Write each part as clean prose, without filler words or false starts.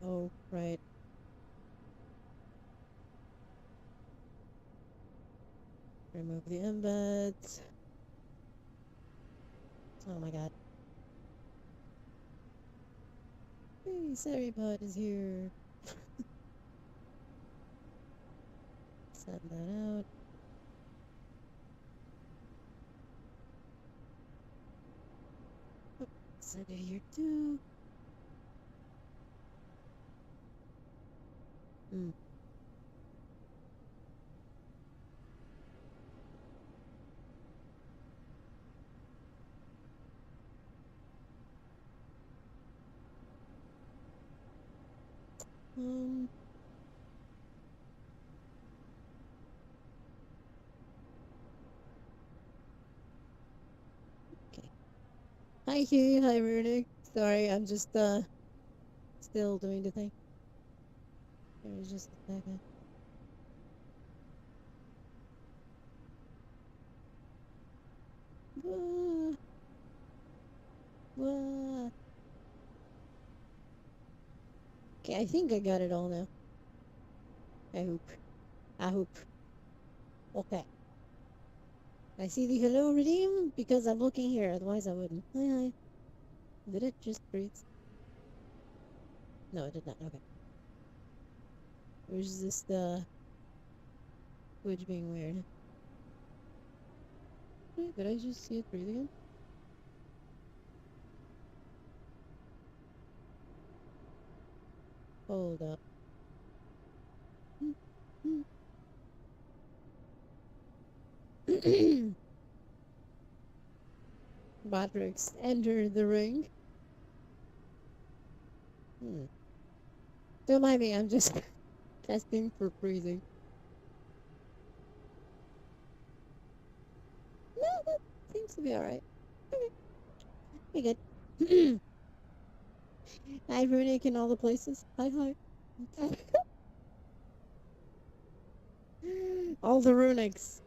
Oh, right. Remove the embeds. Oh my god. Hey, Saribot is here. Send that out. Oh, send it here too. Hmm. Um. Okay. Hi, Hugh. Hi, Runic. Sorry, I'm just still doing the thing. There's just a second. Wah, wah. Okay, I think I got it all now. I hope. I hope. Okay. I see the hello redeem because I'm looking here, otherwise I wouldn't. Hi, hi. Did it just freeze? No, it did not. Okay. Or is this the Twitch being weird? Wait, did I just see it breathe again? Hold up. Matrix, enter the ring. Hmm. Don't mind me, I'm just testing for freezing. No, that seems to be alright. Okay, we good. Hi, Runic in all the places. Hi, hi. All the Runics.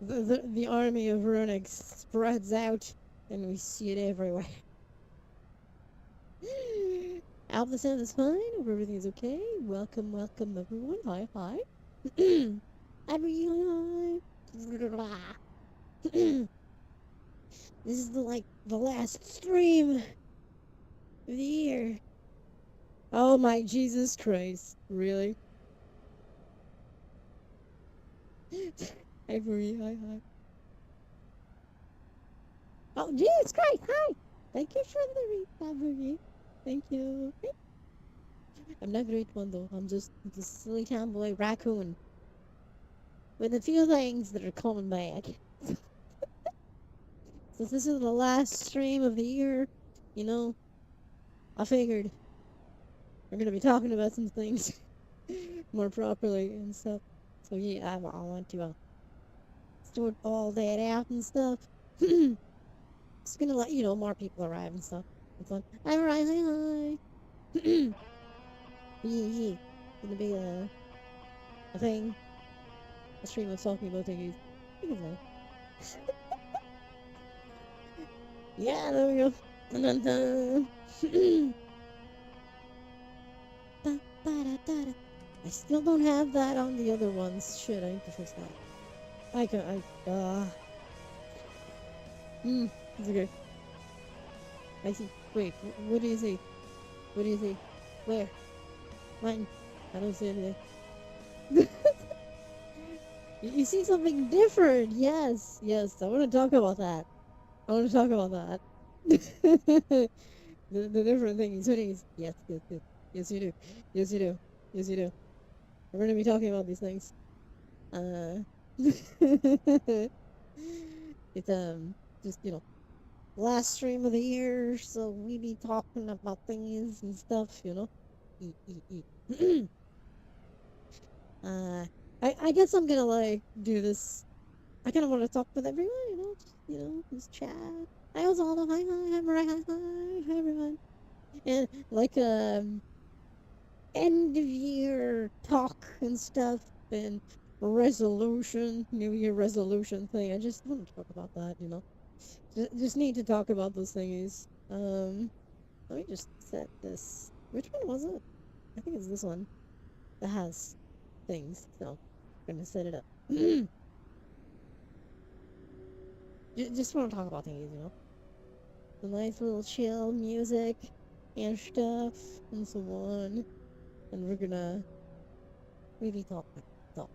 The army of Runics spreads out, and we see it everywhere. Alpha sound is fine. Hope everything is okay. Welcome, welcome, everyone. Hi, hi. Everyone. This is the last stream of the year. Oh my Jesus Christ! Really? Hi, Marie. Hi, hi. Oh Jesus Christ! Hi. Thank you for the Marie. Thank you. I'm not great one though. I'm just the silly tomboy raccoon with a few things that are coming back. Since this is the last stream of the year, you know, I figured we're gonna be talking about some things more properly and stuff. So yeah, I want to sort all that out and stuff. Just gonna let you know more people arrive and stuff. It's fun. Hi, Ryan. Hi, hi. Yeah. Gonna be a thing. A stream of talking about thingies. You can say. Yeah, there we go. Dun, dun, dun. Ba-ba-da-da-da. I still don't have that on the other ones. Shit, I need to fix that. It's okay. I see. Wait, what do you see? What do you see? Where? When? I don't see anything. You see something different. Yes, yes. I want to talk about that. I want to talk about that. The different things. Hoodies. Yes, yes, yes. Yes, you do. Yes, you do. Yes, you do. We're going to be talking about these things. Uh, it's just last stream of the year, so we be talking about things and stuff, Eat, eat, eat. uh, I guess I'm gonna do this. I kind of want to talk with everyone, just chat. Hi, Osvaldo. Hi, hi, hi, Mariah. Hi, hi, hi, everyone. And end of year talk and stuff and New Year resolution thing. I just want to talk about that. Just need to talk about those thingies. Let me just set this. Which one was it? I think it's this one that has things. So I'm gonna set it up. Just want to talk about things, you know. The nice little chill music and stuff and so on. And we're gonna really talk. So,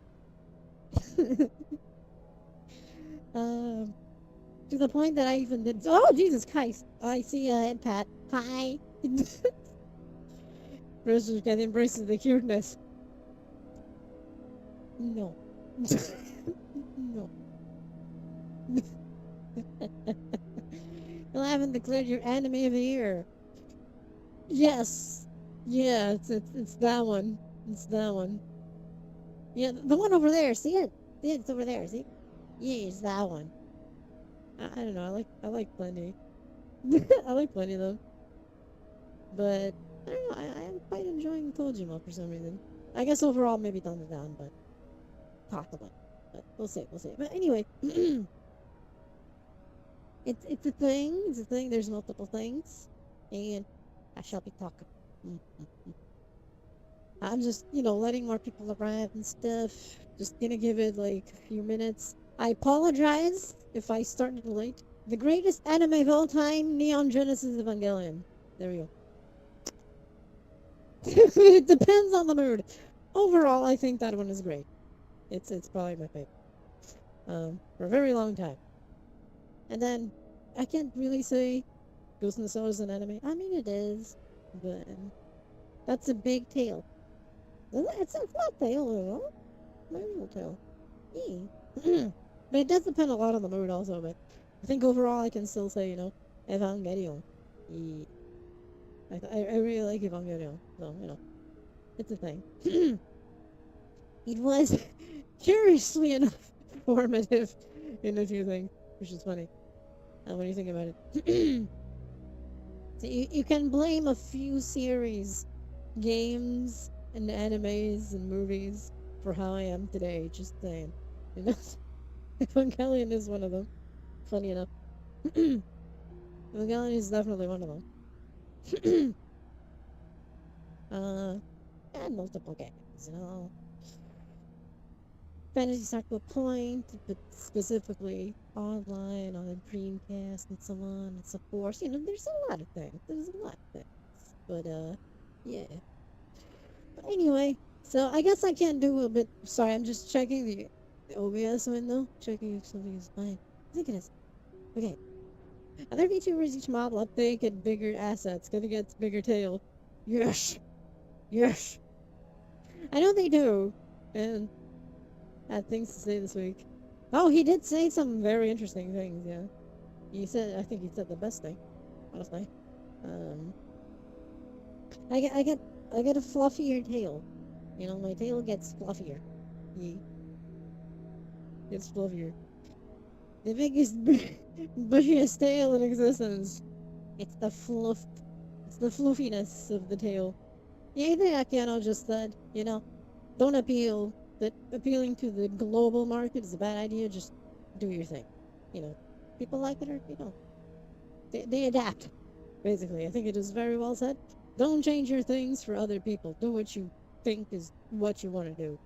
um, to the point that I even did. Oh, Jesus Christ! I see a head pat. Hi. Rose can embraces the cuteness. No. No. You haven't declared your anime of the year. Yes. Yeah, it's that one. It's that one. Yeah, the one over there. See it? See it? It's over there. See? Yeah, it's that one. I don't know. I like plenty. I like plenty of them. But I don't know. I am quite enjoying Tojima for some reason. I guess overall maybe thumbs down, but possibly. But we'll see. We'll see. But anyway, it's a thing. It's a thing. There's multiple things, and I shall be talking. Mm, mm, mm. I'm just, letting more people arrive and stuff. Just gonna give it like a few minutes. I apologize if I started late. The greatest anime of all time, Neon Genesis Evangelion. There we go. It depends on the mood. Overall, I think that one is great. It's probably my favorite. For a very long time. And then I can't really say Ghost in the Shell is an anime. I mean, it is, but that's a big tale. It's not tail at all. Maybe a tail. Yeah. But it does depend a lot on the mood also. But I think overall I can still say, Evangelion. Yeah. I really like Evangelion. So, it's a thing. It was curiously enough formative in a few things, which is funny. When you think about it. So you can blame a few series, games, and animes and movies for how I am today. Just saying. Evangelion is one of them. Funny enough. Evangelion is definitely one of them. And multiple games. Fantasy Star to a point, but specifically online, on a Dreamcast, and so on and so forth. There's a lot of things. But, yeah. But anyway, so I guess I can't do a bit. Sorry, I'm just checking the OBS window. Checking if something is fine. I think it is. Okay. Other VTubers each model update get bigger assets. Gonna get bigger tail. Yes! Yes! I know they do. And had things to say this week. Oh, he did say some very interesting things, yeah. I think he said the best thing, honestly. I get a fluffier tail. My tail gets fluffier. Yeah. It's fluffier. The biggest, bushiest tail in existence. It's the fluff. It's the fluffiness of the tail. Yeah, I think Akiano just said, don't appeal. That appealing to the global market is a bad idea. Just do your thing. People like it or they adapt. Basically, I think it is very well said. Don't change your things for other people. Do what you think is what you want to do.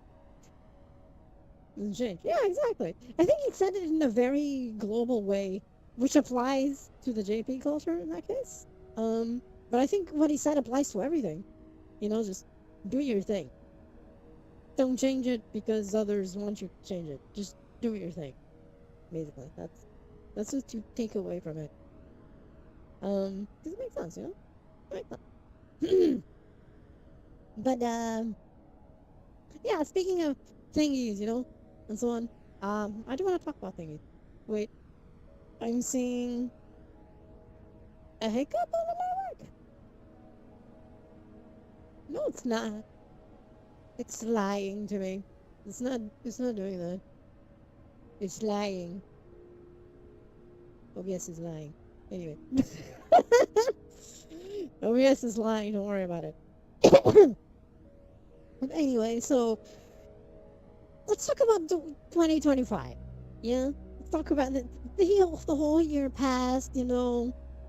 And change. Yeah, exactly. I think he said it in a very global way, which applies to the JP culture in that case. But I think what he said applies to everything. Just do your thing. Don't change it because others want you to change it. Just do your thing. Basically, that's what you take away from it. Because it makes sense, It makes sense. But yeah. Speaking of thingies, and so on. I do want to talk about thingies. Wait, I'm seeing a hiccup on the network. No, it's not. It's lying to me. It's not doing that. It's lying. OBS is lying. Anyway. OBS is lying, don't worry about it. But anyway, so let's talk about 2025. Yeah? Let's talk about the whole year passed,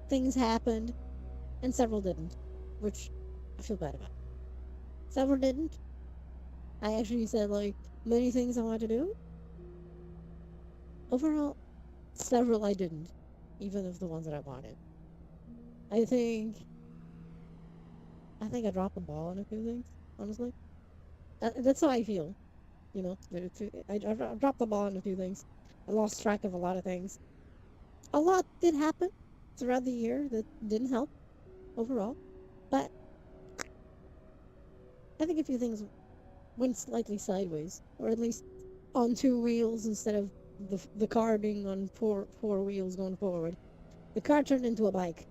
things happened, and several didn't, which I feel bad about. Several didn't. I actually said like many things I wanted to do. Overall, several I didn't, even of the ones that I wanted. I think I dropped the ball on a few things. Honestly, that's how I feel. You know, I dropped the ball on a few things. I lost track of a lot of things. A lot did happen throughout the year that didn't help overall, but I think a few things went slightly sideways, or at least on two wheels instead of the car being on four wheels going forward. The car turned into a bike,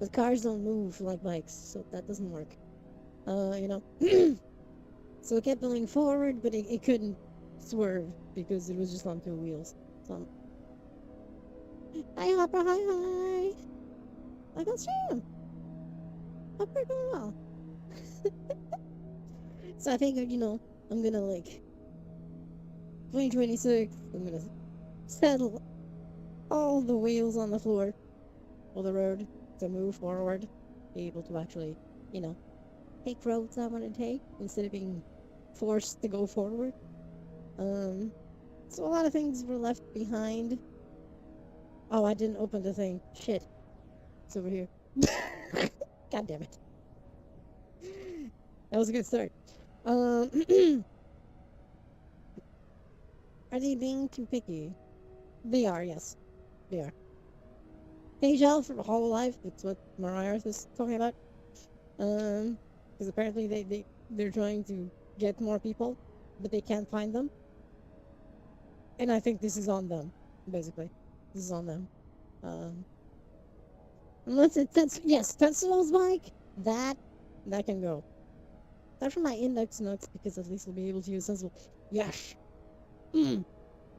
but cars don't move like bikes, so that doesn't work. You know. So it kept going forward, but it couldn't swerve because it was just on two wheels. So, hi Hopper, hi hi. I got stream. Hope you're doing well. So I figured, I'm gonna like 2026. I'm gonna settle all the wheels on the floor of the road to move forward, be able to actually, you know, take roads I want to take instead of being forced to go forward. Um, so a lot of things were left behind. Oh, I didn't open the thing. Shit, it's over here. God damn it. That was a good start. Um, are they being too picky? They are, yes, they are. Angel from Hololive, that's what Mariah is talking about. Because apparently they're trying to get more people, but they can't find them. And I think this is on them, basically. This is on them. Um, unless it's yes, Tetsuo's bike, that can go. Not for my index nuts, because at least we'll be able to use sensible. Yes. Mm.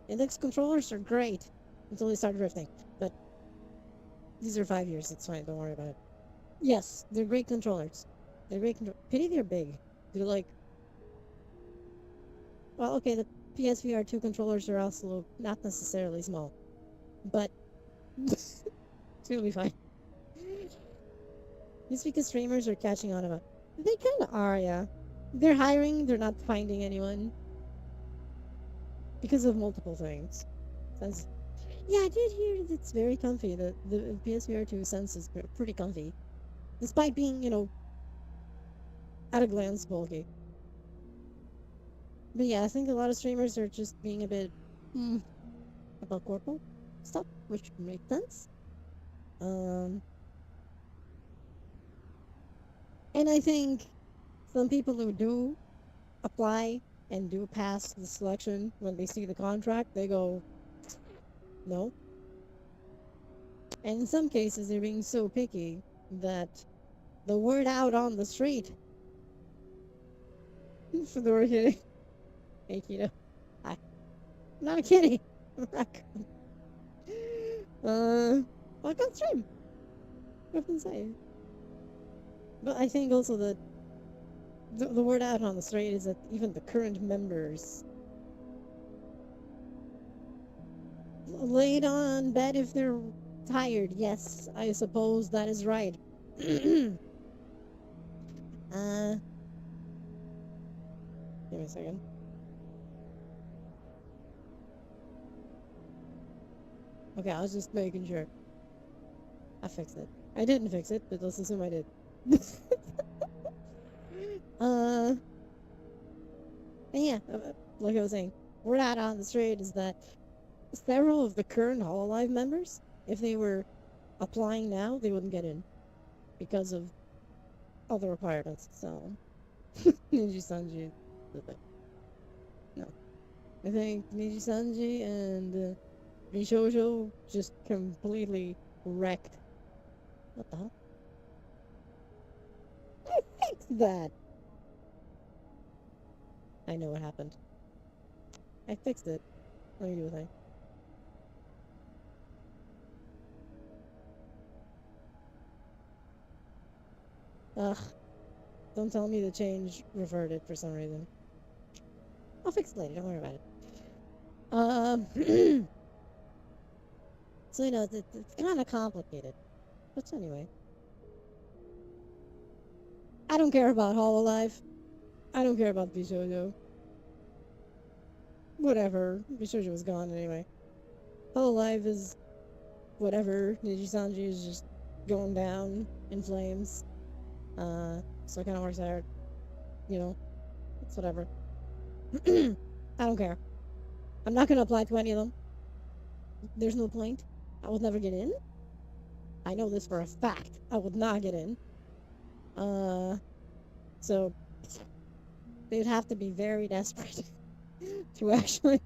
Index controllers are great until they start drifting. But these are 5 years. It's fine. Don't worry about it. Yes, they're great controllers. They're great control. Pity they're big. They're like, well, okay, the PSVR 2 controllers are also not necessarily small, but it's gonna be fine. Just because streamers are catching on about. They kind of are, yeah. They're hiring, they're not finding anyone because of multiple things. Sense. Yeah, I did hear that it's very comfy. The PSVR 2 Sense is pretty comfy, despite being, at a glance bulky. But yeah, I think a lot of streamers are just being a bit about corporal stuff, which makes sense. Um, and I think some people who do apply and do pass the selection when they see the contract, they go, no. And in some cases, they're being so picky that the word out on the street for the word hitting. Hey, Keto. Hi. I'm not kidding. Welcome stream. What can I say? But I think also that the word out on the street is that even the current members laid on bed if they're tired. Yes, I suppose that is right. uh, give me a second. Okay, I was just making sure. I fixed it. I didn't fix it, but let's assume I did. uh, yeah, like I was saying, word out on the street is that several of the current Hololive members, if they were applying now, they wouldn't get in because of other requirements. So, Niji Sanji, no, I think Niji Sanji and Rishoujo just completely wrecked. What the hell? I fixed that. I know what happened. I fixed it. Let me do a thing. Ugh. Don't tell me the change reverted for some reason. I'll fix it later. Don't worry about it. So, it's kind of complicated. But anyway. I don't care about Hololive. I don't care about Bishojo. Whatever. Bishojo was gone anyway. Hololive is whatever. Nijisanji is just going down in flames. So it kind of works out. You know, it's whatever. I don't care. I'm not gonna apply to any of them. There's no point. I will never get in. I know this for a fact. I would not get in. So they'd have to be very desperate to actually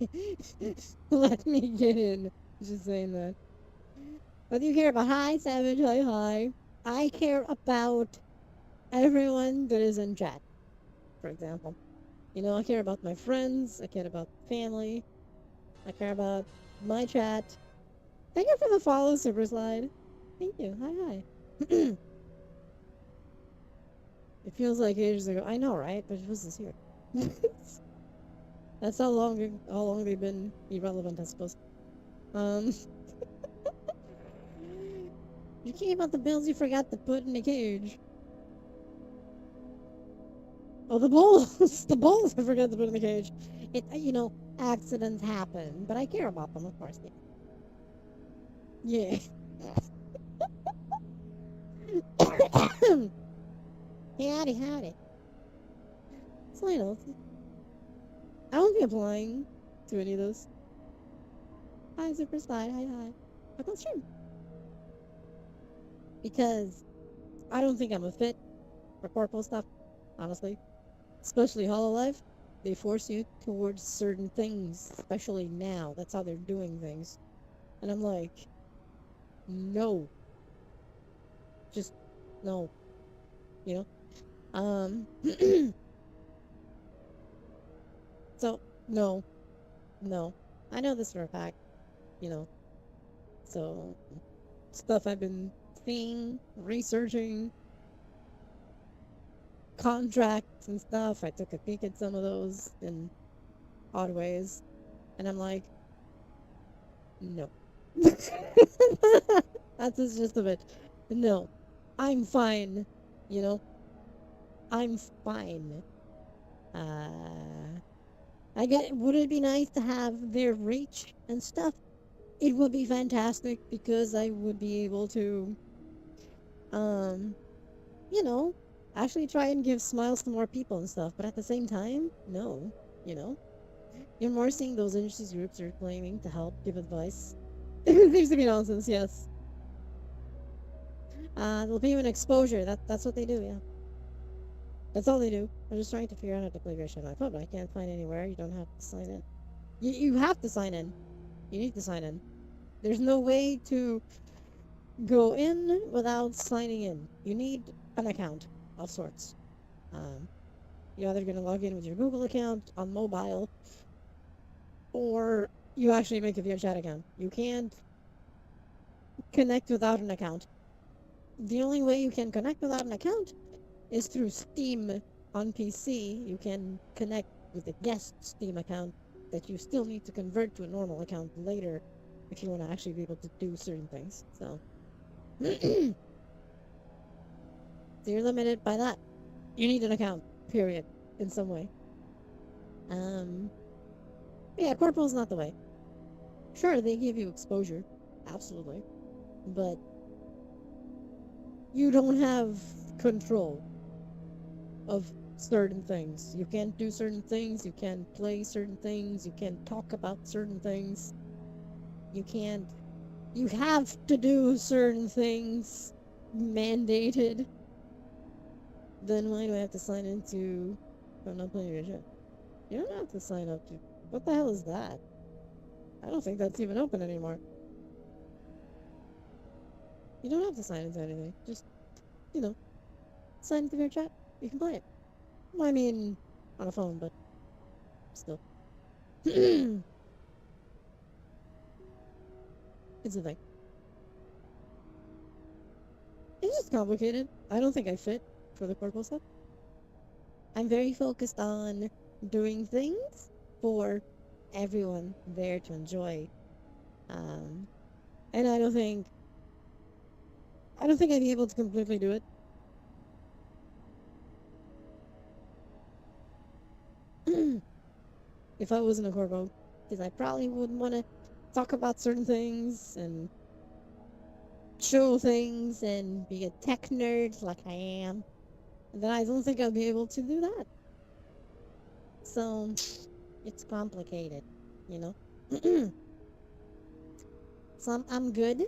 let me get in. Just saying that. What do you care about? Hi, Savage. Hi, hi. I care about everyone that is in chat, for example. You know, I care about my friends. I care about family. I care about my chat. Thank you for the follow, Super Slide. Thank you. Hi, hi. It feels like ages ago. I know, right? But it was this year. That's how long they've been irrelevant, I suppose. You care about the bills you forgot to put in the cage. Oh, the bulls! The bulls I forgot to put in the cage. Accidents happen, but I care about them, of course. Yeah. Hey, howdy, howdy. So I won't be applying to any of those. Hi, Super Slide. Hi, hi. I'm on stream. Because I don't think I'm a fit for corporal stuff, honestly. Especially Hololive. They force you towards certain things, especially now. That's how they're doing things. And I'm like, no. Just, no. You know? So, no. No. I know this for a fact, you know. So, stuff I've been seeing, researching, contracts and stuff. I took a peek at some of those in odd ways. And I'm like, no. That's just a bit. No. I'm fine. You know? I'm fine. Would it be nice to have their reach and stuff? It would be fantastic because I would be able to, um, you know, actually try and give smiles to more people and stuff. But at the same time, no, you know, you're more seeing those industry groups are claiming to help give advice. It seems to be nonsense. Yes. They'll pay you an exposure. That's what they do. Yeah. That's all they do. I'm just trying to figure out how to play Grisha on my phone, but I can't find anywhere. You don't have to sign in. You have to sign in. You need to sign in. There's no way to go in without signing in. You need an account of sorts. Um, you're either going to log in with your Google account on mobile, or you actually make a VRChat account. You can't connect without an account. The only way you can connect without an account is through Steam on PC. You can connect with a guest Steam account that you still need to convert to a normal account later if you want to actually be able to do certain things. So, so you're limited by that. You need an account, period, in some way. Um, yeah, corporal's not the way. Sure, they give you exposure, absolutely, but you don't have control of certain things. You can't do certain things, you can't play certain things, you can't talk about certain things. You have to do certain things mandated. Then why do I have to sign into I'm not playing your shit? You don't have to sign up to what the hell is that? I don't think that's even open anymore. You don't have to sign into anything. Just, sign into their chat. You can play it. Well, I mean, on a phone, but still. It's a thing. It's just complicated. I don't think I fit for the corporal stuff. I'm very focused on doing things for everyone there to enjoy. And I don't think I'd be able to completely do it. if I wasn't a corpo, because I probably wouldn't want to talk about certain things and show things and be a tech nerd like I am. Then I don't think I'd be able to do that. So it's complicated, you know. So I'm good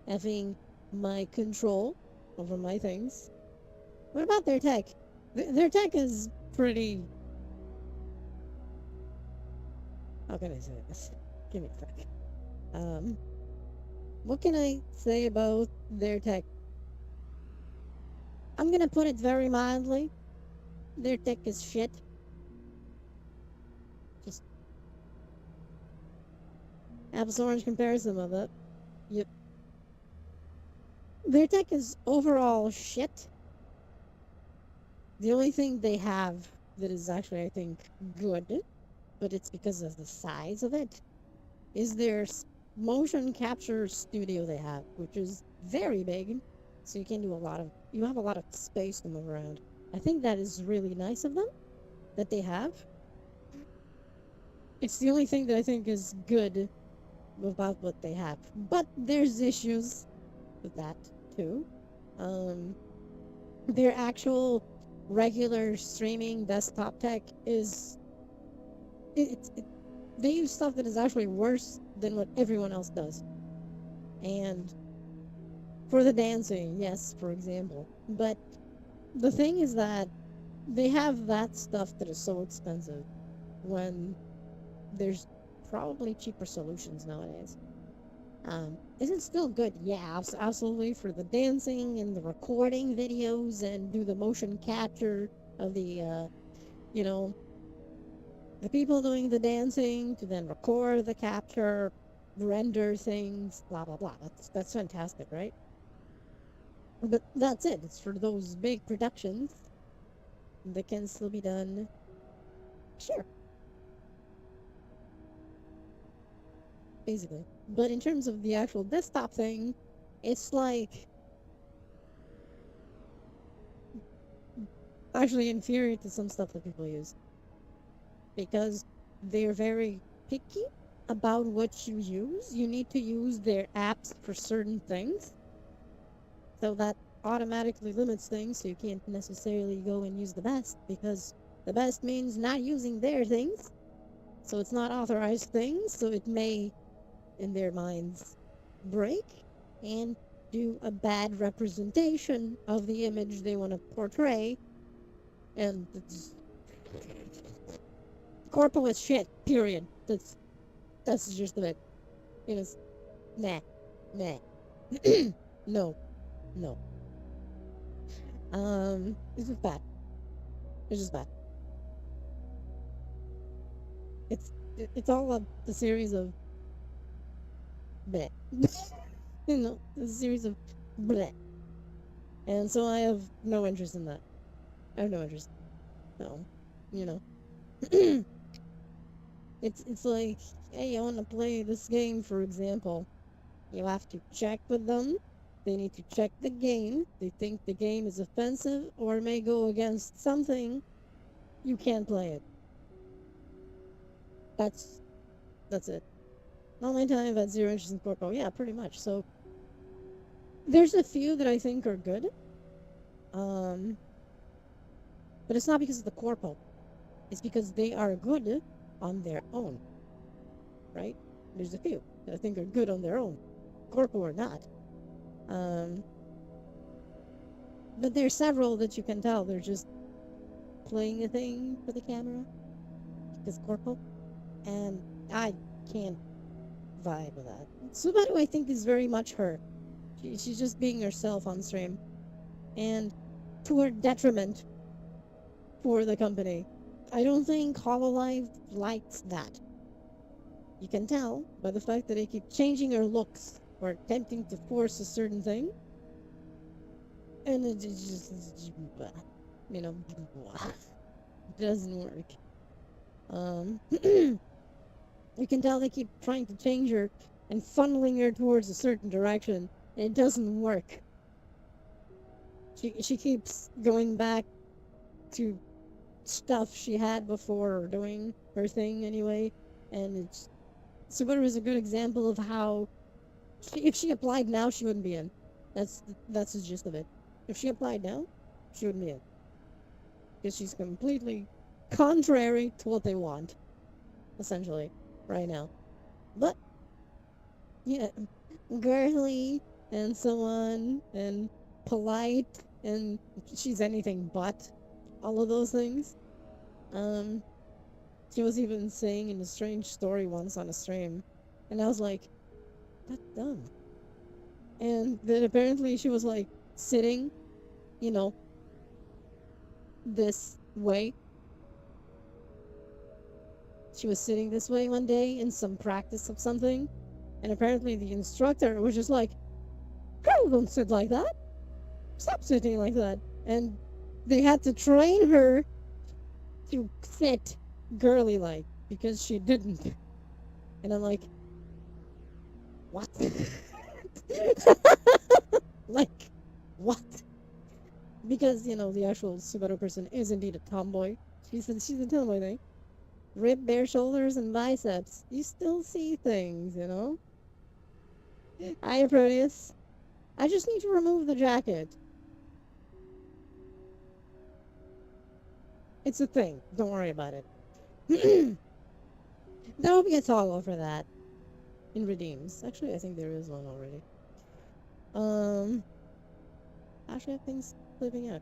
having my control over my things. What about their tech? Their tech is pretty. How can I say this? Give me a sec. Um, what can I say about their tech? I'm gonna put it very mildly. Their tech is shit. Just apples to orange comparison of it. Yep. Their tech is overall shit. The only thing they have that is actually, I think, good, but it's because of the size of it, is their motion capture studio they have, which is very big. So you can do you have a lot of space to move around. I think that is really nice of them that they have. It's the only thing that I think is good about what they have. But there's issues with that too. Um, their actual regular streaming desktop tech is they use stuff that is actually worse than what everyone else does. And for the dancing, yes, for example. But the thing is that they have that stuff that is so expensive when there's probably cheaper solutions nowadays. Is it still good? Yeah, absolutely. For the dancing and the recording videos and do the motion capture of you know, the people doing the dancing to then record the capture, render things, blah blah blah. That's fantastic, right? But that's it. It's for those big productions that can still be done. Sure, basically. But in terms of the actual desktop thing, it's like actually inferior to some stuff that people use because they're very picky about what you use. You need to use their apps for certain things, so that automatically limits things, so you can't necessarily go and use the best because the best means not using their things. So it's not authorized things, so it may, in their minds, break and do a bad representation of the image they want to portray. And it's corpo is shit, period. That's just the bit. It is nah. Nah. No. No. It's just bad. It's just bad. It's all a series of bleh. You know, a series of bleh. And so I have no interest in that. I have no interest. No. You know. It's like, hey, I want to play this game, for example. You have to check with them. They need to check the game. They think the game is offensive or may go against something. You can't play it. That's that's it. All my time I've had zero interest in corpo. Yeah, pretty much. So there's a few that I think are good. But it's not because of the corpo. It's because they are good on their own. Right? There's a few that I think are good on their own. Corpo or not. But there's several that you can tell they're just playing a thing for the camera. Because corpo. And I can't vibe with that. Subaru, I think, is very much her. She's just being herself on stream. And to her detriment for the company. I don't think Hololive likes that. You can tell by the fact that they keep changing her looks or attempting to force a certain thing. And it just, you know, doesn't work. You can tell they keep trying to change her and funneling her towards a certain direction, and it doesn't work. She keeps going back to stuff she had before doing her thing anyway. And Subaru is a good example of how if she applied now, she wouldn't be in. That's the gist of it. If she applied now, she wouldn't be in because she's completely contrary to what they want, essentially, right now. But yeah, girly and so on, and polite, and she's anything but all of those things. Um, she was even saying in a strange story once on a stream, and I was like, that's dumb. And then apparently she was like sitting, you know, this way. She was sitting this way one day in some practice of something, and apparently the instructor was just like, girl, don't sit like that. Stop sitting like that. And they had to train her to sit girly like because she didn't. And I'm like, what? Like, what? Because, the actual Subaru person is indeed a tomboy. She's a tomboy thing. Ripped bare shoulders and biceps. You still see things. Hi, Proteus. I just need to remove the jacket. It's a thing. Don't worry about it. There will be a toggle for that in redeems. Actually, I think there is one already. Actually, I have things flipping out.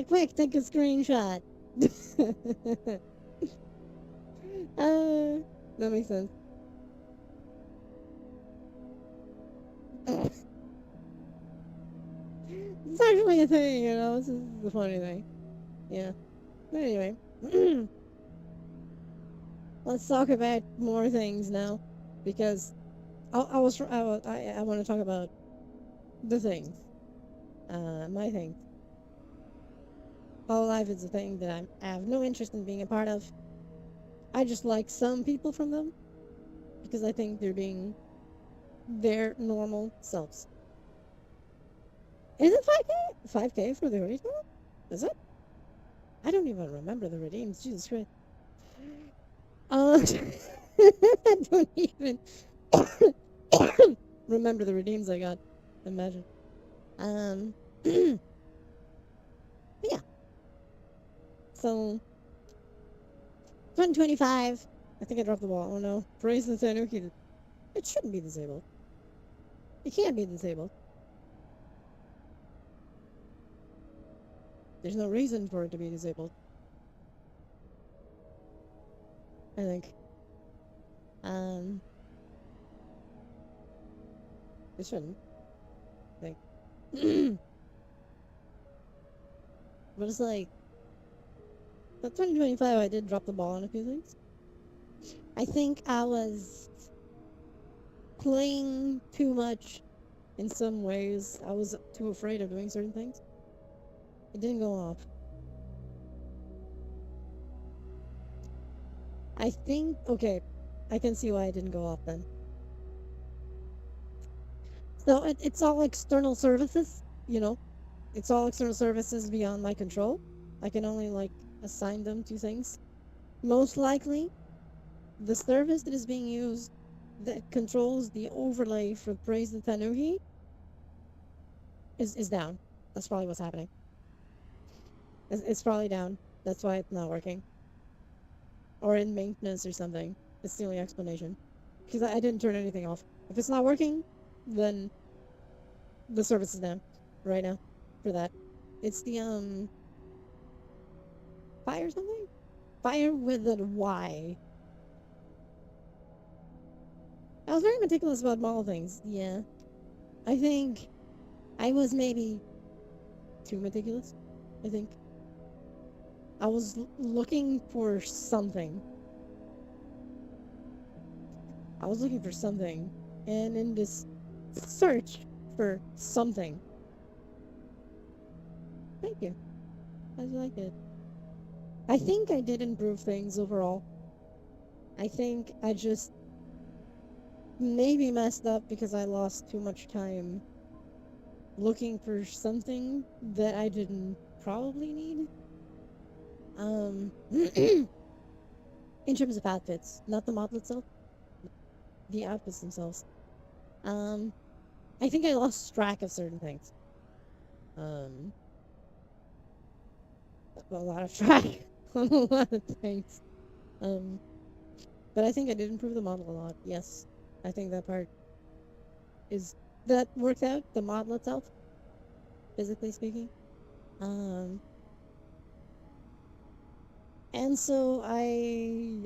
Quick, take a screenshot. That makes sense. It's actually a thing, this is the funny thing. Yeah. But anyway. Let's talk about more things now. Because I want to talk about the things. My things. Hololive is a thing that I have no interest in being a part of. I just like some people from them. Because I think they're being their normal selves. Is it 5K? 5K for the redeem? Is it? I don't even remember the redeems. Jesus Christ. I don't even remember the redeems I got. Imagine. Yeah. So, 2025. I think I dropped the ball. Oh no. Praise the Tanuki. It shouldn't be disabled. It can't be disabled. There's no reason for it to be disabled. I think. It shouldn't. I think. But it's like, but 2025 I did drop the ball on a few things. I think I was playing too much in some ways. I was too afraid of doing certain things. It didn't go off. I think, okay, I can see why it didn't go off then. So it's all external services, It's all external services beyond my control. I can only, assign them to things. Most likely, the service that is being used that controls the overlay for Praise the Tanuki is down. That's probably what's happening. It's probably down. That's why it's not working. Or in maintenance or something. It's the only explanation. Because I didn't turn anything off. If it's not working, then the service is down right now for that. It's the, fire something? Fire with a Y. I was very meticulous about model things. Yeah. I think I was maybe too meticulous. I think. I was looking for something. I was looking for something. And in this search for something. Thank you. I like it. I think I did improve things overall. I think I just maybe messed up because I lost too much time looking for something that I didn't probably need. In terms of outfits, not the model itself, the outfits themselves. Um, I think I lost track of certain things. Um, a lot of track on a lot of things. Um, but I think I did improve the model a lot. Yes, I think that part is that worked out. The model itself, physically speaking. Um, and so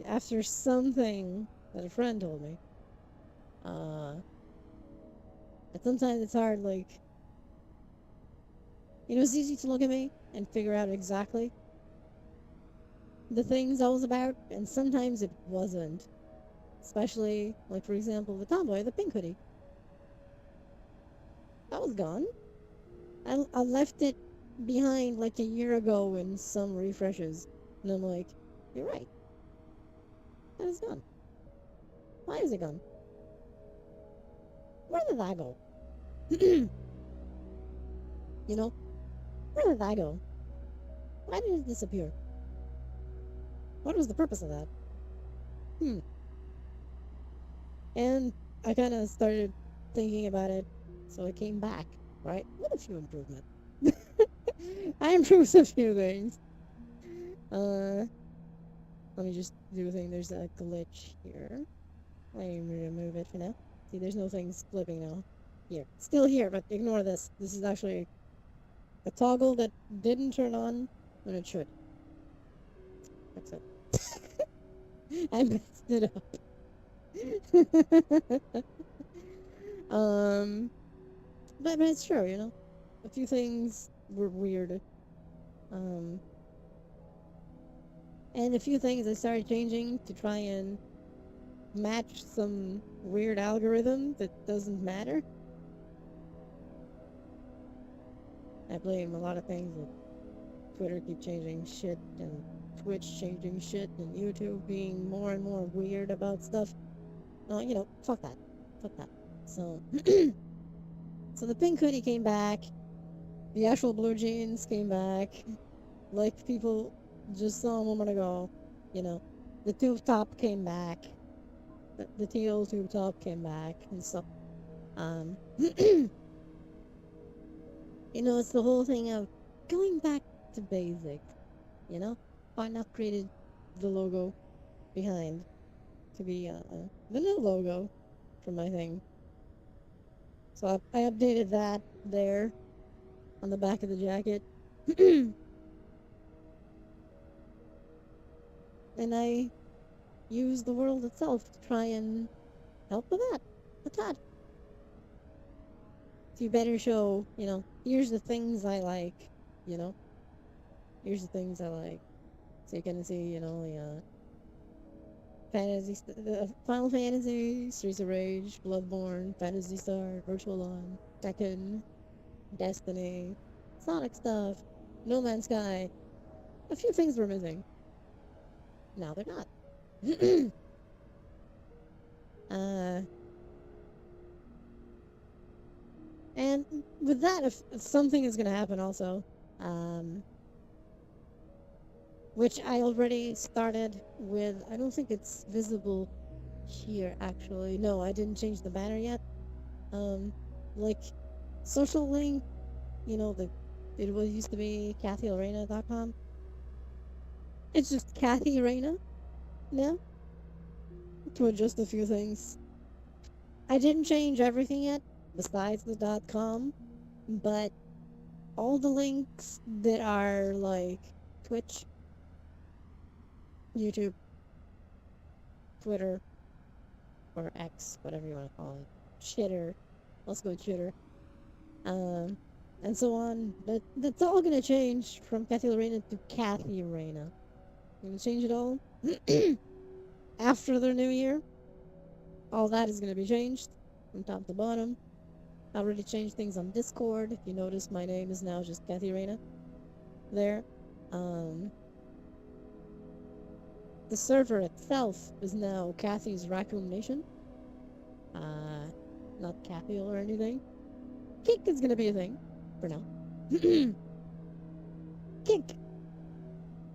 after something that a friend told me, uh, that sometimes it's hard. Like, it's easy to look at me and figure out exactly the things I was about, and sometimes it wasn't. Especially, like, for example, the Tomboy, the pink hoodie. That was gone. I left it behind like a year ago in some refreshes. And I'm like, you're right. That is gone. Why is it gone? Where did that go? you know, where did that go? Why did it disappear? What was the purpose of that? Hmm. And I kind of started thinking about it, so it came back, right? With a few improvements. I improved a few things. Uh, Let me just do a thing. There's a glitch here. Let me remove it for now. See, there's no things flipping now. Here. Still here, but ignore this. This is actually a toggle that didn't turn on when it should. That's it. I messed it up. um, but it's true, A few things were weird. Um, and a few things I started changing to try and match some weird algorithm that doesn't matter. I blame a lot of things that Twitter keep changing shit and Twitch changing shit and YouTube being more and more weird about stuff. Fuck that. Fuck that. So, so the pink hoodie came back. The actual blue jeans came back. Like people just saw a moment ago. You know, the tube top came back. The teal tube top came back and stuff. Um, it's the whole thing of going back to basic. I not created the logo behind to be the new logo for my thing. So I updated that there on the back of the jacket. And I used the world itself to try and help with that. A tad. To better show, here's the things I like, you know? Here's the things I like. So you can see, the the Final Fantasy, Streets of Rage, Bloodborne, Phantasy Star, Virtual On, Tekken, Destiny, Sonic stuff, No Man's Sky. A few things were missing. Now they're not. uh, and with that, if something is going to happen also, um, which I already started with, I don't think it's visible here actually. No, I didn't change the banner yet. Like social link, it was used to be KathyAlreina.com. It's just Kathy Reina now to adjust a few things. I didn't change everything yet besides the .com, but all the links that are like Twitch, YouTube, Twitter, or X, whatever you want to call it, Chitter, let's go Chitter, um, and so on. That's all gonna change from Kathy Arena to Kathy Arena. I'm gonna change it all after the new year. All that is gonna be changed from top to bottom. I already changed things on Discord. If you notice, my name is now just Kathy Arena there. Um, the server itself is now Kathy's Raccoon Nation. Not Kathy or anything. Kick is gonna be a thing for now. Kick.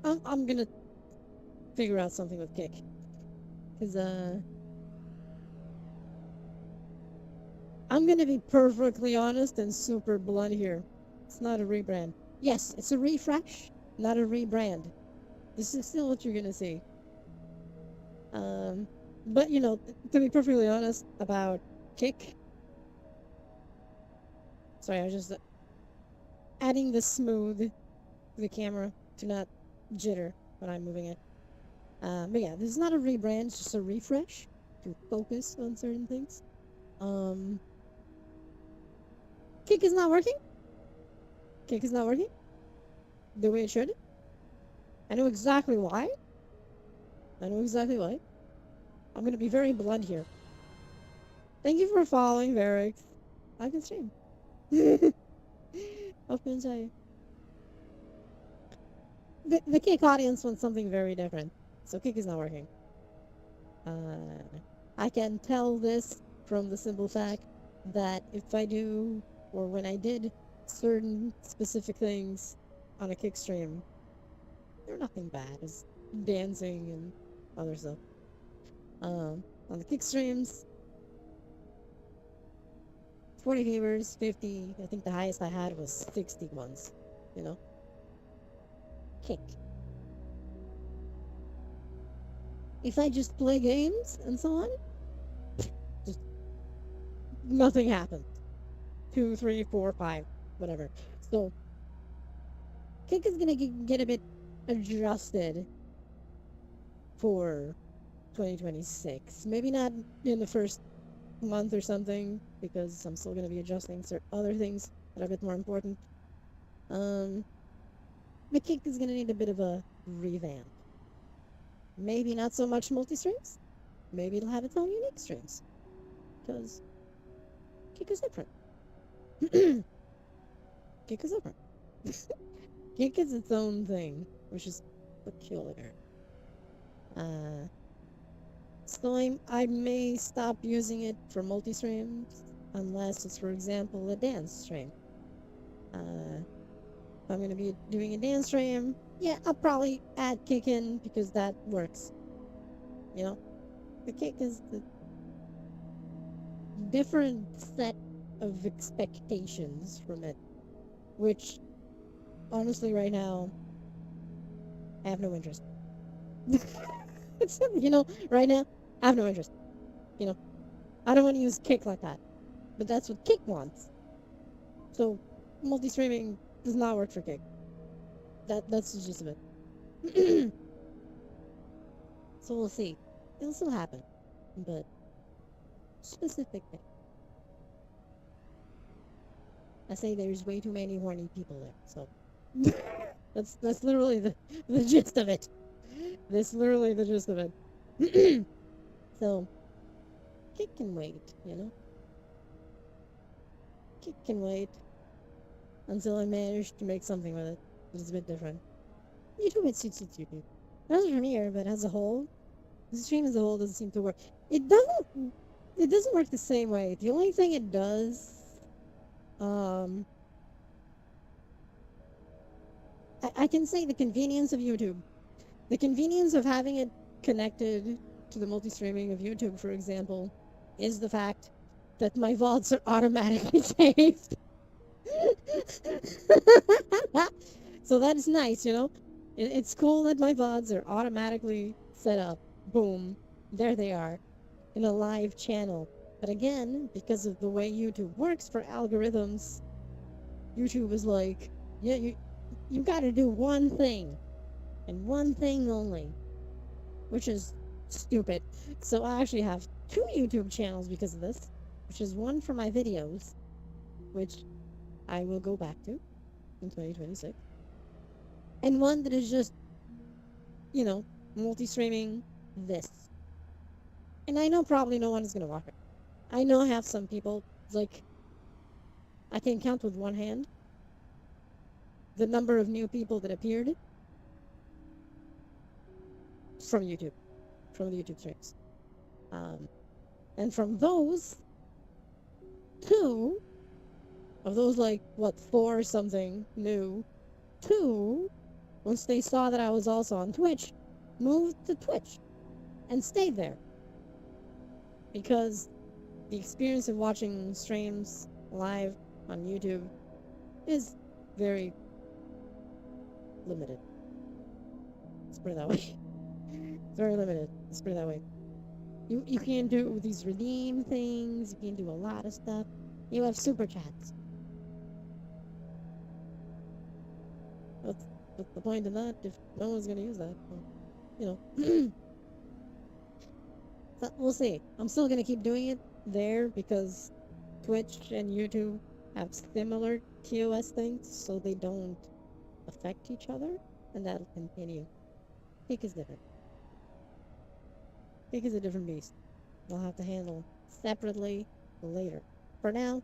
I'm gonna figure out something with Kick. Because, I'm gonna be perfectly honest and super blunt here. It's not a rebrand. Yes, it's a refresh, not a rebrand. This is still what you're gonna see. But you know, to be perfectly honest about Kick, sorry, I was just adding the smooth to the camera to not jitter when I'm moving it. But yeah, this is not a rebrand, it's just a refresh to focus on certain things. Um, Kick is not working. Kick is not working the way it should. I know exactly why. I know exactly why. I'm gonna be very blunt here. Thank you for following, Varix. I can stream. What can I say? The Kick audience wants something very different. So Kick is not working. I can tell this from the simple fact that if I do, or when I did certain specific things on a Kick stream, they're nothing bad. It's dancing and other stuff. On the Kick streams, 40 viewers, 50. I think the highest I had was 60 once. You know? Kick. If I just play games and so on, just nothing happens. 2, 3, 4, 5, whatever. So, Kick is gonna get a bit adjusted for 2026. Maybe not in the first month or something, because I'm still gonna be adjusting certain other things that are a bit more important. The Kick is gonna need a bit of a revamp. Maybe not so much multi-streams. Maybe it'll have its own unique streams. Because Kick is different. Kick is different. Kick is its own thing, which is peculiar. So I may stop using it for multi-streams unless it's, for example, a dance stream. If I'm gonna be doing a dance stream, yeah, I'll probably add Kick in because that works. You know, the Kick is the different set of expectations from it, which honestly right now I have no interest. You know, right now I have no interest. You know, I don't want to use Kick like that, but that's what Kick wants. So multi-streaming does not work for Kick. That's the gist of it. So we'll see. It'll still happen, but specific thing. I say there's way too many horny people there, so that's literally the gist of it. That's literally the gist of it. So Kick can wait, you know. Kick can wait until I manage to make something with it. It's a bit different. YouTube, it's YouTube. Not from here, but as a whole, the stream as a whole doesn't seem to work. It doesn't work the same way. The only thing it does, I can say the convenience of YouTube. The convenience of having it connected to the multi-streaming of YouTube, for example, is the fact that my VODs are automatically saved. So that's nice, you know? It's cool that my VODs are automatically set up. Boom. There they are. In a live channel. But again, because of the way YouTube works for algorithms, YouTube is like, yeah, you gotta do one thing. And one thing only. Which is stupid. So I actually have 2 YouTube channels because of this. Which is one for my videos, which I will go back to in 2026. And one that is just, you know, multi-streaming this. And I know probably no one is gonna watch it. I know I have some people, like, I can count with one hand the number of new people that appeared from YouTube, from the YouTube streams. And from those, 2 Of those, like, what, four or something new, two, once they saw that I was also on Twitch, moved to Twitch and stayed there. Because the experience of watching streams live on YouTube is very limited. Let's put it that way. It's very limited. Let's put it that way. You can't do these redeem things. You can't do a lot of stuff. You have super chats. What's the point of that if no one's gonna use that? Well, you know. So we'll see. I'm still gonna keep doing it there because Twitch and YouTube have similar TOS things, so they don't affect each other, and that'll continue. Kick is different. Kick is a different beast. They'll have to handle separately later. For now,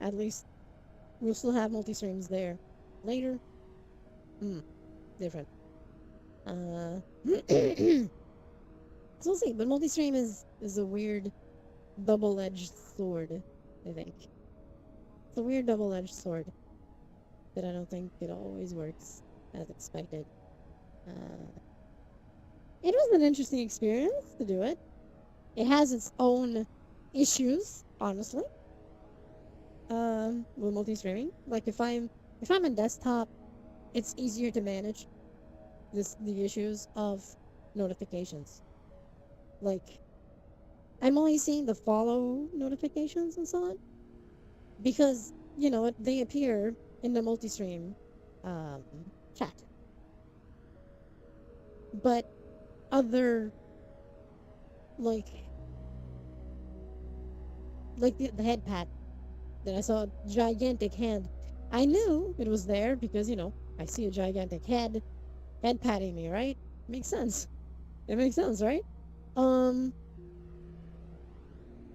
at least, we'll still have multi-streams there. Later, different. So we'll see, but multi-stream is a weird double-edged sword, I think. It's a weird double-edged sword that I don't think it always works as expected. It was an interesting experience to do it. It has its own issues, honestly. With multi-streaming. Like if I'm on desktop, it's easier to manage the issues of notifications. Like I'm only seeing the follow notifications and so on. Because, they appear in the multi-stream chat. But other like the head pat that I saw, a gigantic hand. I knew it was there because, I see a gigantic head patting me, right? Makes sense. It makes sense, right?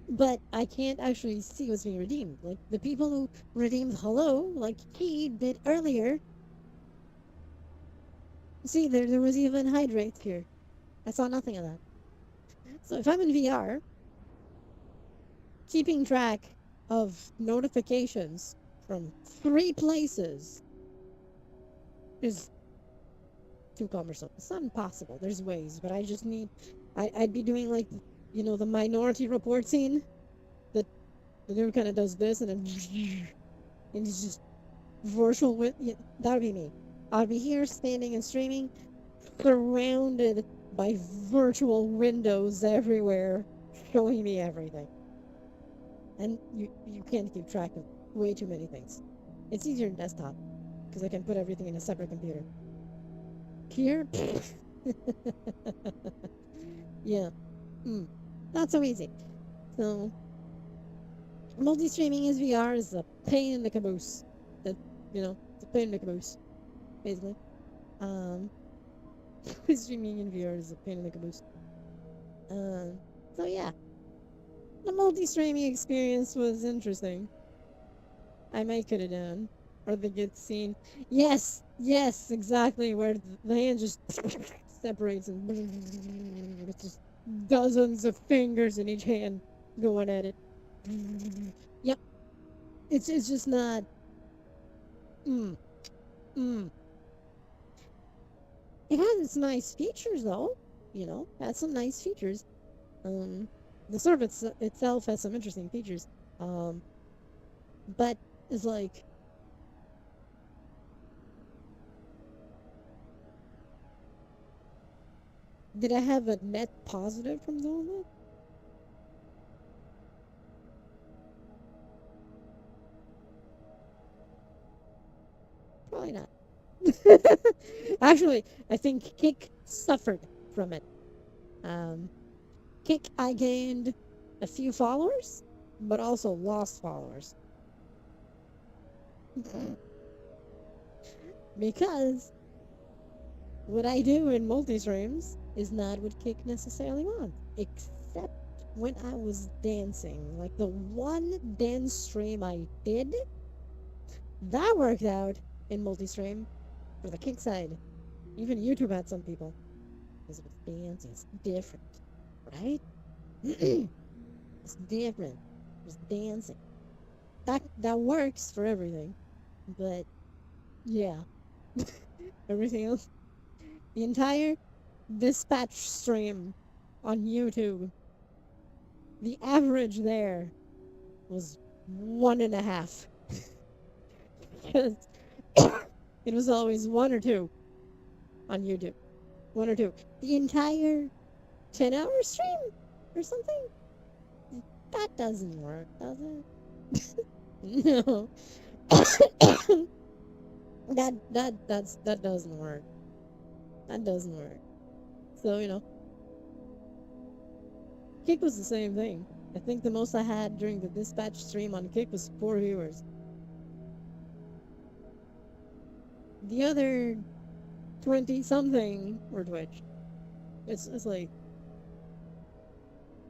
But I can't actually see what's being redeemed. Like, the people who redeemed hello, like he did earlier. See, there was even hydrate here. I saw nothing of that. So if I'm in VR, keeping track of notifications from 3 places is too cumbersome. It's not impossible. There's ways, but I just need... I'd be doing, like, the Minority Report scene. The dude kind of does this, and then... And he's just... virtual with... Yeah, that would be me. I'd be here, standing and streaming, surrounded by virtual windows everywhere, showing me everything. And you can't keep track of way too many things. It's easier in desktop, because I can put everything in a separate computer. Here? Yeah. Not so easy. So, multi-streaming is VR is a pain in the caboose. It's a pain in the caboose, basically. Streaming in VR is a pain in the caboose. So yeah. The multi-streaming experience was interesting. I might cut it down. Or the good scene. Yes, exactly, where the hand just separates and it's just dozens of fingers in each hand going at it. Yep. It's just not... It has its nice features, though. It has some nice features. The service itself has some interesting features. But it's like... Did I have a net positive from doing that? Probably not. Actually, I think Kick suffered from it. Kick, I gained a few followers, but also lost followers. Because what I do in multi-streams is not what Kick necessarily wants, except when I was dancing. Like the one dance stream I did, that worked out in multi-stream for the Kick side. Even YouTube had some people. Because with dancing, it's different, right? It's different. It's dancing. that works for everything. But yeah, everything else, the entire dispatch stream on YouTube, the average there was 1.5. Because it was always one or two on YouTube. One or two. The entire 10-hour stream or something? That doesn't work, does it? No. that doesn't work. That doesn't work. So, Kick was the same thing. I think the most I had during the dispatch stream on Kick was 4 viewers. The other 20 something were Twitch. It's like,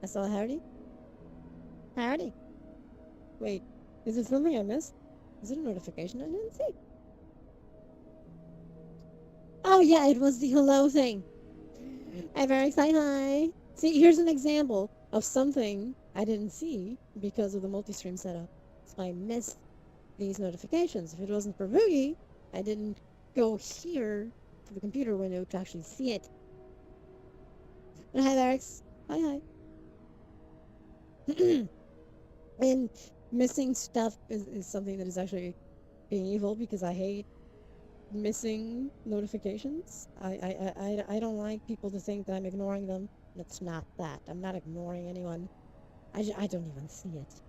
I saw howdy. Howdy. Wait, is it something I missed? Is it a notification I didn't see? Oh yeah, it was the hello thing. I'm very excited. Hi. See, here's an example of something I didn't see because of the multi-stream setup. So I missed these notifications. If it wasn't for Boogie, I didn't go here to the computer window to actually see it. But hi, Alex. Hi. And missing stuff is something that is actually being evil because I hate missing notifications. I don't like people to think that I'm ignoring them. It's not that. I'm not ignoring anyone. I don't even see it.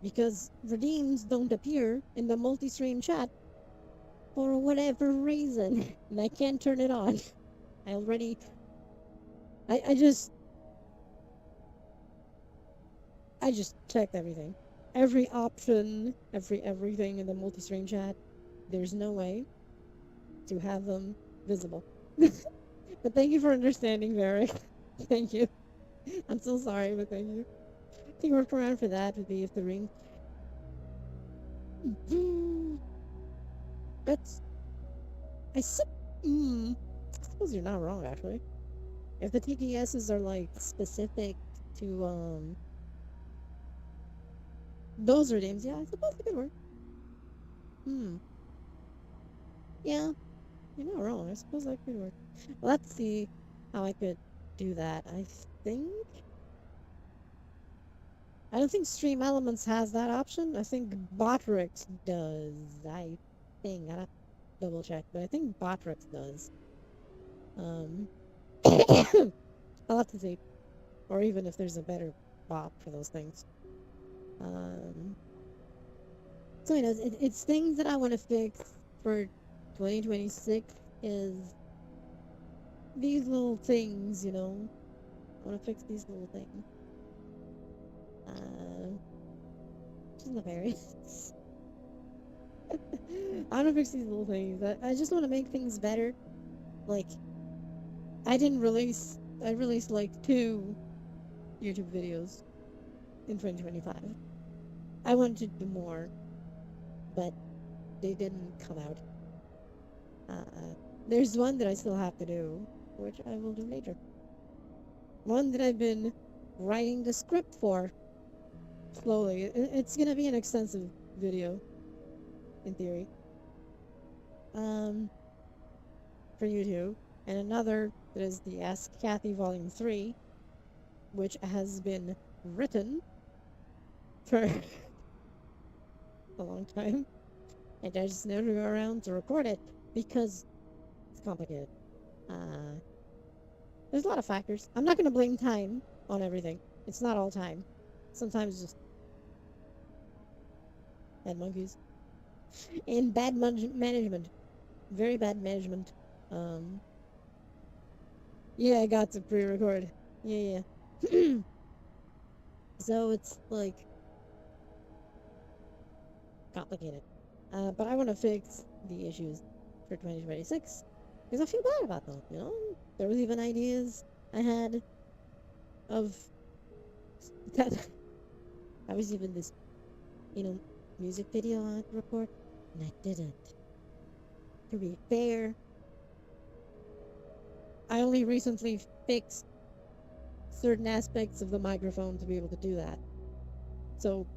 Because redeems don't appear in the multi-stream chat for whatever reason, and I can't turn it on. I just checked everything. Every option, everything in the multi-stream chat. There's no way to have them visible. But thank you for understanding, Varric. Thank you. I'm so sorry, but thank you. I think workaround for that would be if the ring. That's. I suppose you're not wrong, actually. If the TTSs are like specific to those redeems, yeah, I suppose it could work. Yeah, you're not wrong. I suppose that could work. Let's see how I could do that. I don't think Stream Elements has that option. I think Botrix does. I think. I'll have to double check, but I think Botrix does. I'll have to see. Or even if there's a better bot for those things. So it's things that I want to fix for 2026 is these little things, I want to fix these little things. Just nefarious. I want to fix these little things. I just want to make things better. Like, I released like 2 YouTube videos in 2025. I wanted to do more, but they didn't come out. There's one that I still have to do, which I will do later. One that I've been writing the script for slowly. It's gonna be an extensive video, in theory, for YouTube, and another that is the Ask Kathy Volume 3, which has been written for a long time, and I just never go around to record it because it's complicated. There's a lot of factors. I'm not gonna blame time on everything. It's not all time. Sometimes just bad monkeys and bad management. Very bad management. Yeah, I got to pre-record. Yeah. So it's like complicated. But I want to fix the issues for 2026 because I feel bad about them. There was even ideas I had of that. I was even this, music video I had to record, and I didn't. To be fair, I only recently fixed certain aspects of the microphone to be able to do that. So,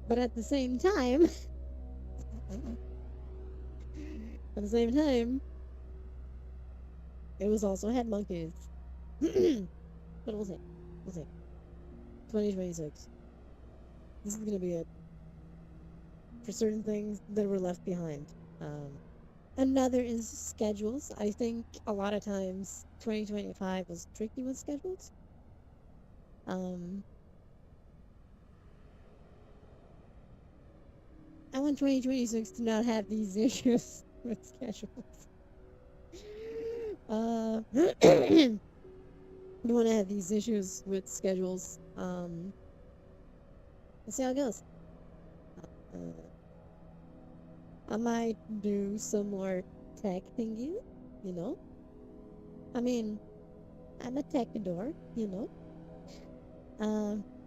but at the same time, at the same time, it was also head monkeys. But we'll see. We'll see. 2026. This is gonna be it for certain things that were left behind. Um, Another is schedules. I think a lot of times 2025 was tricky with schedules. Um, I want 2026 to not have these issues with schedules. You want to have these issues with schedules. Let's see how it goes. Uh, I might do some more tech thingy, you know? I mean, I'm a tech adore, you know?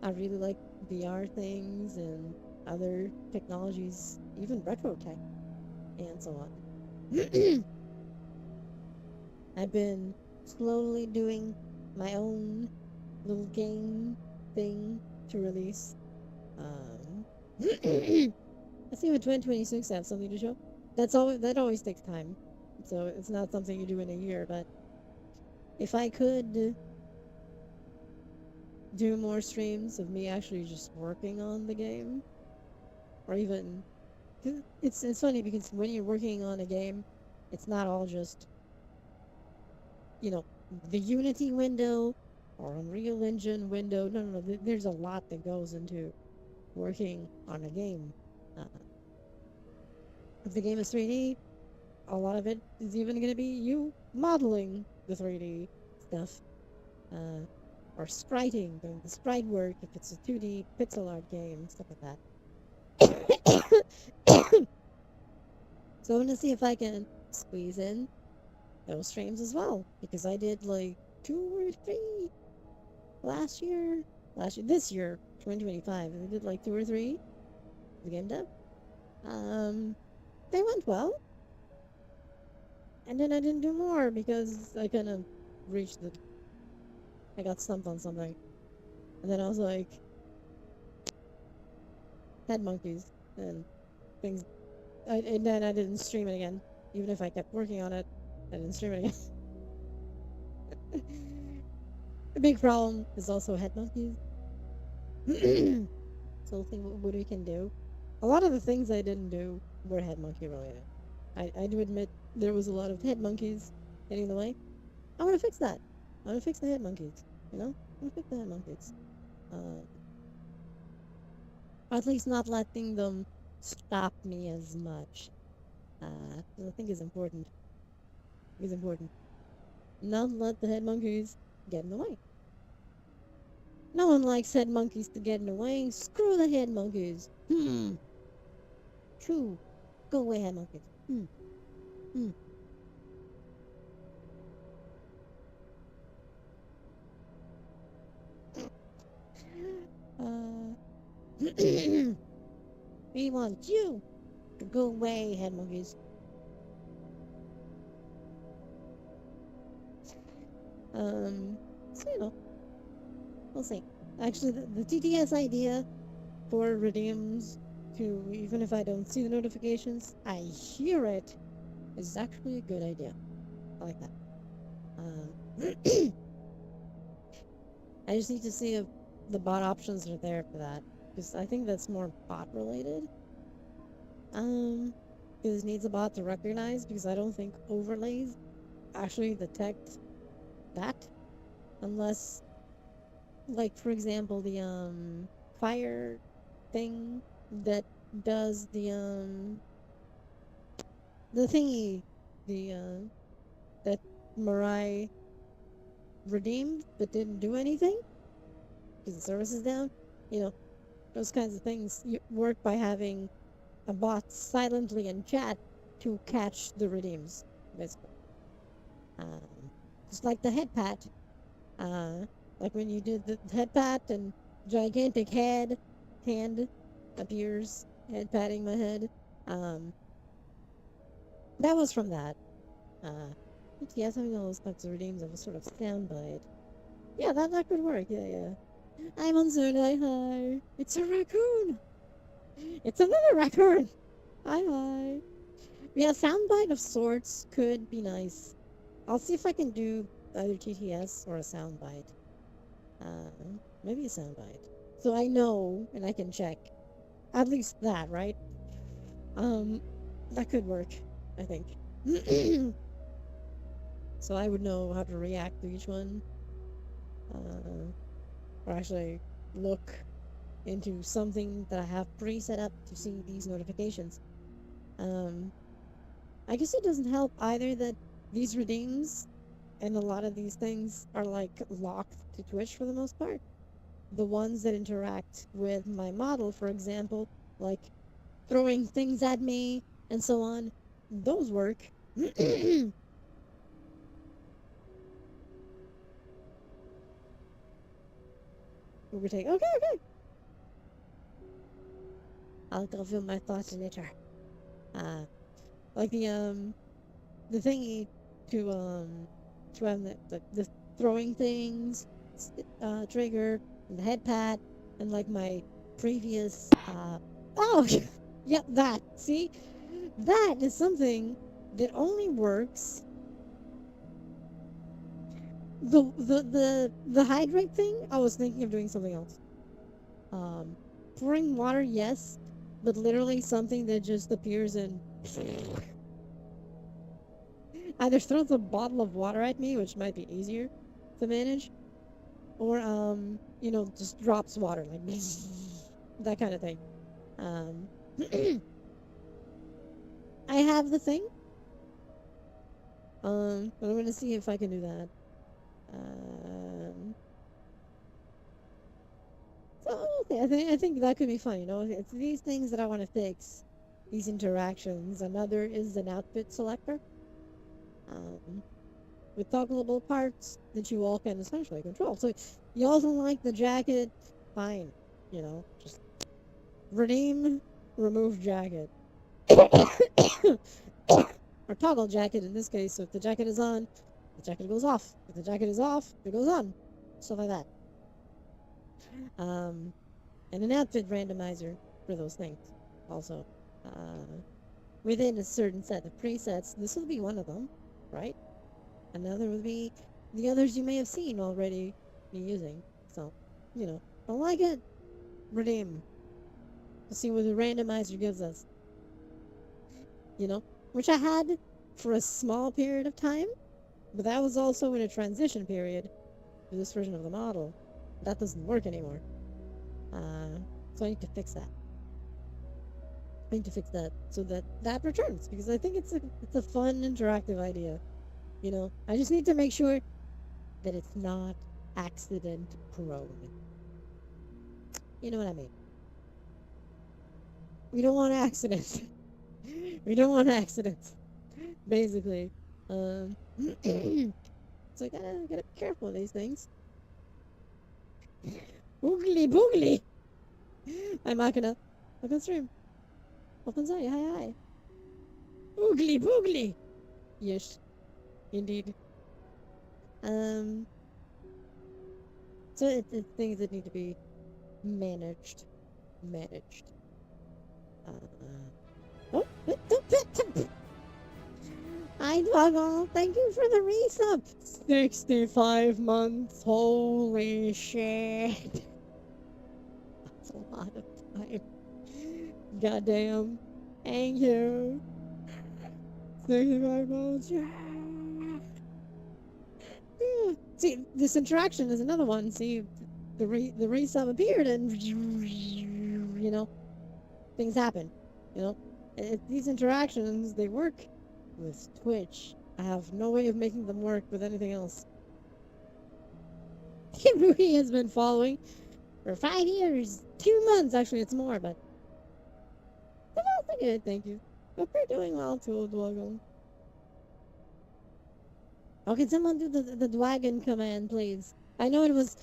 I really like VR things and other technologies, even retro tech and so on. I've been slowly doing my own little game thing to release. I see with 2026 I have something to show. That always takes time. So it's not something you do in a year, but if I could do more streams of me actually just working on the game, or even it's funny because when you're working on a game, it's not all just you know the Unity window or Unreal Engine window. No, no, no. There's a lot that goes into working on a game. Uh, if the game is 3D, a lot of it is even going to be you modeling the 3D stuff, uh, or spriting, doing the sprite work if it's a 2D pixel art game, stuff like that. So I'm gonna see if I can squeeze in those streams as well because I did like 2 or 3 last year. This year, 2025, I did like 2 or 3 the game dev. Um, they went well, and then I didn't do more because I kind of reached the. I got stumped on something, and then I was like, head monkeys and things. And then I didn't stream it again, even if I kept working on it. I didn't stream it again. The big problem is also head monkeys. So we'll see what we can do. A lot of the things I didn't do were head monkey related. I do admit there was a lot of head monkeys getting in the way. I want to fix that. I want to fix the head monkeys. You know, I want to fix the head monkeys. Uh, or at least not letting them stop me as much. 'Cause I think is important. Is important. Not let the head monkeys get in the way. No one likes head monkeys to get in the way. Screw the head monkeys. True. Go away, head monkeys. Hmm. Uh, we want you to go away, head monkeys. So you know, we'll see. Actually, the TTS idea for redeems to even if I don't see the notifications, I hear it is actually a good idea. I like that. I just need to see if the bot options are there for that because I think that's more bot related. Because it needs a bot to recognize because I don't think overlays actually detect that unless, like for example, the fire thing that does the thingy the that Mirai redeemed but didn't do anything because the service is down. You know, those kinds of things work by having a bot silently in chat to catch the redeems, basically. Um, just like the head pat. Uh, like when you did the head pat and gigantic hand appears, head patting my head. Um, that was from that. Uh, yes, having all those types of redeems of a sort of soundbite. Yeah, that could work. Yeah, yeah. I'm on Zone Hi. It's a raccoon. It's another raccoon. Hi. Yeah, soundbite of sorts could be nice. I'll see if I can do either TTS or a soundbite. Maybe a soundbite. So I know and I can check. At least that, right? Um, that could work, I think. So I would know how to react to each one. Or actually look into something that I have pre-set up to see these notifications. Um, I guess it doesn't help either that these redeems and a lot of these things are like locked to Twitch for the most part. The ones that interact with my model, for example, like throwing things at me and so on, those work. Overtake. Okay, okay. I'll reveal my thoughts later. Uh, like the thingy to have the throwing things trigger and the head pat and like my previous oh yep, that, see, that is something that only works. The hydrate thing, I was thinking of doing something else. um Pouring water, yes, but literally something that just appears and either throws a bottle of water at me, which might be easier to manage, or just drops water like that kind of thing. Um, I have the thing. But I'm gonna see if I can do that. Um, so okay, I think that could be fun. It's these things that I want to fix. These interactions. Another is an outfit selector. Um, with toggleable parts that you all can essentially control. So you also like the jacket, fine. Just redeem, remove jacket. Or toggle jacket in this case. So if the jacket is on, the jacket goes off. If the jacket is off, it goes on. Stuff like that. Um, and an outfit randomizer for those things. Also, within a certain set of presets, this will be one of them, right? Another would be the others you may have seen already me using. So, don't like it, redeem. To see what the randomizer gives us. Which I had for a small period of time, but that was also in a transition period for this version of the model. That doesn't work anymore. So I need to fix that. I need to fix that so that that returns, because I think it's a fun interactive idea. I just need to make sure that it's not accident prone. You know what I mean? We don't want accidents. We don't want accidents. Basically. So I gotta be careful of these things. Boogly boogly! I'm not gonna. Welcome stream. Welcome sorry. Hi hi. Boogly boogly! Yes, indeed. Um. So it's things that need to be managed. Managed. Oh, hi, Doggle. Thank you for the resub. 65 months. Holy shit. That's a lot of time. Goddamn. Thank you. 65 months. Yeah. See, this interaction is another one. See, the resub appeared and things happen. These interactions, they work with Twitch. I have no way of making them work with anything else. Ruhi has been following for 5 years, 2 months. Actually, it's more, but that's good. Thank you. Hope you're doing well too, Dwagon. Oh, can someone do the Dwagon command, please? I know it was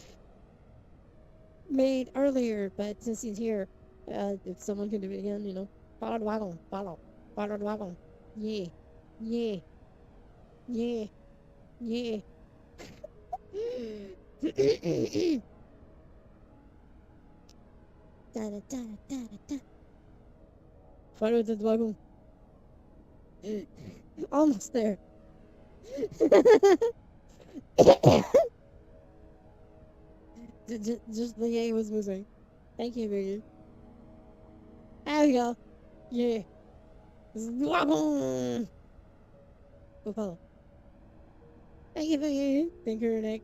made earlier, but since he's here, if someone can do it again, follow Dwagon, follow Dwagon. Yeah, yeah, yeah, yeah. Da da da da da. Follow the wagon. Almost there. Just the A was missing. Thank you, Biggie. There we go. Yeah. Wagon. Go follow. Thank you, Biggie. Thank you, Nick.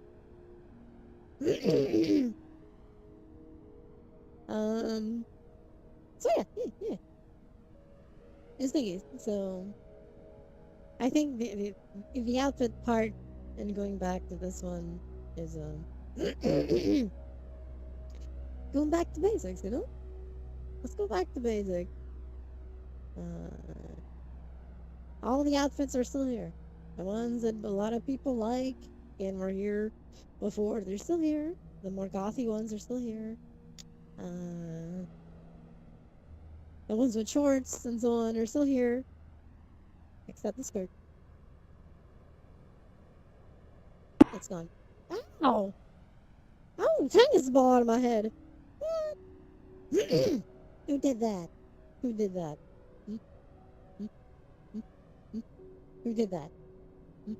um. So yeah. It's thingy. So I think the outfit part and going back to this one is going back to basics. You know, let's go back to basics. Uh, all the outfits are still here. The ones that a lot of people like and were here before, they're still here. The more gothy ones are still here. The ones with shorts and so on are still here, except the skirt. It's gone. Ow! Oh, tennis ball out of my head. What? Who did that? Who did that? Hmm? Hmm? Hmm? Hmm? Who did that? Hmm?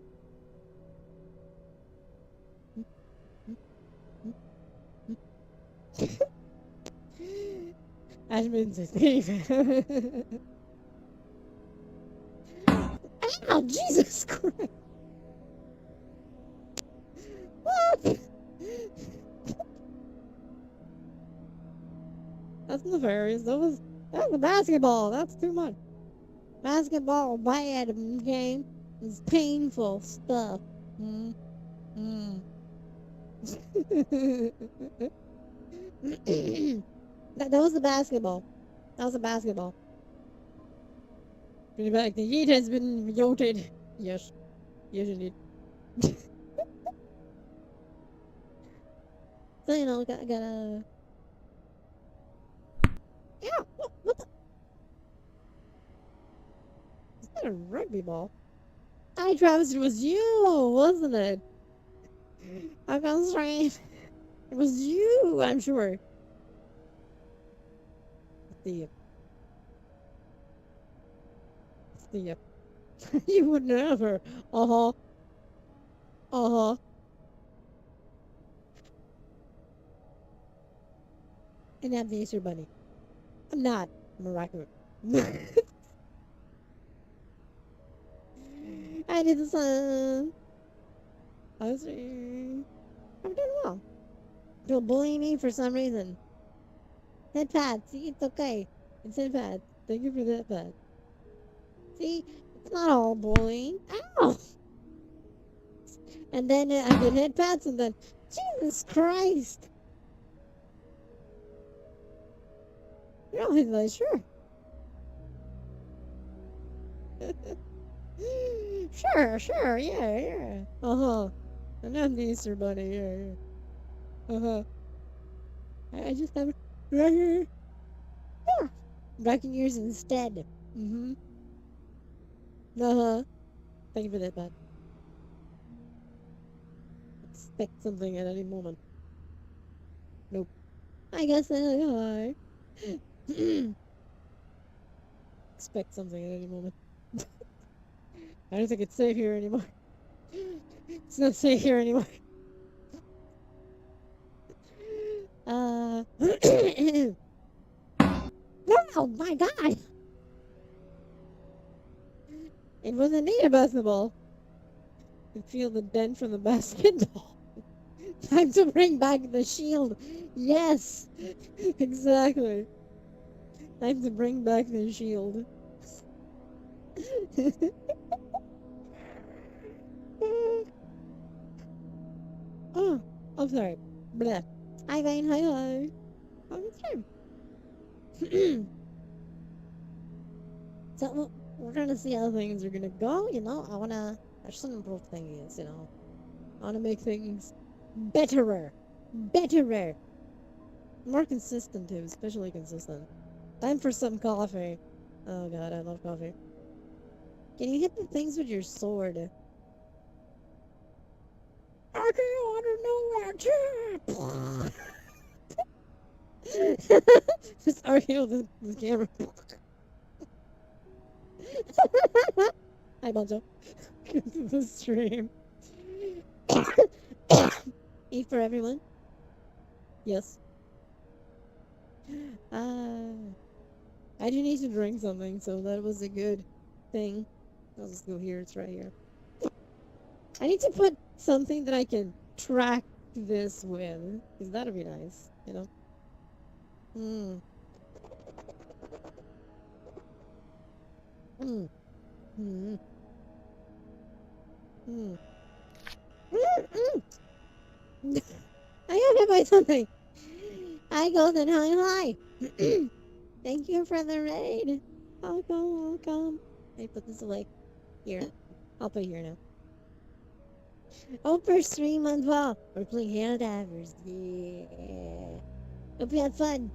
Hmm? Hmm? Hmm? Hmm? Admin's a thief. Ow, Jesus Christ. What? That's nefarious. That's a basketball. That's too much. Basketball bad game. It's painful stuff. Mm, mm. that was the basketball. That was a basketball. Bring it back. The heat has been voted. Yes. Yes, indeed. So, you know, gotta. Yeah, what the? Is that a rugby ball? I, Travis, it was you, wasn't it? I felt strange. It was you, I'm sure. Steve. Steve. You would never. Uh huh. Uh huh. And I'm the Easter Bunny. I'm not. I'm a raccoon. I did the sun. I was. I'm doing well. Don't bully me for some reason. Head pat. See, it's okay. It's head pat. Thank you for that pat. See, it's not all bullying. Ow! And then I get head pats, and then Jesus Christ! You're always like, sure. Sure, yeah. Uh huh. And I'm the Easter Bunny, yeah. Uh huh. I just have right here. Yeah. Rocking ears instead. Mm hmm. Uh huh. Thank you for that, bud. Expect something at any moment. Nope. I guess I expect something at any moment. I don't think it's safe here anymore. It's not safe here anymore. Wow, my God! It was indeed a basketball. You can feel the dent from the basketball. Time to bring back the shield. Yes, exactly. Time to bring back the shield. Oh, I'm sorry. Blah. Hi, Vane. Hi, hi. Oh, it's time. So we're gonna see how things are gonna go. You know, there's some improve things. You know, I wanna make things betterer, more consistent too, especially consistent. Time for some coffee. Oh God, I love coffee. Can you hit the things with your sword? I don't know where to. Just arguing with the camera. Hi, Bonzo. Welcome to the stream. Eat for everyone. Yes. I do need to drink something, so that was a good thing. I'll just go here. It's right here. I need to put something that I can track this with, because that'd be nice, you know? Mm. Mm. Mm. Mm. Mm. Mm. I gotta buy something. Hi, Golden. Hi. Thank you for the raid. Welcome. I put this away. Here. I'll put it here now. Oh, for 3 months. Well, we're playing Hail Divers. Yeah. Hope you had fun.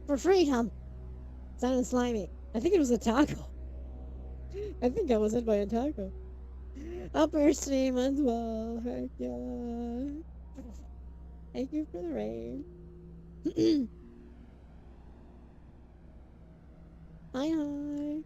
For free, Tom. Sounded slimy. I think it was a taco. I think I was hit by a taco. Upper stream as well. Heck yeah. Thank you for the rain. Hi, hi.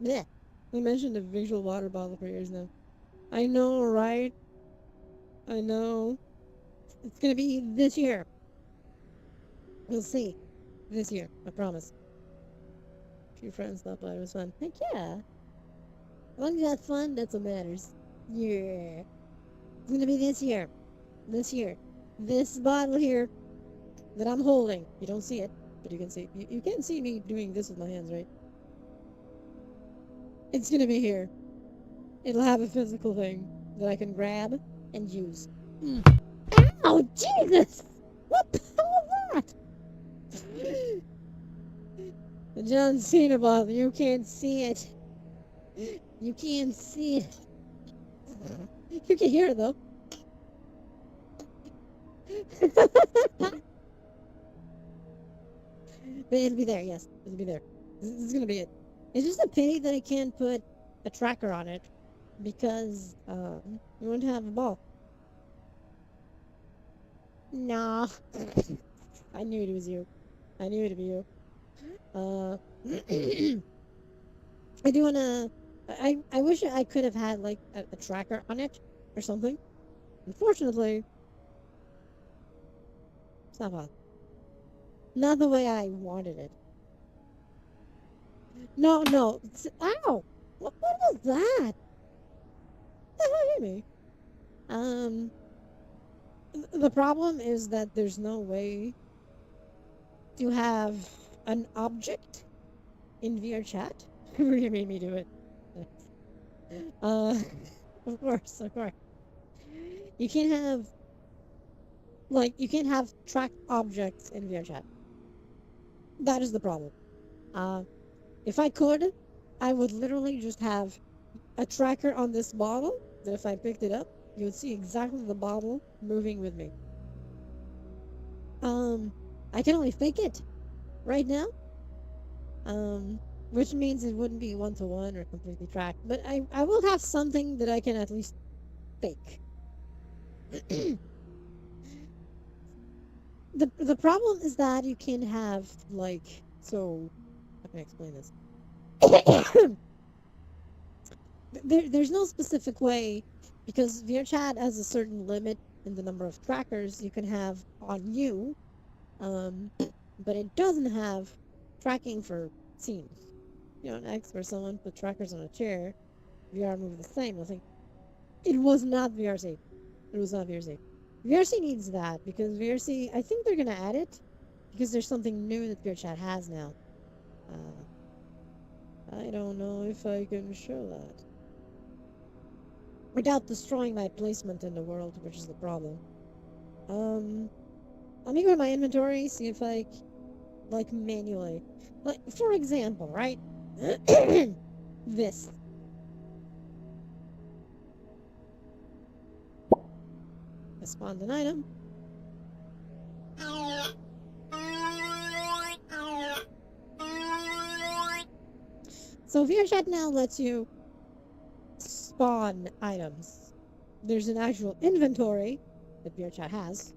Yeah. We mentioned the visual water bottle for years now. I know, right? I know. It's gonna be this year. We'll see. This year, I promise. A few friends stopped by. It was fun. Heck yeah. As long as you had fun, that's what matters. Yeah. It's gonna be this year. This year. This bottle here that I'm holding. You don't see it, but you can see. You can't see me doing this with my hands, right? It's gonna be here. It'll have a physical thing that I can grab and use. Mm. Oh, Jesus! What the hell was that? The John Cena bottle. You can't see it. You can't see it. You can hear it, though. But it'll be there, yes. It'll be there. This is gonna be it. It's just a pity that I can't put a tracker on it because we won't have a ball. Nah. I knew it was you. I knew it'd be you. I do wanna. I wish I could have had like a tracker on it or something. Unfortunately, it's not fun. Not the way I wanted it. No, no. Ow! What was that? The hell hit me? Um, the problem is that there's no way to have an object in VR chat. Really made me do it. Uh, of course, of course. You can't have you can't have tracked objects in VR chat. That is the problem. Uh, if I could, I would literally just have a tracker on this bottle that if I picked it up, you would see exactly the bottle moving with me. I can only fake it right now. Which means it wouldn't be 1-to-1 or completely tracked, but I will have something that I can at least fake. The problem is that you can have so how can I explain this? There's no specific way because VRChat has a certain limit in the number of trackers you can have on you, but it doesn't have tracking for scenes. You know, an X where someone put trackers on a chair, VR moved the same. I think it was not VRC. It was not VRC. VRC needs that because VRC, I think they're gonna add it because there's something new that VRChat has now. I don't know if I can show that. Without destroying my placement in the world, which is the problem. Let me go to my inventory, see if manually. Like, for example, right? This. I spawned an item. So VRChat now lets you spawn items. There's an actual inventory that VRChat has.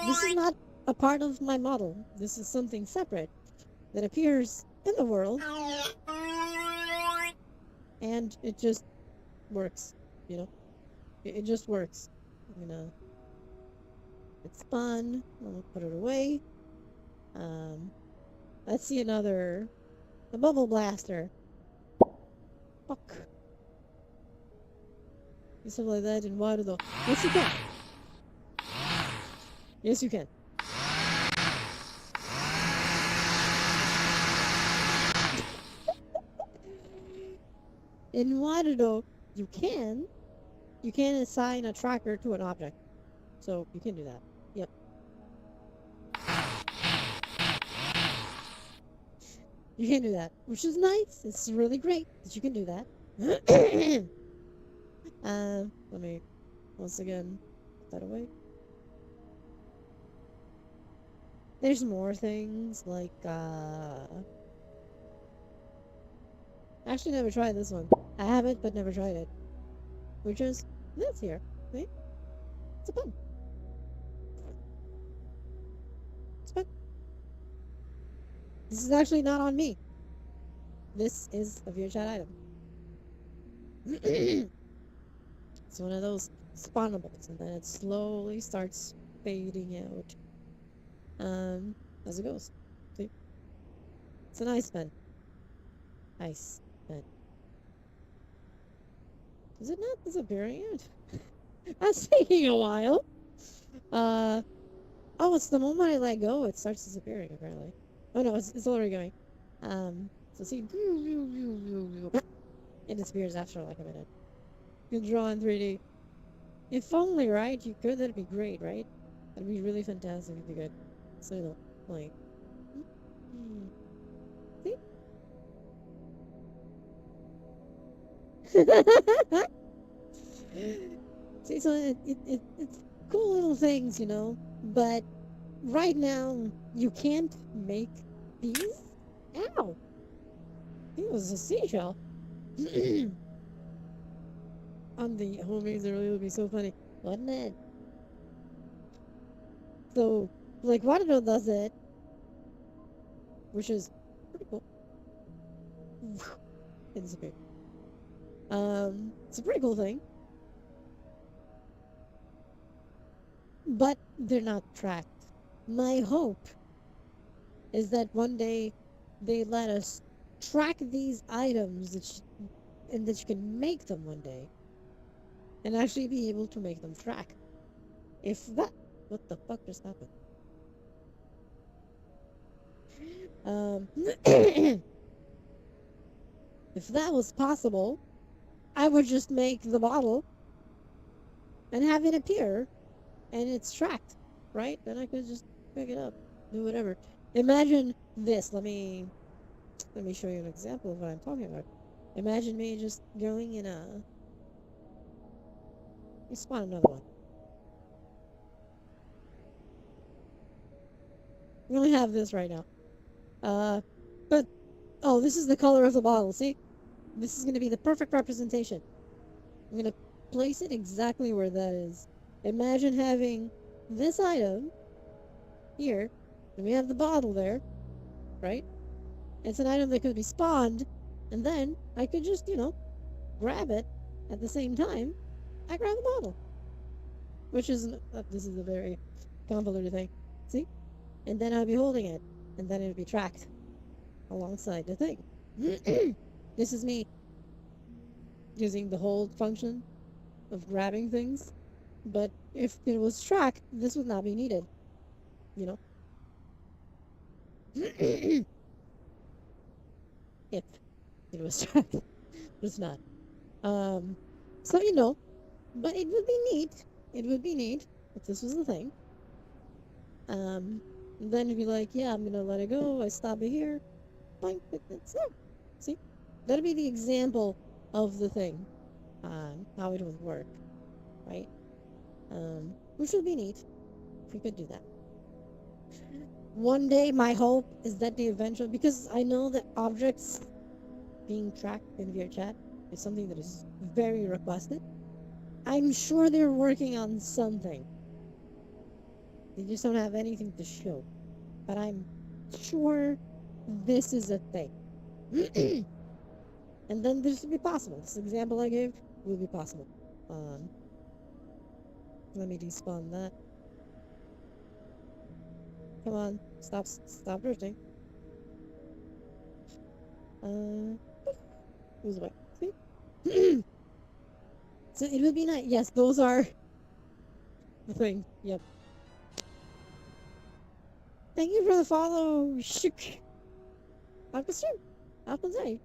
This is not a part of my model. This is something separate that appears in the world, and it just works, you know? It just works. I'm gonna... It's fun. I'll put it away. Let's see another... The bubble blaster. Fuck. Do something like that in water though. Yes, you can. Yes, you can. In water though, you can assign a tracker to an object. So you can do that. Yep. You can do that, which is nice. It's really great that you can do that. Let me once again put that away. There's more things like actually never tried this one. I have it but never tried it. Which is this here. See? It's a pen. It's a pen. This is actually not on me. This is a VRChat item. It's one of those spawnables, and then it slowly starts fading out. As it goes. See? It's a nice pen. Nice pen. Is it not disappearing yet? That's taking a while. Oh, it's the moment I let go, it starts disappearing, apparently. Oh no, it's already going. So see, it disappears after like a minute. You can draw in 3D. If only, right? You could, that'd be great, right? That'd be really fantastic if you could. So, like... See? See, so it's cool little things, you know? But right now, you can't make these? Ow! It was a seashell. On the homies, it really would be so funny, wouldn't it? So, like, Waterville does it, which is pretty cool. It disappeared. It's a pretty cool thing. But they're not tracked. My hope is that one day they let us track these items and that you can make them one day. And actually be able to make them track. If that... What the fuck just happened? If that was possible, I would just make the model and have it appear, and it's tracked, right? Then I could just pick it up, do whatever. Imagine this. Let me show you an example of what I'm talking about. Imagine me just going in a... Let's spawn another one. We only have this right now. But... Oh, this is the color of the bottle, see? This is going to be the perfect representation. I'm going to place it exactly where that is. Imagine having this item here, and we have the bottle there, right? It's an item that could be spawned, and then I could just, you know, grab it at the same time. I grab the bottle. Which is, this is a very convoluted thing. See? And then I'd be holding it, and then it would be tracked alongside the thing. This is me using the hold function of grabbing things, but if it was tracked, this would not be needed, you know? If it was tracked, but it's not. So, you know, but it would be neat. It would be neat if this was the thing. Then you'd be like, yeah, I'm gonna let it go. I stop it here. Fine, it's there. See? That'd be the example of the thing. How it would work. Right? Which would be neat if we could do that. One day, my hope is that they eventually, because I know that objects being tracked in VRChat is something that is very requested. I'm sure they're working on something. They just don't have anything to show. But I'm sure this is a thing. And then this will be possible. This example I gave will be possible. Um, Let me despawn that. Come on, stop drifting. Who's away? See? So it would be nice. Yes, those are the thing. Yep. Thank you for the follow. Shook. Up and say.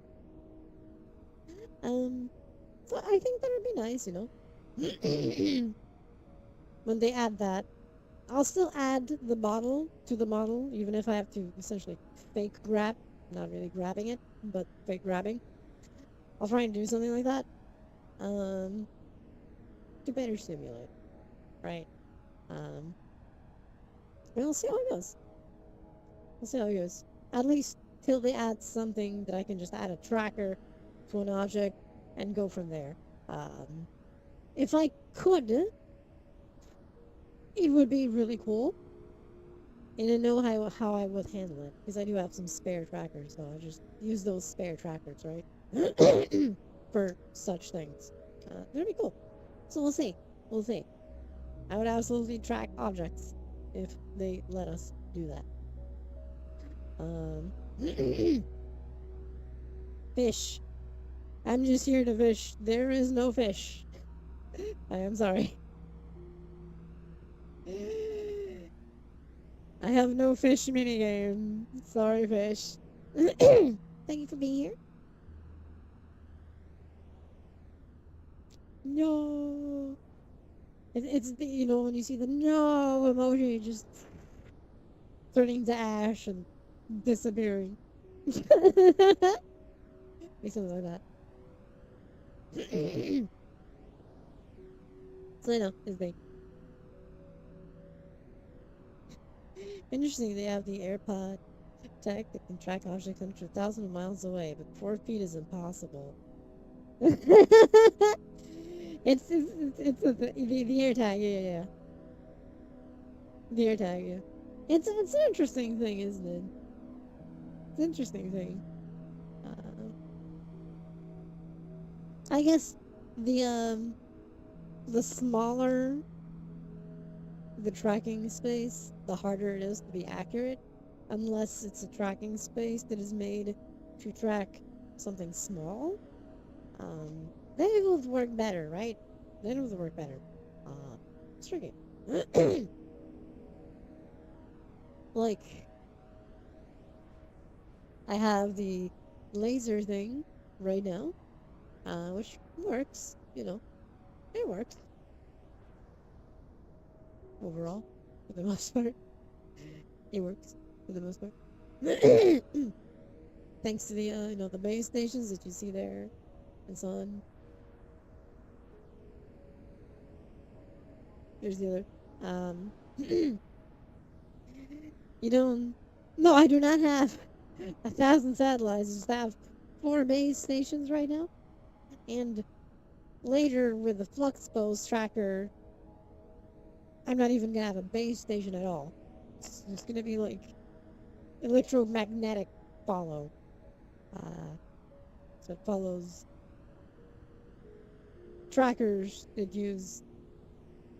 So I think that would be nice, you know. When they add that, I'll still add the model to the model, even if I have to essentially fake grab. Not really grabbing it, but fake grabbing. I'll try and do something like that. To better simulate, right? Um, we'll see how it goes. We'll see how it goes. At least till they add something that I can just add a tracker to an object and go from there. If I could, it would be really cool. And I know how I would handle it, because I do have some spare trackers, so I just use those spare trackers, right? For such things. That'd be cool. So we'll see. We'll see. I would absolutely track objects if they let us do that. Fish. I'm just here to fish. There is no fish. I am sorry. I have no fish minigame. Sorry, fish. Thank you for being here. No. It's the, you know, when you see the no emoji just turning to ash and disappearing. Be something like that. So I know, it's big. Interesting, they have the AirPod tech that can track objects hundreds of thousands of miles away, but 4 feet is impossible. The air tag, yeah. The air tag, yeah. It's an interesting thing, isn't it? It's an interesting thing. I guess the smaller the tracking space, the harder it is to be accurate, unless it's a tracking space that is made to track something small. Then it will work better, right? Then it will work better. It's tricky. Like, I have the laser thing right now, which works, you know, it works overall, for the most part. It works, for the most part. Thanks to the, you know, the base stations that you see there, and so on. Here's the other. You don't. No, I do not have 1,000 satellites. I just have 4 base stations right now. And later, with the flux pose tracker, I'm not even gonna have a base station at all. It's just gonna be like electromagnetic follow. So it follows trackers that use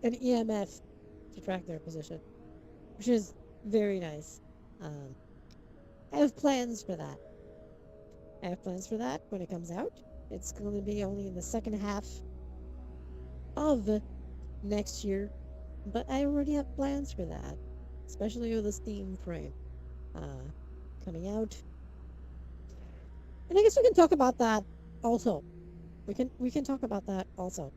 an EMF to track their position, which is very nice. I have plans for that. I have plans for that when it comes out. It's going to be only in the second half of next year, but I already have plans for that, especially with the Steam frame coming out. And I guess we can talk about that also. We can talk about that also.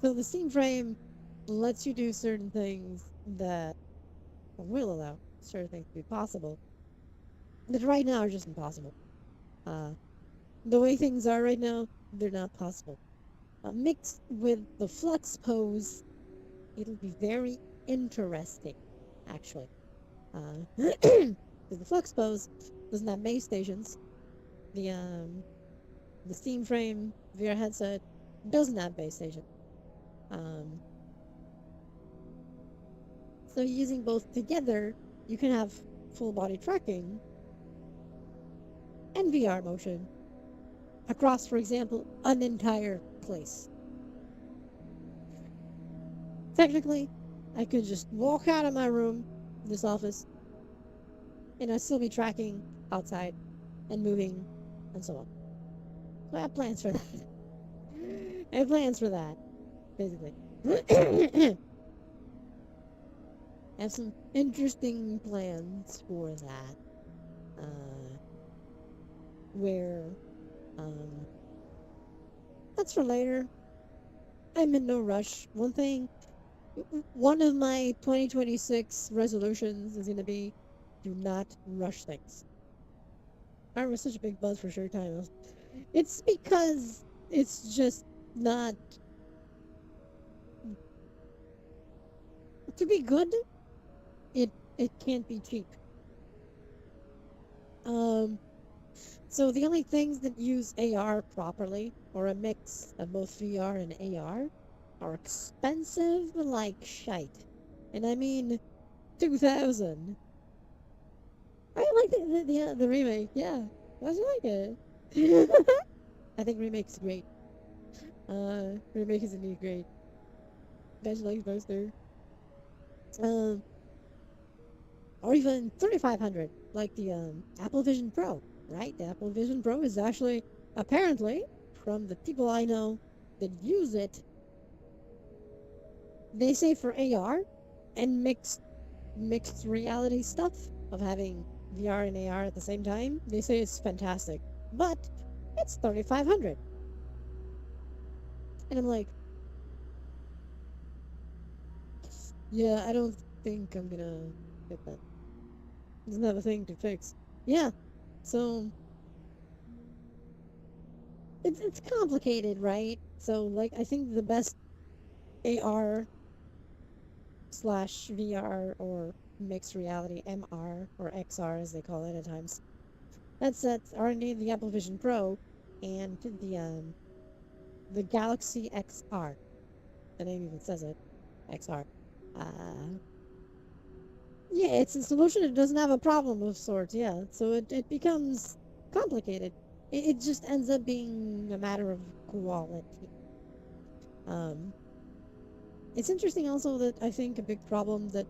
So the Steam frame lets you do certain things that will allow certain things to be possible that right now are just impossible. The way things are right now, they're not possible. Mixed with the flux pose, it'll be very interesting, actually. Because the Flux Pose doesn't have base stations. The Steam Frame VR headset doesn't have base station. Um, so using both together, you can have full body tracking and VR motion across, for example, an entire place. Technically, I could just walk out of my room, this office, and I'd still be tracking outside and moving and so on. So I have plans for that. I have plans for that, basically. I have some interesting plans for that. Where, um, that's for later. I'm in no rush. One of my 2026 resolutions is going to be do not rush things. I was such a big buzz for shirt time. It's because it's just not. To be good, it can't be cheap. So the only things that use AR properly, or a mix of both VR and AR, are expensive like shite. And I mean 2000. I like the remake, yeah. I like it. I think remake's great. Remake is indeed great. Congratulations, Buster. Um, or even 3500, like the Apple Vision Pro, right? The Apple Vision Pro is actually, apparently, from the people I know that use it, they say for AR and mixed reality stuff of having VR and AR at the same time, they say it's fantastic. But it's 3500. And I'm like, yeah, I don't think I'm gonna get that. Doesn't have a thing to fix. Yeah. So it's complicated, right? So like I think the best AR slash VR or mixed reality MR or XR as they call it at times. Headsets are indeed the Apple Vision Pro and the Galaxy XR. The name even says it. XR. Uh yeah, it's a solution that doesn't have a problem of sorts, yeah. So it becomes complicated. It just ends up being a matter of quality. Um it's interesting also that I think a big problem that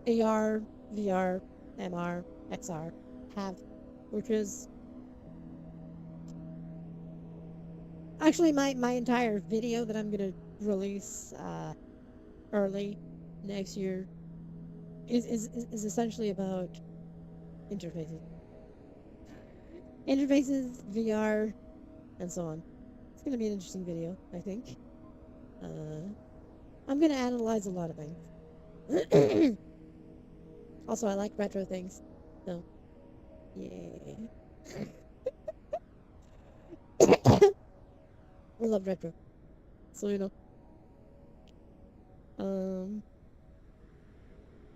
AR, VR, MR, XR have, which is actually my entire video that I'm gonna release early next year is essentially about interfaces. Interfaces, VR, and so on. It's gonna be an interesting video, I think. I'm gonna analyze a lot of things. Also, I like retro things, so yeah. I love retro, so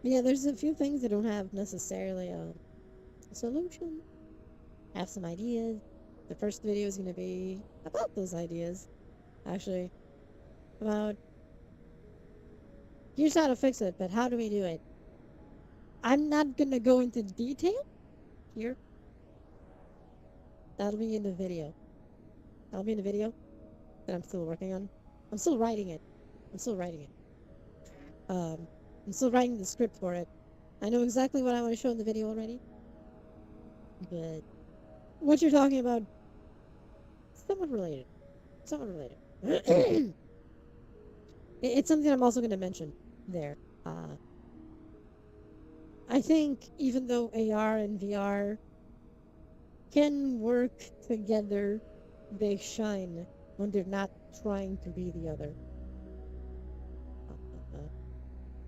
yeah, there's a few things that don't have necessarily a solution. I have some ideas. The first video is gonna be about those ideas, actually, about here's how to fix it, but how do we do it? I'm not gonna go into detail here. That'll be in the video. That'll be in the video that I'm still working on. I'm still writing it. I'm still writing it. I'm still writing the script for it. I know exactly what I want to show in the video already. But what you're talking about, somewhat related. Somewhat related. It's something I'm also going to mention there. I think even though AR and VR can work together, they shine when they're not trying to be the other.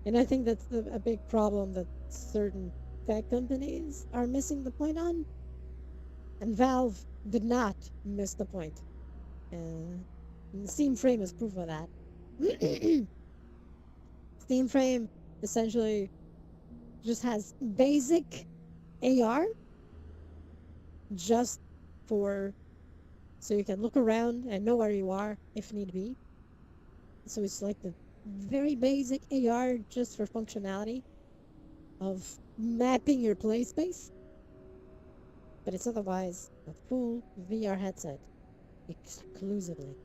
And I think that's a big problem that certain tech companies are missing the point on. And Valve did not miss the point. And the Steam Frame is proof of that. Steam Frame essentially just has basic AR just for so you can look around and know where you are if need be. So it's like the very basic AR just for functionality of mapping your play space, but it's otherwise a full VR headset exclusively.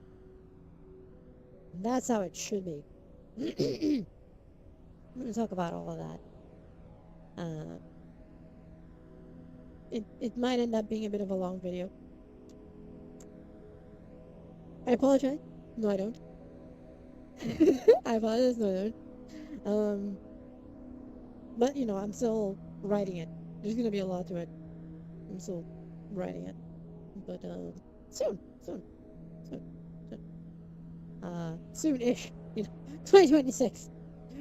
And that's how it should be. I'm going to talk about all of that. Uh, it might end up being a bit of a long video. I apologize. No, I don't. I apologize. No, I don't. But I'm still writing it. There's gonna be a lot to it. I'm still writing it, but soon, soon, soon, soon. Soon-ish. 2026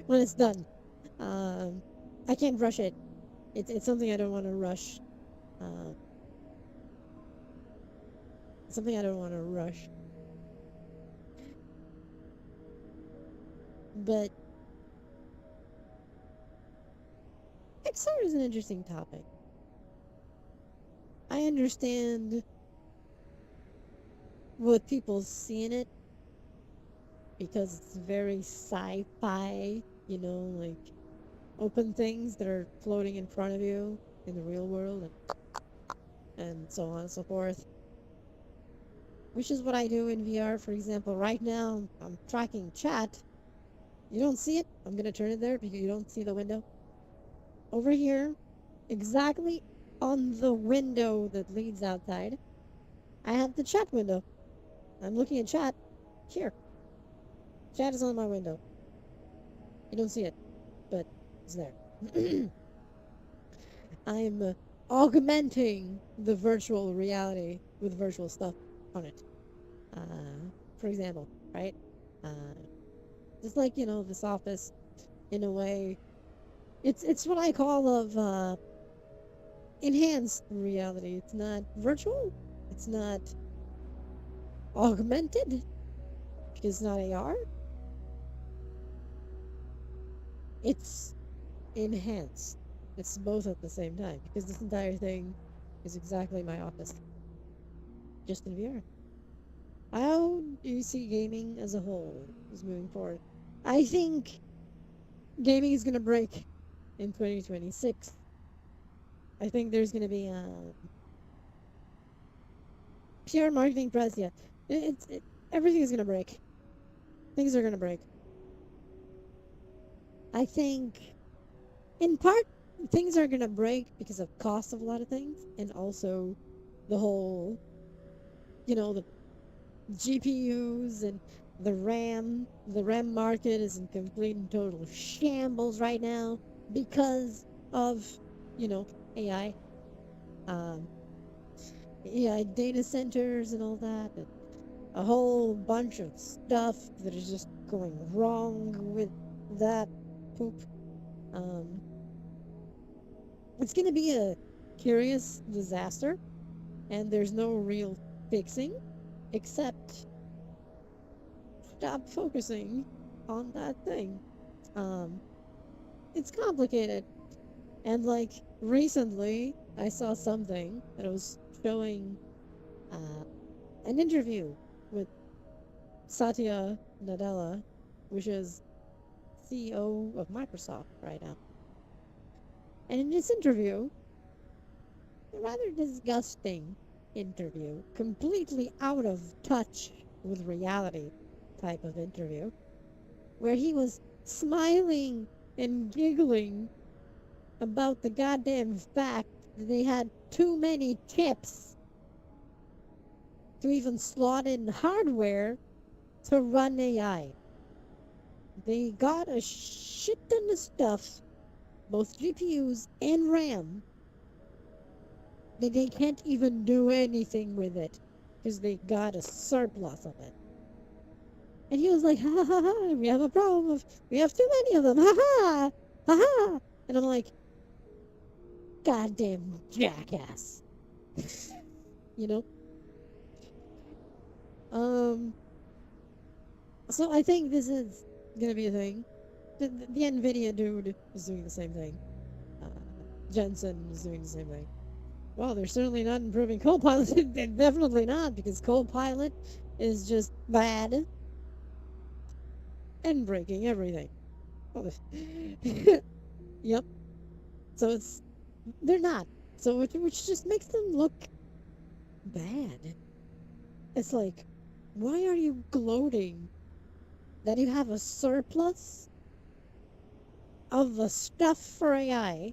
when it's done. I can't rush it. It's something I don't want to rush. Uh, something I don't want to rush. But XR is an interesting topic. I understand what people see in it because it's very sci-fi, like open things that are floating in front of you in the real world and so on and so forth. Which is what I do in VR, for example. Right now, I'm tracking chat. You don't see it. I'm going to turn it there because you don't see the window. Over here, exactly on the window that leads outside, I have the chat window. I'm looking at chat here. Chat is on my window. You don't see it, but it's there. I'm augmenting the virtual reality with virtual stuff on it. For example, right? Just like this office, in a way, it's what I call of enhanced reality. It's not virtual. It's not augmented because it's not AR. It's enhanced. It's both at the same time because this entire thing is exactly my office, just in VR. How do you see gaming as a whole is moving forward? I think gaming is gonna break in 2026. I think there's gonna be PR marketing press. Yeah, everything is gonna break. Things are gonna break. I think, in part, things are gonna break because of cost of a lot of things, and also the whole, the GPUs and the RAM. The RAM market is in complete and total shambles right now because of, AI. Um, AI data centers and all that, and a whole bunch of stuff that is just going wrong with that poop. Um, it's gonna be a curious disaster, and there's no real fixing except stop focusing on that thing. Um, it's complicated, and like recently, I saw something that was showing uh, an interview with Satya Nadella, which is CEO of Microsoft right now. And in this interview, a rather disgusting interview, completely out of touch with reality type of interview, where he was smiling and giggling about the goddamn fact that they had too many chips to even slot in hardware to run AI. They got a shit ton of stuff, both GPUs and RAM, that they can't even do anything with it because they got a surplus of it. And he was like, ha ha ha, we have a problem. We have too many of them. Ha ha, ha ha. And I'm like, goddamn jackass. you know? So I think this is gonna be a thing. the NVIDIA dude is doing the same thing. Uh, Jensen is doing the same thing. Well, they're certainly not improving Copilot. They're definitely not, because Copilot is just bad and breaking everything. Well, yep. So they're not. So which just makes them look bad. It's like, why are you gloating that you have a surplus of the stuff for AI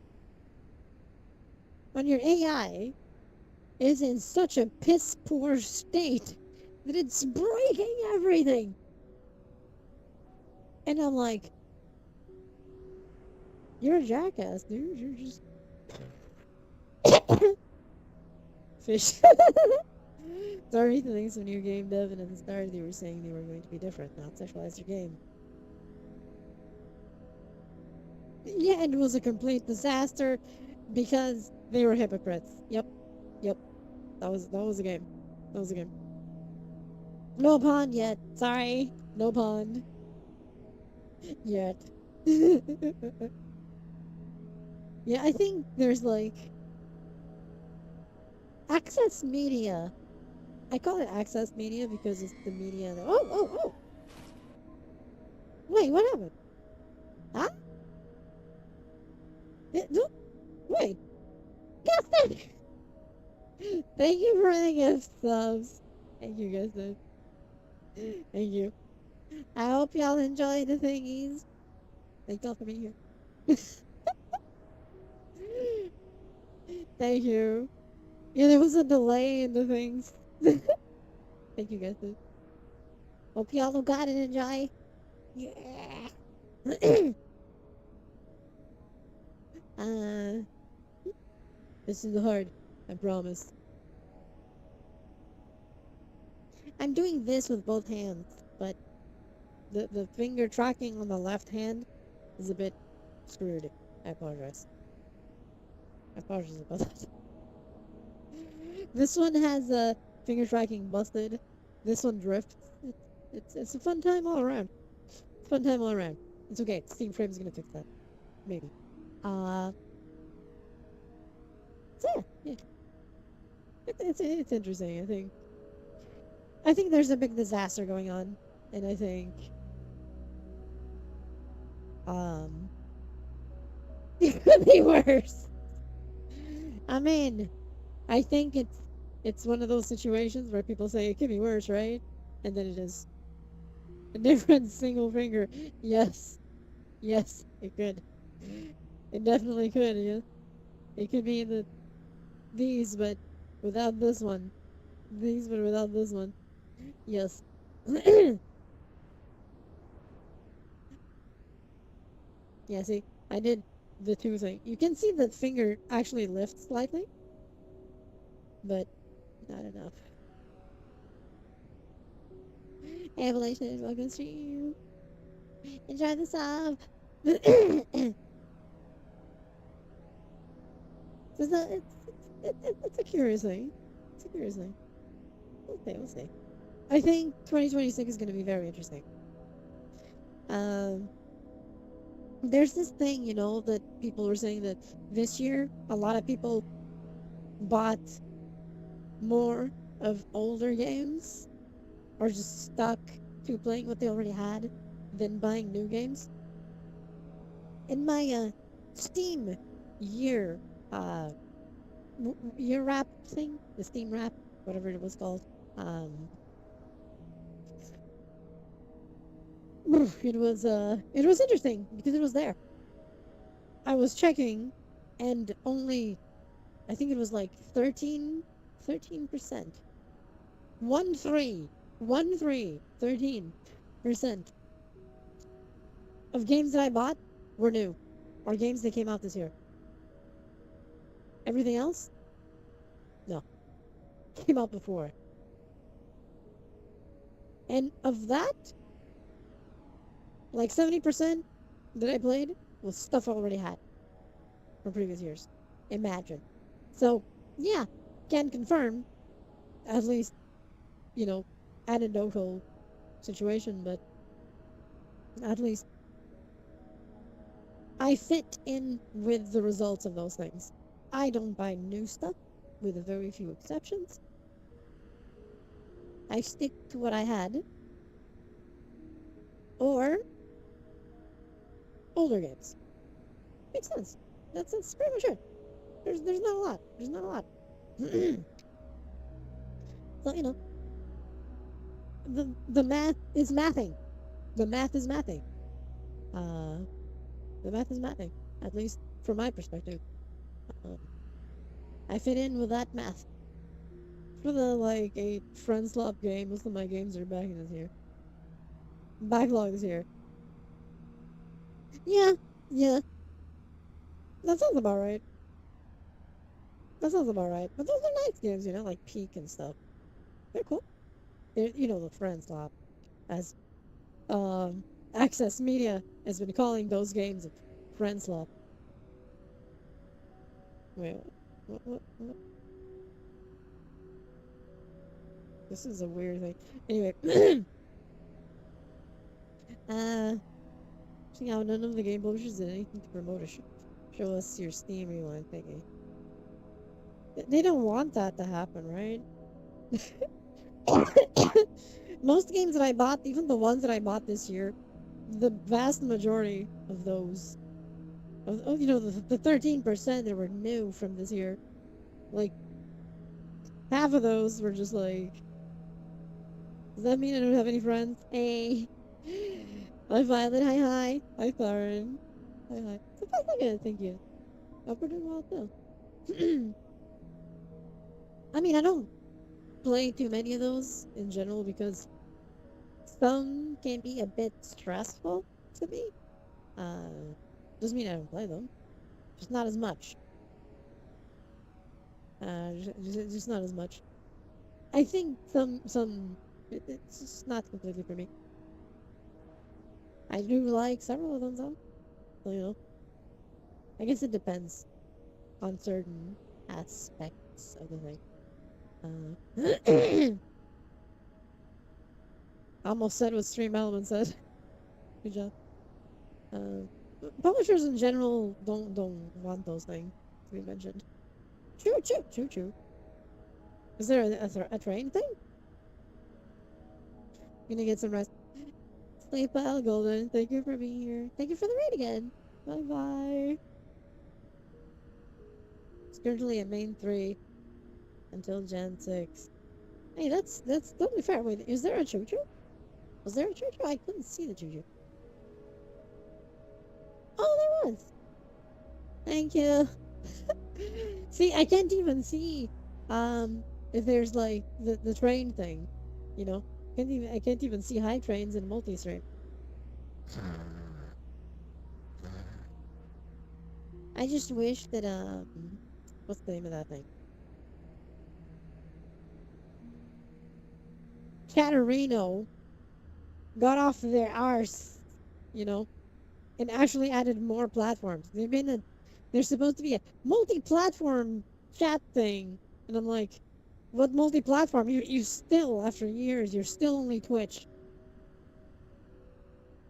when your AI is in such a piss poor state that it's breaking everything? And I'm like, you're a jackass, dude. You're just fish. Sorry, thanks when you're game dev, and at the start they were saying they were going to be different, not sexualize your game. Yeah, it was a complete disaster because they were hypocrites. Yep. That was a game. That was a game. No pond yet. Sorry. No pond. Yet. Yeah, I think there's like access media. I call it access media because it's the media that. Oh! Wait, what happened? Huh? Wait. Gaston! Thank you for the gift subs. Thank you, Gaston. Thank you. I hope y'all enjoy the thingies. Thank y'all for being here. Thank you. Yeah, there was a delay in the things. Thank you, Gaston. Hope y'all got it, enjoy. Yeah. uh, this is hard. I promise. I'm doing this with both hands, but the finger tracking on the left hand is a bit screwed. I apologize. I apologize about that. This one has finger tracking busted. This one drifts. It's a fun time all around. Fun time all around. It's okay. Steam Frame's gonna fix that. Maybe. So yeah. It's interesting. I think there's a big disaster going on, and I think it could be worse. I mean, I think it's one of those situations where people say it could be worse, right? And then it is a different single finger. Yes, it could. It definitely could. Yeah, it could be these, but without this one. These, but without this one. Yes. Yeah, see, I did the two thing. You can see the finger actually lifts slightly, but not enough. Evolution, welcome stream. Enjoy the sub. It's a curious thing. It's a curious thing. We'll see. I think 2026 is going to be very interesting. Um, there's this thing, that people were saying that this year a lot of people bought more of older games or just stuck to playing what they already had than buying new games. In my Steam year year wrap thing, the Steam wrap, whatever it was called, it was interesting because it was there. I was checking, and only I think it was like 13%. 13% of games that I bought were new, or games that came out this year. Everything else, no, came out before. And of that, like 70% that I played was stuff I already had from previous years. Imagine. So, yeah, can confirm, at least, anecdotal situation, but at least I fit in with the results of those things. I don't buy new stuff, with a very few exceptions. I stick to what I had, or older games. Makes sense. That's pretty much it. There's not a lot. There's not a lot. So the math is mathing. The math is mathing. Uh, the math is mathing. At least from my perspective. Um, I fit in with that math. For the like 8 friend swap game, most of my games are back in this year. Backlog is here. Yeah, yeah, that sounds about right. That sounds about right. But those are nice games, like Peak and stuff. They're cool. The friend swap, as um Access Media has been calling those games a friend swap. Wait, what? This is a weird thing. Anyway, uh, see how none of the game publishers did anything to promote it. Show us your Steam rewind thingy. They don't want that to happen, right? Most games that I bought, even the ones that I bought this year, the vast majority of those, the 13% that were new from this year, like half of those were just like, does that mean I don't have any friends? Hey, hi Violet, hi, hi Thorin, hi. Surprised I get it, thank you. Hope we're doing well too. I mean, I don't play too many of those in general because some can be a bit stressful to me. Doesn't mean I don't play them, just not as much. Just not as much. I think it's just not completely for me. I do like several of them though. So, I guess it depends on certain aspects of the thing. Almost said what Stream Element said. Good job. Uh, Publishers in general don't want those things to be mentioned. Choo choo choo choo. Is there a train thing? Gonna get some rest. Sleep well, Golden. Thank you for being here. Thank you for the raid again. Bye bye. It's currently at main 3 until Gen 6. Hey, that's totally fair. Wait, is there a choo choo? Was there a choo choo? I couldn't see the choo choo. Oh, there was. Thank you. See, I can't even see if there's like the train thing, you know. I can't even see high trains in multi-stream. I just wish that what's the name of that thing? Catarino got off their arse, you know, and actually added more platforms. There's supposed to be a multi-platform chat thing, and I'm like, what multi-platform? You still, after years, you're still only Twitch.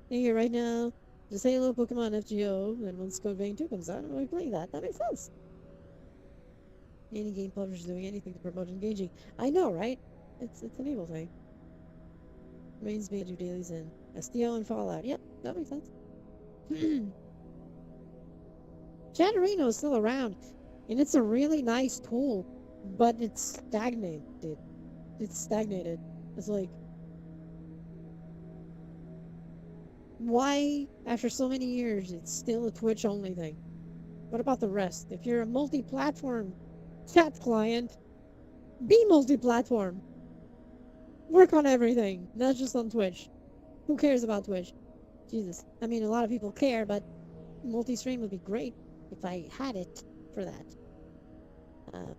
Here right now, just Halo, Pokemon, FGO, and once Code Vein 2 comes out, I'm gonna play that. That makes sense. Any game publisher doing anything to promote engaging. I know, right? It's an evil thing. Remains being do dailies in STO and Fallout. Yep, that makes sense. Chatterino is still around, and it's a really nice tool, but it's stagnated. It's stagnated. It's like, why, after so many years, it's still a Twitch only thing? What about the rest? If you're a multi-platform chat client, be multi-platform. Work on everything, not just on Twitch. Who cares about Twitch? Jesus. I mean, a lot of people care, but multi-stream would be great if I had it for that. Um,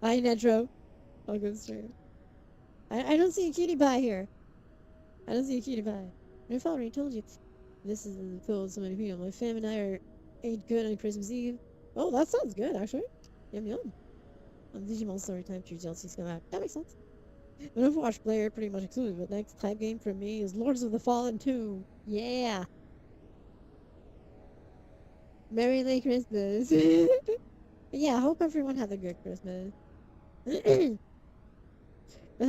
Hi, Netro. I'll go stream. I don't see a cutie pie here. I don't see a cutie pie. I've already told you. This is told so many people. My fam and I ate good on Christmas Eve. Oh, that sounds good, actually. Yum yum. On Digimon Story Time 2 DLC's come out. That makes sense. An Overwatch player, pretty much excluded, but next type game for me is Lords of the Fallen 2. Yeah! Merry Late Christmas! Yeah, I hope everyone had a good Christmas. But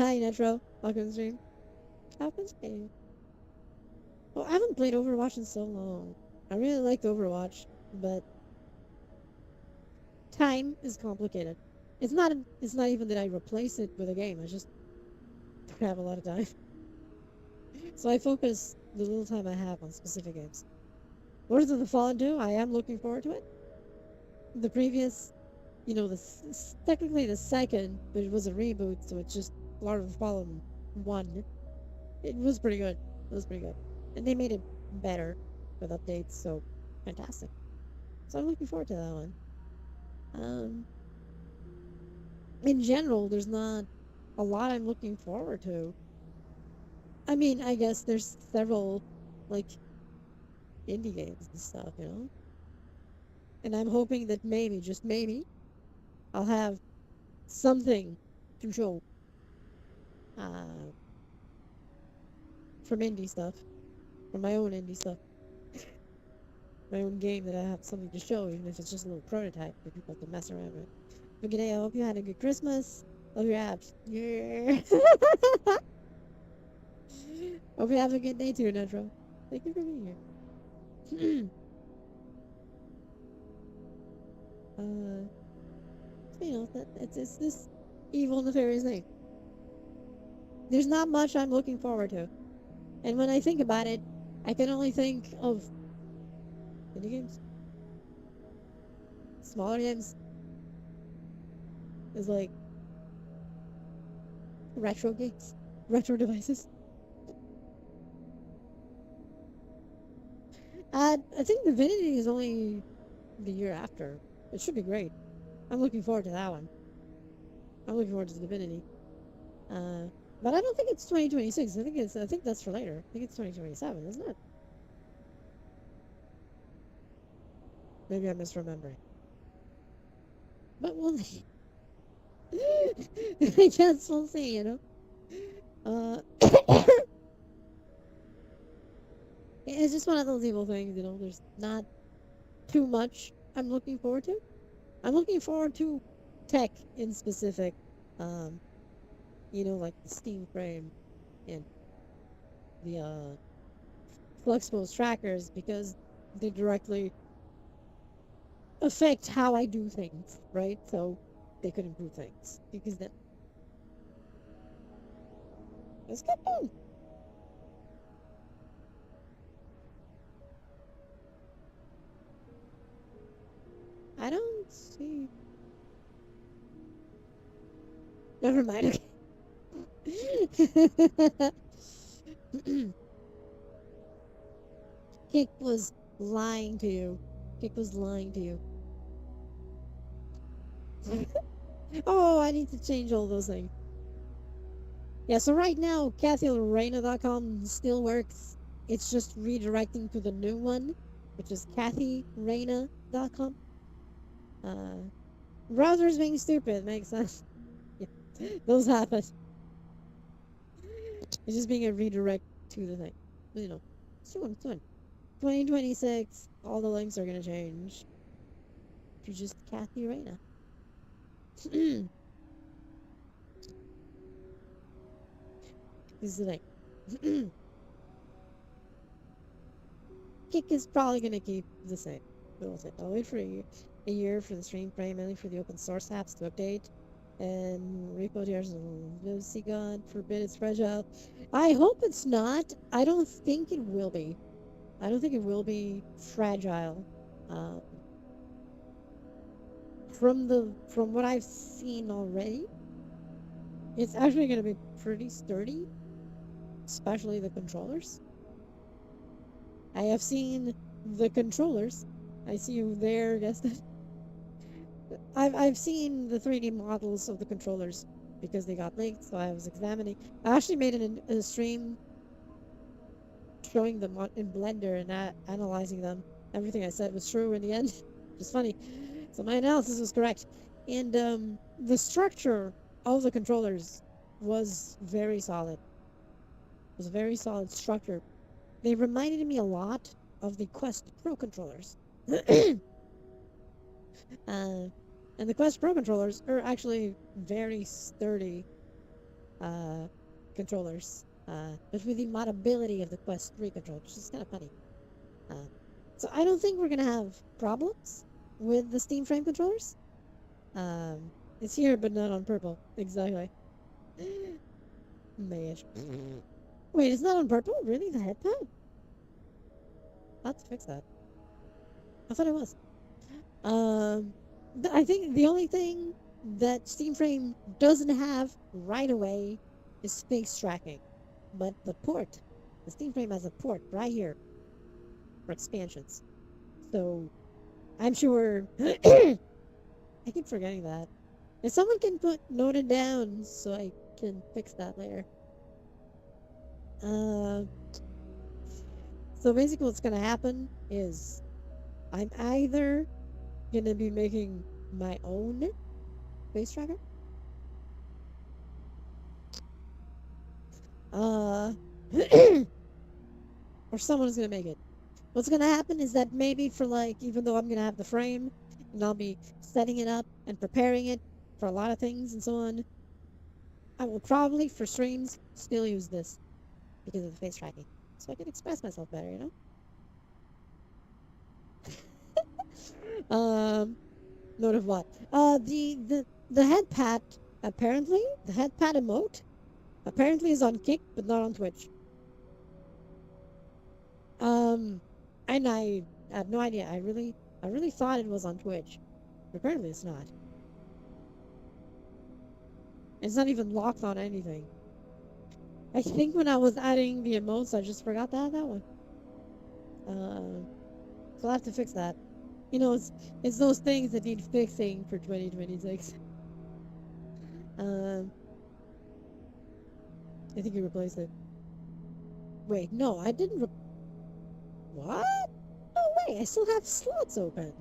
hi, Netro. Welcome to the stream. Happens to. Well, I haven't played Overwatch in so long. I really liked Overwatch, but time is complicated. It's not even that I replace it with a game. I just don't have a lot of time. So I focus the little time I have on specific games. Lords of the Fallen 2, I am looking forward to it. The previous, technically the second, but it was a reboot, so it's just Lord of the Fallen 1. It was pretty good. It was pretty good. And they made it better with updates, so fantastic. So I'm looking forward to that one. In general, there's not a lot I'm looking forward to. I mean, I guess there's several, like, indie games and stuff, And I'm hoping that maybe, just maybe, I'll have something to show uh, from indie stuff, from my own indie stuff, my own game that I have something to show, even if it's just a little prototype for people to mess around with. But g'day, I hope you had a good Christmas. Love your apps. Yeah. Hope you have a good day too, Netro. Thank you for being here. It's this evil, nefarious thing. There's not much I'm looking forward to. And when I think about it, I can only think of indie games. Smaller games. Is like retro games. Retro devices. I think Divinity is only the year after. It should be great. I'm looking forward to that one. I'm looking forward to Divinity. But I don't think it's 2026. I think that's for later. I think it's 2027, isn't it? Maybe I'm misremembering. But we'll see. I guess we'll see, It's just one of those evil things, there's not too much I'm looking forward to. I'm looking forward to tech in specific. Like the Steam frame and the Fluxpose trackers, because they directly affect how I do things, right? So they could improve things. Because then it's good fun. I don't see. Never mind. Okay. Kick was lying to you. Kick was lying to you. Oh, I need to change all those things. Yeah, so right now, KathyLorena.com still works. It's just redirecting to the new one, which is KathyReina.com. Browsers being stupid makes sense. Yeah, those happen. It's just being a redirect to the thing. But, soon. 2026, all the links are gonna change. To just Kathy Reina. This is the thing. Kick is probably gonna keep the same. I'll wait for a year for the stream frame, mainly for the open source apps to update. And repo tears and Lucy God forbid it's fragile. I hope it's not. I don't think it will be. I don't think it will be fragile. From what I've seen already, it's actually gonna be pretty sturdy, especially the controllers. I have seen the controllers. I see you there, guessed it. I've seen the 3D models of the controllers because they got leaked, so I was examining. I actually made a stream showing them in Blender and analyzing them. Everything I said was true in the end. It's funny. So my analysis was correct. And the structure of the controllers was very solid. It was a very solid structure. They reminded me a lot of the Quest Pro controllers. uh, and the Quest Pro controllers are actually very sturdy uh, controllers, but with the modability of the Quest 3 controller, which is kind of funny. Uh, so I don't think we're gonna have problems with the Steam Frame controllers. It's here, but not on purple. Exactly. Mage. Wait, it's not on purple? Really? The head pad? I'll have to fix that. I thought it was. Um, I think the only thing that Steam Frame doesn't have right away is face tracking. But the Steam Frame has a port right here for expansions. So I'm sure. I keep forgetting that. If someone can note it down so I can fix that later. Uh, so basically, what's gonna happen is I'm either gonna be making my own face tracker. Uh, or someone's gonna make it. What's gonna happen is that maybe for like, even though I'm gonna have the frame and I'll be setting it up and preparing it for a lot of things and so on, I will probably for streams still use this because of the face tracking, so I can express myself better, you know. Note of what? The head pat apparently the head pat emote apparently is on Kick but not on Twitch. Um, and I have no idea. I really thought it was on Twitch. But apparently it's not. It's not even locked on anything. I think when I was adding the emotes, I just forgot to add that one. So I'll have to fix that. You know, it's those things that need fixing for 2026. Um, I think you replaced it. Wait, no, I didn't. What? No way! I still have slots open.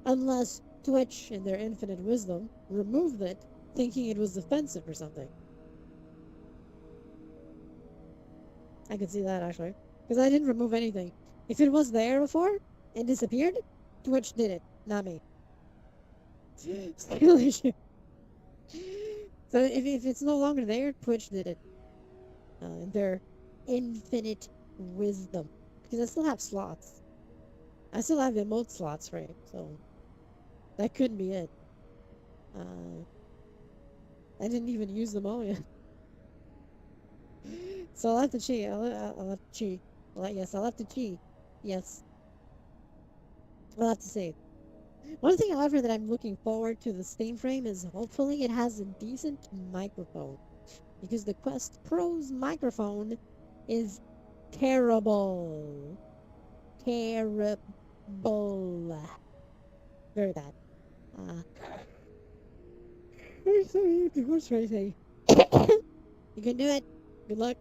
Unless Twitch, in their infinite wisdom, removed it, thinking it was offensive or something. I could see that actually, because I didn't remove anything. If it was there before and disappeared, Twitch did it, not me. Skill issue. So if it's no longer there, Twitch did it. Their infinite wisdom. Because I still have slots. I still have emote slots, right? So that couldn't be it. I didn't even use them all yet. So I'll have to cheat. I'll have to cheat. Yes, I'll have to cheat. Yes. I'll have to save. One thing, however, that I'm looking forward to the Steam Frame is hopefully it has a decent microphone. Because the Quest Pro's microphone is terrible. Terrible. Very bad. What's trying to say? You can do it. Good luck.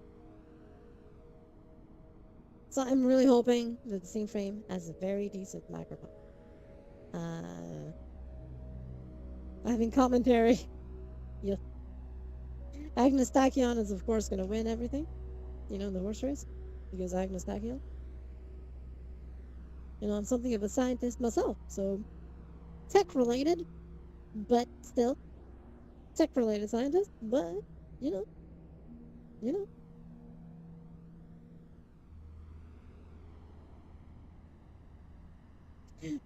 So I'm really hoping that the Steam Frame has a very decent microphone. Having commentary. Yes. Agnes Tachyon is of course gonna win everything. You know, in the horse race. Because Agnes Tachyon. You know, I'm something of a scientist myself, so tech related, but still tech related scientist, but you know.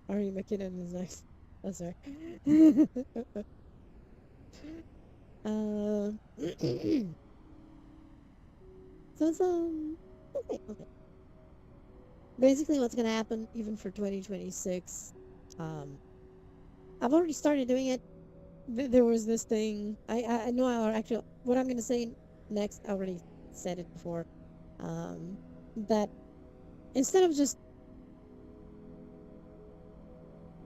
Ari McKinnon is nice. Oh, sorry. So it's okay. Basically, what's gonna happen even for 2026? I've already started doing it. There was this thing. I know I actually what I'm gonna say next. I already said it before. That instead of just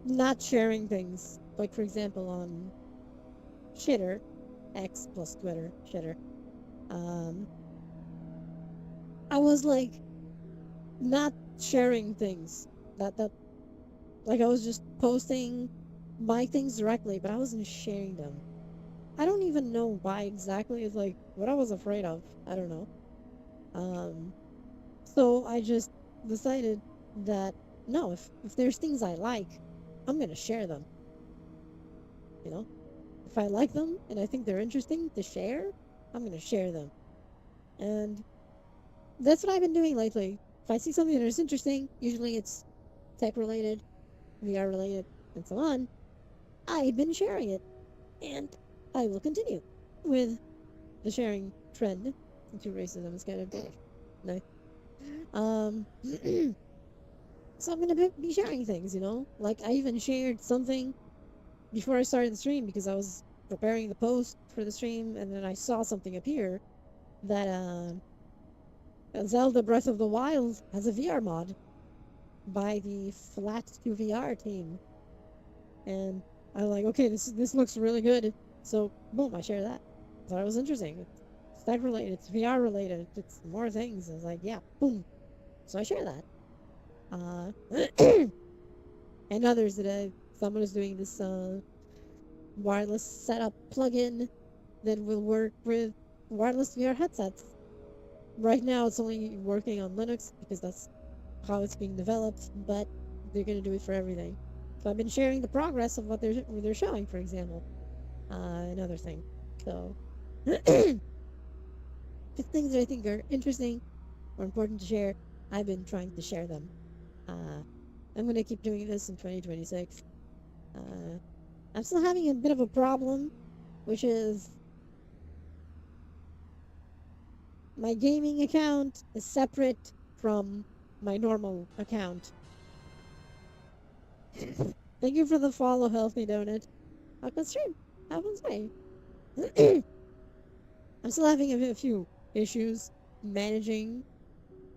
not sharing things, like for example on Shitter, X plus Twitter, Shitter, I was like not sharing things that like I was just posting my things directly, but I wasn't sharing them. I don't even know why exactly. It's like what I was afraid of. I don't know. Um, so I just decided that no, if there's things I like, I'm gonna share them. You know, if I like them and I think they're interesting to share, I'm gonna share them. And that's what I've been doing lately. If I see something that is interesting, usually it's tech related, VR related, and so on, I've been sharing it. And I will continue with the sharing trend. Into racism is kind of nice. Um, so I'm gonna be sharing things, Like I even shared something before I started the stream because I was preparing the post for the stream, and then I saw something appear that Zelda Breath of the Wild has a VR mod by the Flat to VR team, and I'm like, okay, this looks really good. So boom, I share that. Thought it was interesting. It's tech related. It's VR related. It's more things. I was like, yeah, boom. So I share that. And others that someone is doing this wireless setup plugin that will work with wireless VR headsets. Right now, it's only working on Linux because that's how it's being developed, but they're going to do it for everything. So I've been sharing the progress of what they're showing, for example, another thing. So just things that I think are interesting or important to share, I've been trying to share them. Uh, I'm going to keep doing this in 2026. Uh, I'm still having a bit of a problem, which is my gaming account is separate from my normal account. Thank you for the follow, Healthy Donut. How can stream? Have fun say. I'm still having a few issues managing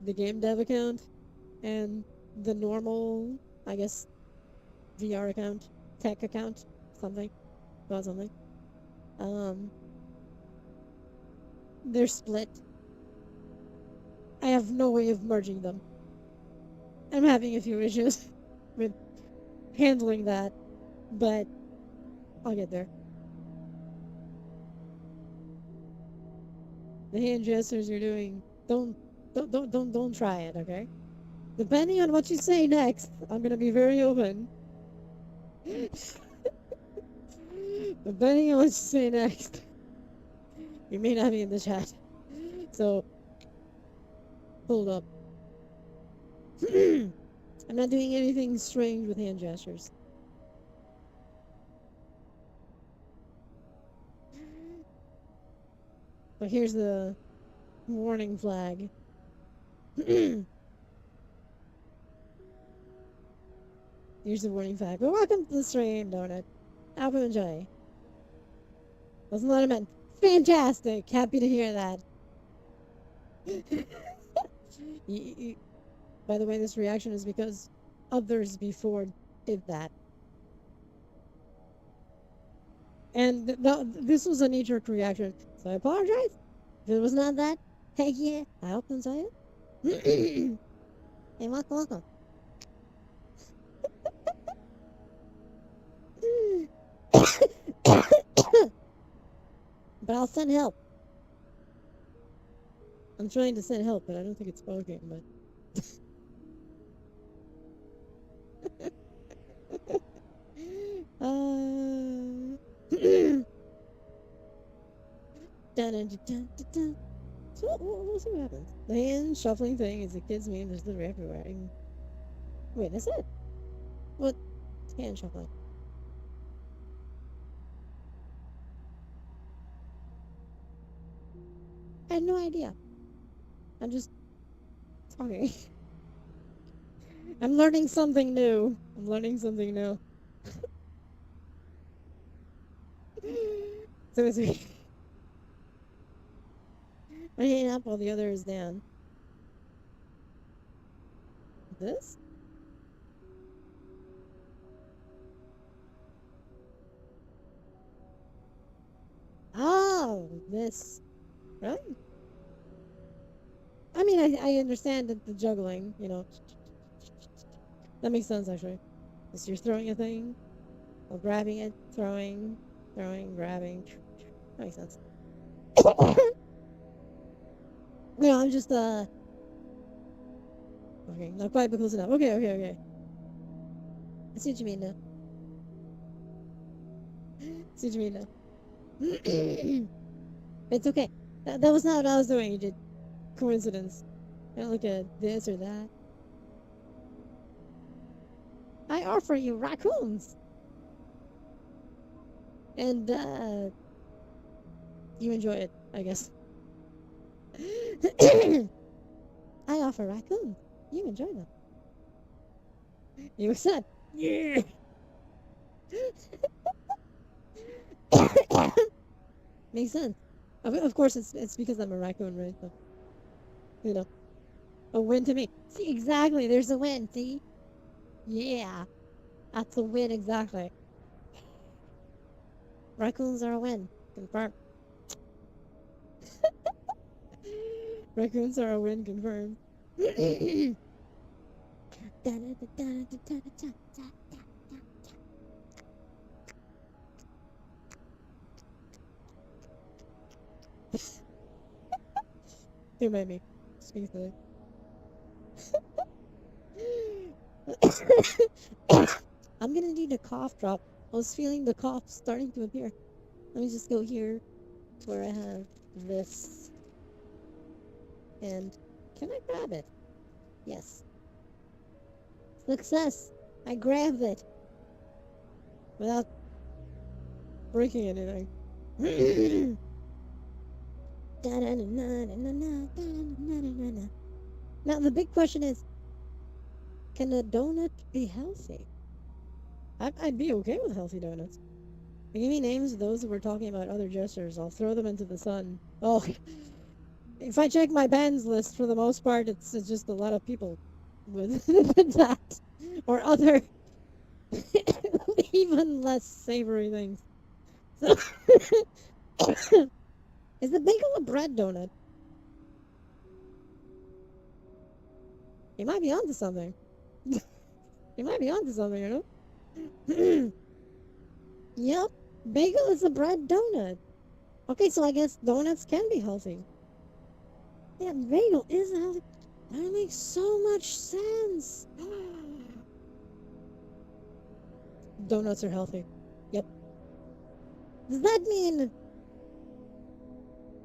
the game dev account and the normal, I guess, VR account, tech account, something, about something. Um, they're split. I have no way of merging them. I'm having a few issues with handling that, but I'll get there. The hand gestures you're doing, don't try it, okay? Depending on what you say next, I'm gonna be very open. Depending on what you say next, you may not be in the chat. So, hold up. I'm not doing anything strange with hand gestures. But here's the warning flag. Here's the warning flag. But welcome to the stream, Donut. I hope you enjoy. Wasn't what I meant. Fantastic. Happy to hear that. By the way, this reaction is because others before did that. And this was a knee-jerk reaction. So I apologize. If it was not that, heck yeah. I hope you enjoy it. Hey, welcome. But I'll send help. I'm trying to send help, but I don't think it's working. But So we'll see what happens. The hand shuffling thing is a kid's meme. There's literally everywhere. Wait, that's it. What hand shuffling? I had no idea. I'm just talking. I'm learning something new. So it's me. I'm hitting up while the other is down. This? Oh, this. Right? I mean, I understand the juggling, That makes sense, actually. So you're throwing a thing, or grabbing it, throwing, grabbing. That makes sense. No, I'm just okay, not quite but close enough. Okay. I see what you mean now. I see what you mean now. It's okay. That was not what I was doing. You did coincidence. I don't look at this or that. I offer you raccoons. And you enjoy it, I guess. I offer raccoons. You enjoy them. You accept. Yeah. Makes sense. Of course, it's because I'm a raccoon, right? So, you know, a win to me. See, exactly. There's a win. See? Yeah, that's a win exactly. Raccoons are a win. Confirmed. Raccoons are a win. Confirmed. Who made me? Speak silly. I'm gonna need a cough drop. I was feeling the cough starting to appear. Let me just go here to where I have this. And can I grab it? Yes. Success! I grabbed it. Without breaking anything. Now the big question is, can a donut be healthy? I'd be okay with healthy donuts. Give me names of those who were talking about other gestures. I'll throw them into the sun. Oh, if I check my bands list, for the most part, it's just a lot of people with that or other even less savory things. So, is the bagel a bread donut? You might be onto something. You might be onto something, you know? Yep, bagel is a bread donut. Okay, so I guess donuts can be healthy. Yeah, bagel is healthy. That makes so much sense. Donuts are healthy. Yep. Does that mean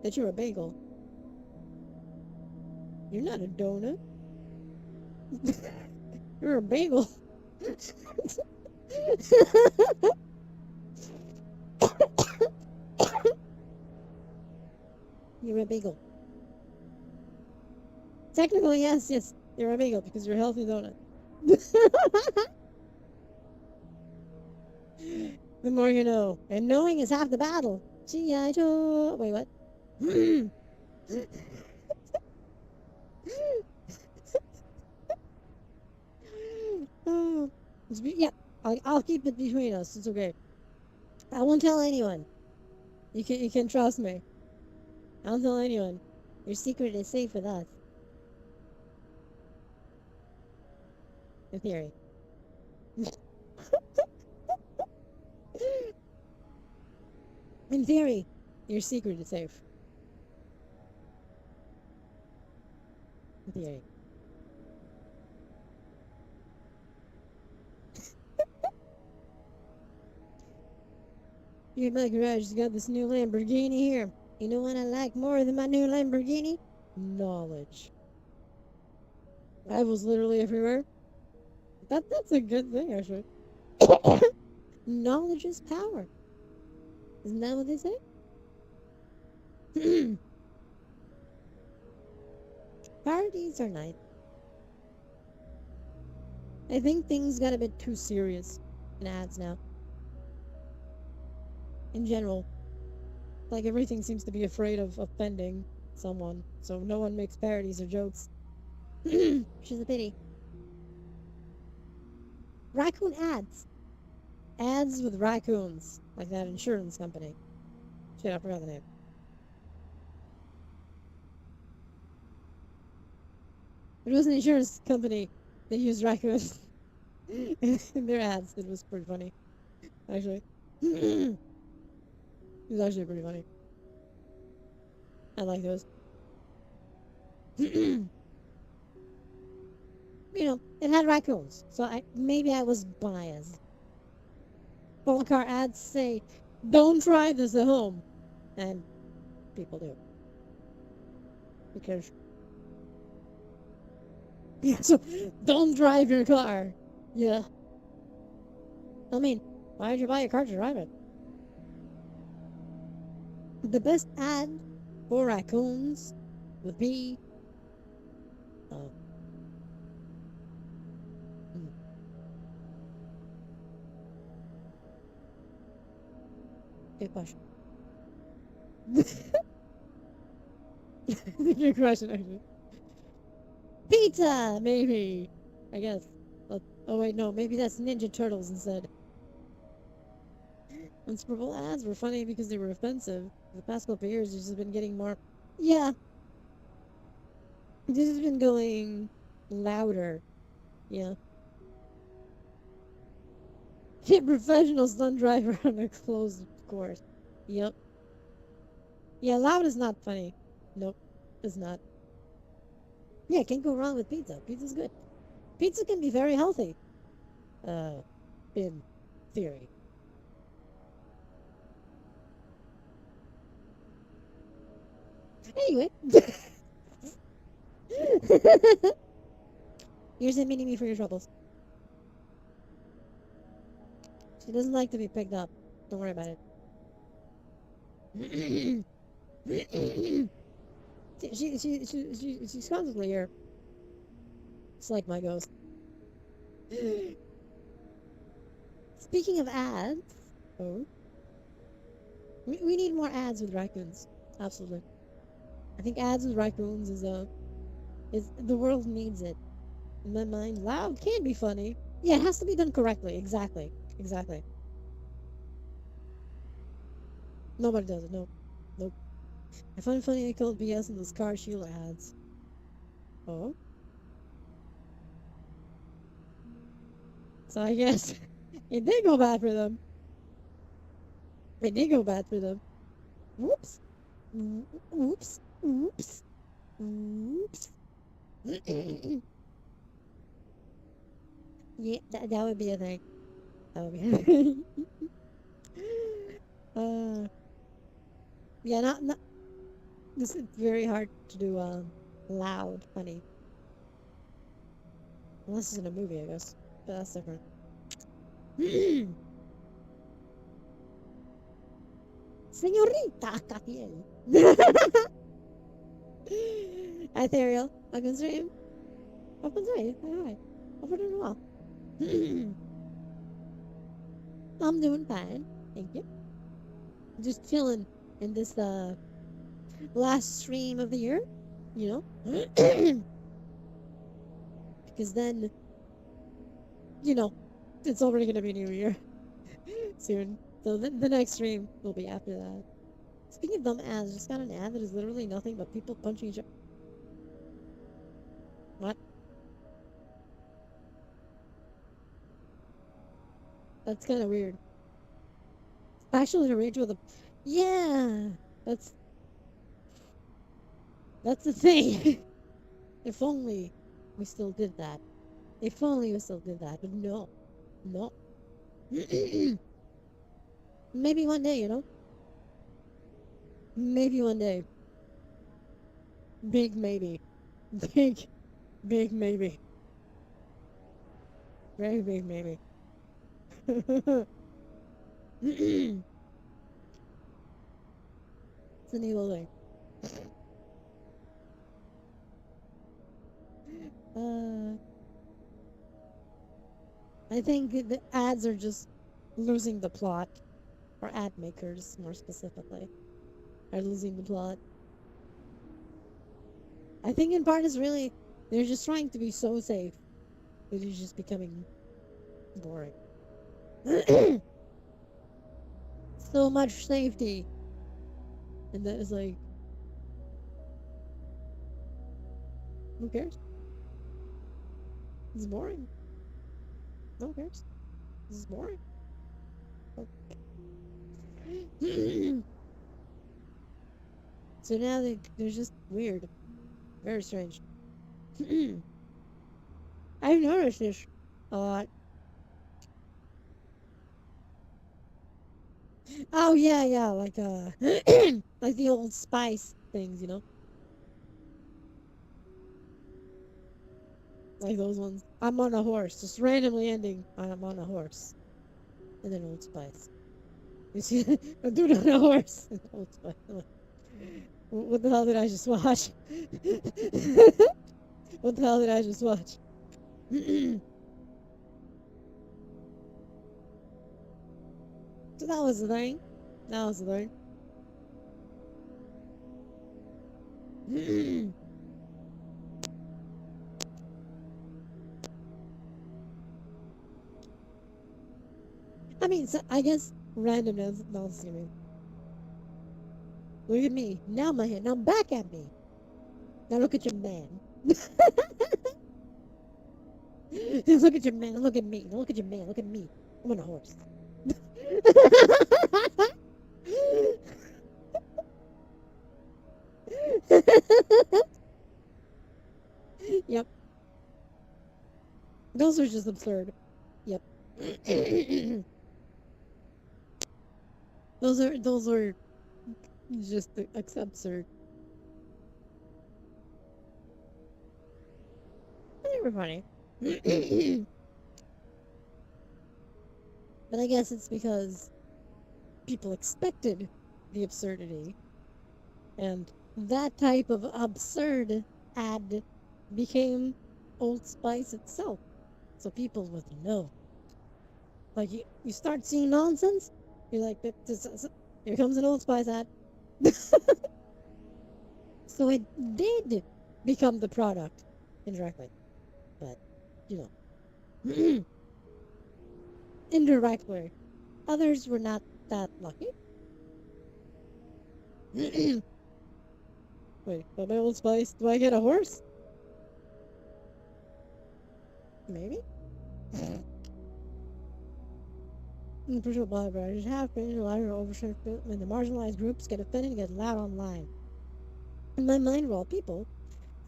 that you're a bagel? You're not a donut. You're a bagel. You're a bagel. Technically, yes, you're a bagel because you're a healthy donut. The more you know. And knowing is half the battle. G.I. Joe. Wait, what? Oh, yeah, I'll keep it between us. It's okay. I won't tell anyone. You can trust me. I won't tell anyone. Your secret is safe with us. In theory. In theory, your secret is safe. In theory. Here in my garage has got this new Lamborghini here. You know what I like more than my new Lamborghini? Knowledge. Rivals literally everywhere. That's a good thing, actually. Knowledge is power. Isn't that what they say? Parties are nice. I think things got a bit too serious in ads now. In general. Like everything seems to be afraid of offending someone, so no one makes parodies or jokes. Which is a pity. Raccoon ads. Ads with raccoons. Like that insurance company. Shit, I forgot the name. It was an insurance company that used raccoons in their ads. It was pretty funny, actually. It was actually pretty funny. I like those. You know, it had raccoons, so maybe I was biased. Phone car ads say, "Don't try this at home," and people do because yeah. So don't drive your car. Yeah, I mean, why would you buy a car to drive it? The best ad for raccoons would be, uh, hmm, good question. Good question, actually. Pizza, maybe. I guess. Oh wait, no, maybe that's Ninja Turtles instead. And Super Bowl ads were funny because they were offensive. The past couple of years, it's just been getting more. Yeah, this has been going louder. Yeah. Hit professional stunt driver on a closed course. Yep. Yeah, loud is not funny. Nope, it's not. Yeah, can't go wrong with pizza. Pizza's good. Pizza can be very healthy. Uh, in theory. Anyway. You're admitting me for your troubles. She doesn't like to be picked up. Don't worry about it. She's constantly here. It's like my ghost. Speaking of ads, oh, we need more ads with raccoons. Absolutely. I think ads with raccoons is the world needs it. In my mind, loud can be funny. Yeah, it has to be done correctly. Exactly. Exactly. Nobody does it. Nope. Nope. I find it funny I called BS in those car shield ads. Oh. So I guess it did go bad for them. It did go bad for them. Whoops. Oops. Oops. Oops. Yeah, that would be a thing. That would be a thing. uh, yeah, not. This is very hard to do. Loud, funny. Unless it's in a movie, I guess. But that's different. Señorita Capiel. Ethereal. Welcome stream. Welcome stream. Hi. Hope you're doing well. I'm doing fine. Thank you. Just chilling in this last stream of the year, you know? Because then, you know, it's already gonna be New Year soon. So the next stream will be after that. Speaking of dumb ads, I just got an ad that is literally nothing but people punching each other. What? That's kind of weird. Actually, to rage with a. Yeah, that's that's the thing. If only we still did that. If only we still did that. But no, no. Maybe one day, you know. Maybe one day. Big maybe. Big, big maybe. Very big maybe. It's an evil thing. Uh, I think the ads are just losing the plot, or ad makers more specifically are losing the plot. I think in part is really they're just trying to be so safe that it's just becoming boring. So much safety, and that is like, who cares? It's boring. No one cares. This is boring. So now they're just weird. Very strange. I've noticed this a lot. Oh yeah, yeah, like like the old Spice things, like those ones. I'm on a horse, just randomly ending. I'm on a horse, and then Old Spice. You see, a dude on a horse, and Old Spice. I'm like, what the hell did I just watch? What the hell did I just watch? So that was the thing. That was the thing. I mean, so I guess randomness. No, excuse me. Look at me. Now my hand. Now back at me. Now look at your man. Look at your man. Look at me. Look at your man. Look at me. I'm on a horse. Yep. Those are just absurd. Yep. those are just absurd. They were funny. But I guess it's because people expected the absurdity, and that type of absurd ad became Old Spice itself. So people would know. Like you start seeing nonsense, you're like, here comes an Old Spice ad. So it did become the product indirectly, but you know, indirectly. Others were not that lucky. Wait, but my Old Spice, do I get a horse? Maybe. Crucial biobarriers have been larger overshare when the marginalized groups get offended and get loud online. In my mind, we're all people.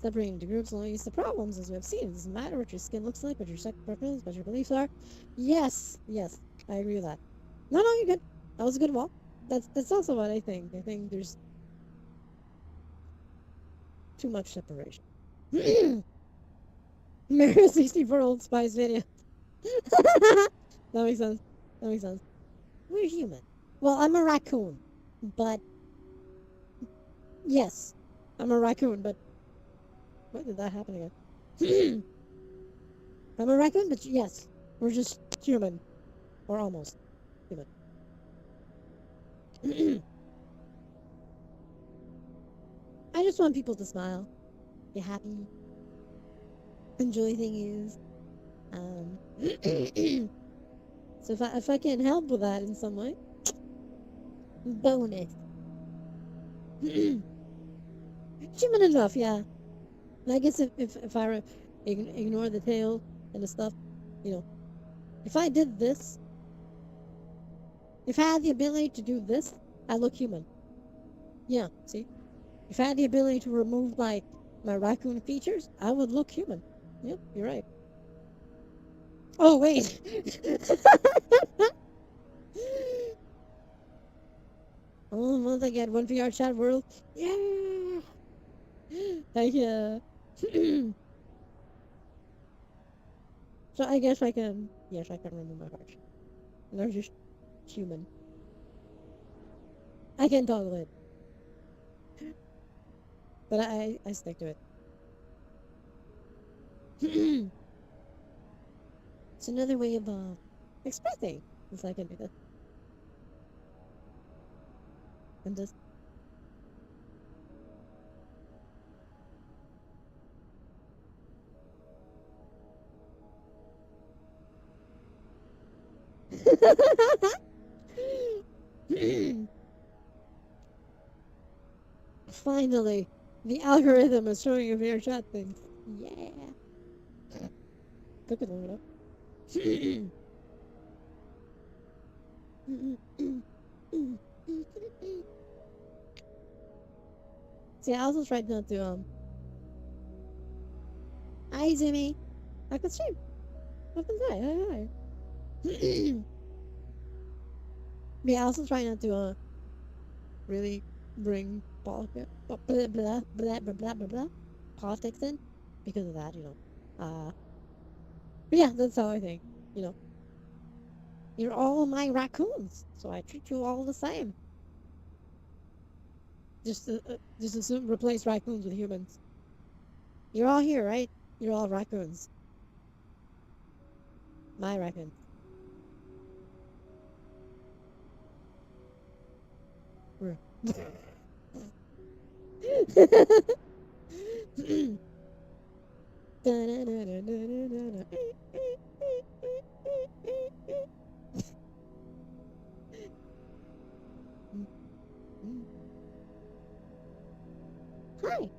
Separating into groups only leads to problems, as we have seen. It doesn't matter what your skin looks like, what your sex preference, what your beliefs are. Yes, yes, I agree with that. No, no, you're good. That was a good wall. That's also what I think. I think there's too much separation. Mario 64 Old Spice video. That makes sense. That makes sense. We're human. Well, I'm a raccoon, but yes, I'm a raccoon, but why did that happen again? I'm a raccoon, but yes, we're just human, or almost human. I just want people to smile, be happy, enjoy things. Um, so if I can help with that in some way, bonus. Human enough, yeah. And I guess if I ignore the tail and the stuff, you know, if I did this, if I had the ability to do this, I look human. Yeah, see? If I had the ability to remove my raccoon features, I would look human. Yep, you're right. Oh wait. Oh, once again, one VR chat world. Yeah. Heck yeah. So I guess I can. Yes, I can remove my heart. They're just human. I can toggle it, but I stick to it. It's another way of expressing. If I can do this and just. Finally, the algorithm is showing you VR chat things. Yeah. Took it long enough. See, I also tried not to, hi, Zimmy. I could stream. Welcome to hi. Yeah, I also try not to, really bring politics in because of that, you know. But yeah, that's how I think. You know, you're all my raccoons, so I treat you all the same. Just assume replace raccoons with humans. You're all here, right? You're all raccoons. My raccoons. Ruh. Hi.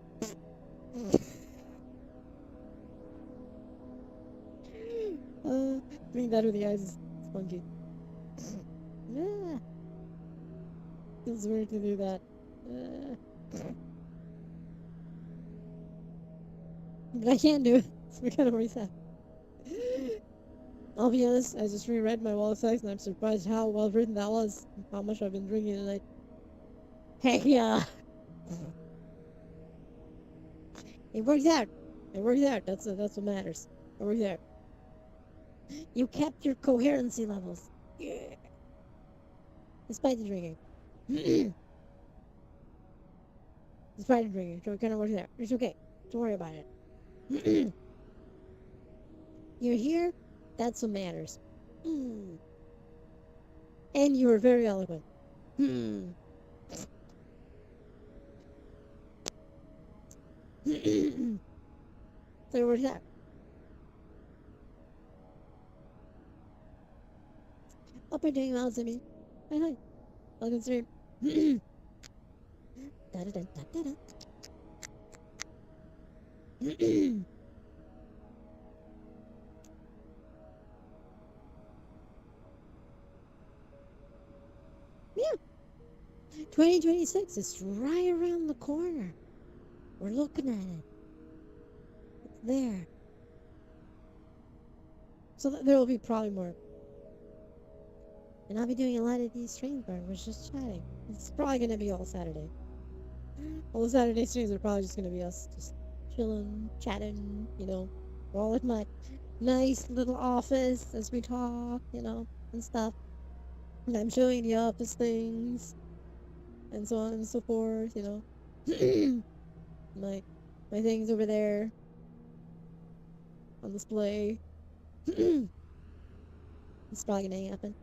Doing that with the eyes is funky. Yeah, feels weird to do that. But I can't do it. So we kind of reset. I'll be honest, I just reread my wall of sex and I'm surprised how well written that was. How much I've been drinking tonight. Heck yeah. It worked out. It worked out. That's what matters. It worked out. You kept your coherency levels. Yeah. Despite the drinking. Despite the drinking. So it kind of worked out. It's okay. Don't worry about it. You're here. That's what matters. And you were very eloquent. So it worked out. Hope you're doing well, Zimmy. Hi, hi. Welcome to stream. Da-da-da-da-da-da. Yeah, 2026 is right around the corner. We're looking at it. It's there. So there will be probably more. And I'll be doing a lot of these streams where we're just chatting. It's probably going to be all Saturday. All the Saturday streams are probably just going to be us just chilling, chatting, you know. We're all at my nice little office as we talk, you know, and stuff. And I'm showing the office things and so on and so forth, you know. my things over there on display. It's probably gonna happen.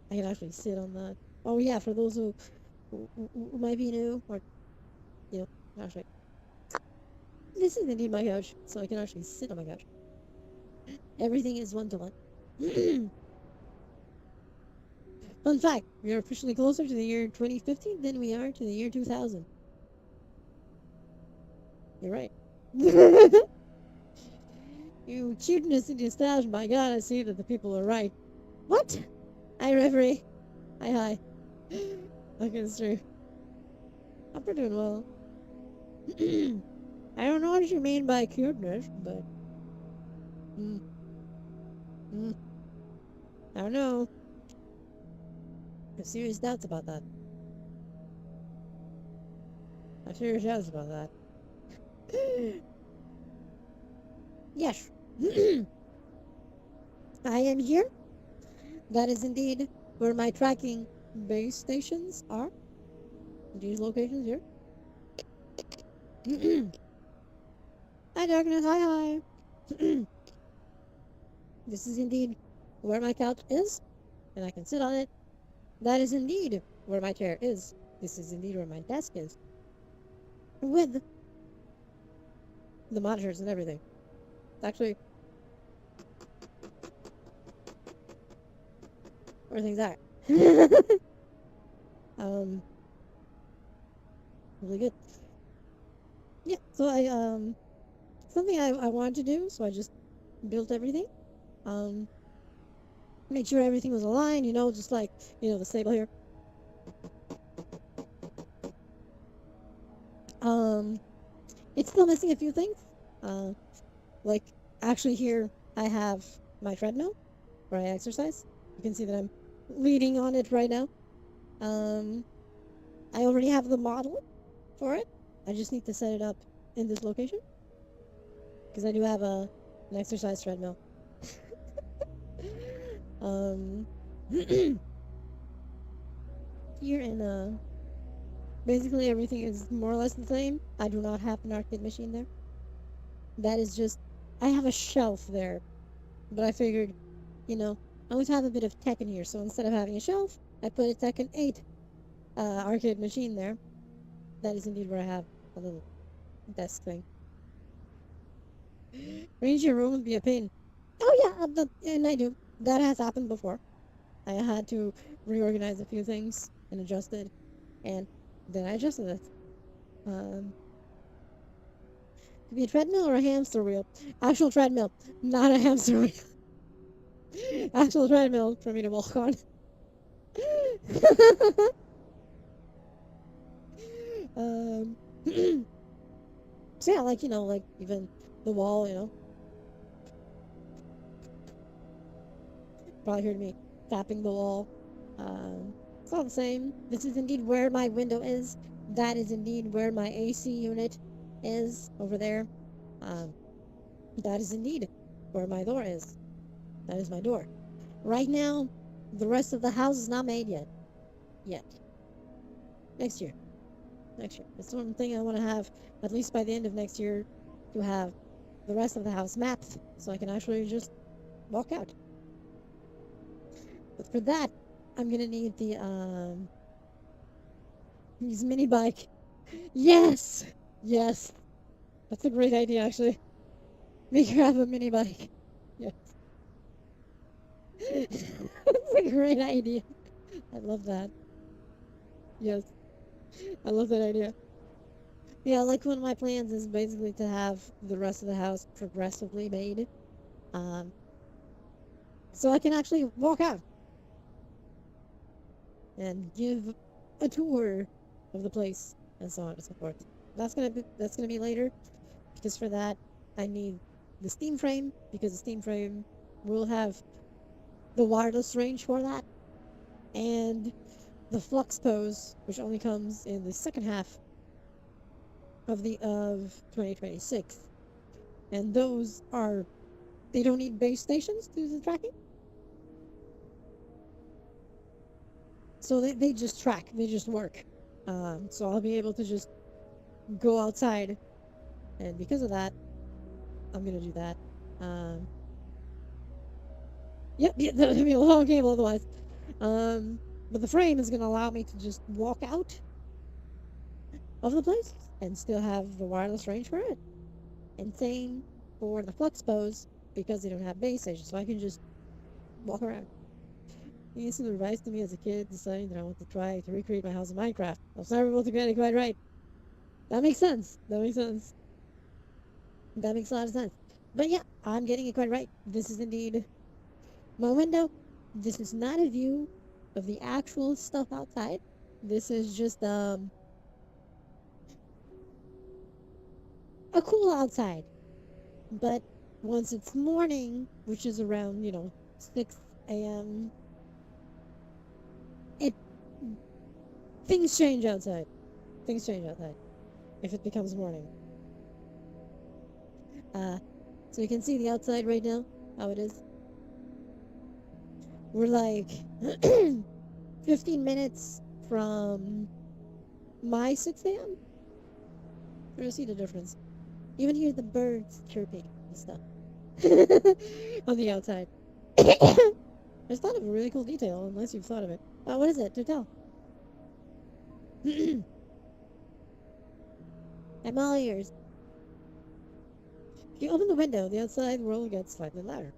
I can actually sit on that. Oh yeah, for those who might be new or you know, actually, this is indeed my couch, so I can actually sit on my couch. Everything is one to one. Fun fact: we are officially closer to the year 2050 than we are to the year 2000. You're right. You cuteness and nostalgia. My God, I see that the people are right. What? Hi, Reverie. Hi. Okay, it's true. I'm pretty doing well. I don't know what you mean by cuteness, but mm, I don't know. I have serious doubts about that. I have serious doubts about that. Yes. I am here. That is indeed where my tracking base stations are. These locations here. Hi, Darkness. Hi. This is indeed where my couch is, and I can sit on it. That is indeed where my chair is. This is indeed where my desk is. With the monitors and everything. It's actually where things are. Really good. Yeah, so something I wanted to do, so I just built everything. Made sure everything was aligned, you know, just like, you know, the stable here. Um, it's still missing a few things. Uh, like actually here I have my treadmill where I exercise. You can see that I'm leaning on it right now. Um, I already have the model for it. I just need to set it up in this location because I do have an exercise treadmill. um, here in basically everything is more or less the same. I do not have an arcade machine there. That is just I have a shelf there, but I figured, you know, I always have a bit of tech in here, so instead of having a shelf, I put a Tekken 8 arcade machine there. That is indeed where I have a little desk thing. Arranging your room would be a pain. Oh yeah, and I do. That has happened before. I had to reorganize a few things and adjust it, and then I adjusted it. Um, could be a treadmill or a hamster wheel. Actual treadmill, not a hamster wheel. Actual treadmill for me to walk on. um, so yeah, like like even the wall, probably heard me tapping the wall. It's all the same. This is indeed where my window is. That is indeed where my AC unit is over there. Um, that is indeed where my door is. That is my door. Right now, the rest of the house is not made yet. Yet. Next year. Next year. It's one thing I want to have, at least by the end of next year, to have the rest of the house mapped so I can actually just walk out. But for that, I'm gonna need his mini bike. Yes! Yes. That's a great idea, actually. Make her have a mini bike. Yes. That's a great idea. I love that. Yes. I love that idea. Yeah, like one of my plans is basically to have the rest of the house progressively made. Um, so I can actually walk out and give a tour of the place and so on and so forth. That's gonna be later because for that I need the Steam frame because the Steam frame will have the wireless range for that and the Flux Pose, which only comes in the second half of 2026. And those are they don't need base stations to do the tracking. So they just track, they just work. So I'll be able to just go outside and because of that, I'm gonna do that. Um, yep, yeah, that'll be a long cable otherwise. But the frame is gonna allow me to just walk out of the place and still have the wireless range for it. And same for the Flux Pose because they don't have base stations, so I can just walk around. You used to advice to me as a kid deciding that I want to try to recreate my house in Minecraft. I was never able to get it quite right. That makes sense. That makes sense. That makes a lot of sense. But yeah, I'm getting it quite right. This is indeed my window. This is not a view of the actual stuff outside. This is just a cool outside. But once it's morning, which is around, 6 a.m., it things change outside. Things change outside if it becomes morning. So you can see the outside right now, how it is. We're like 15 minutes from my 6 a.m. You're gonna see the difference. Even hear the birds chirping and stuff on the outside. I just thought of a really cool detail, unless you've thought of it. What is it? Do tell. I'm all ears. If you open the window, the outside world gets slightly louder.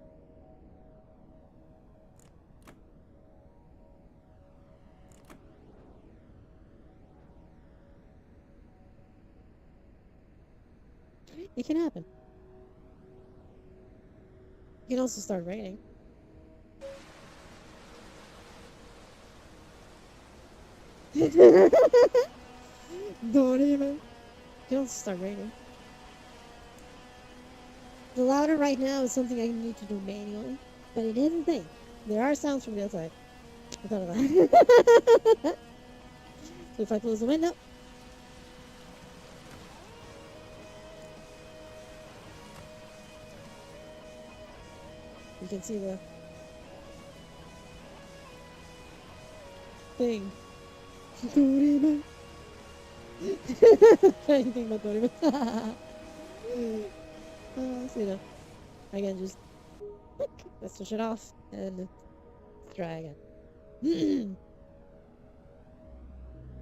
It can happen. It can also start raining. Don't even. It'll start raining. The louder right now is something I need to do manually, but it is a thing. There are sounds from the outside. I thought of that. So if I close the window, you can see the thing. Dorima. Trying to think about Dorima. So, you know, I can just let's switch it off and try again.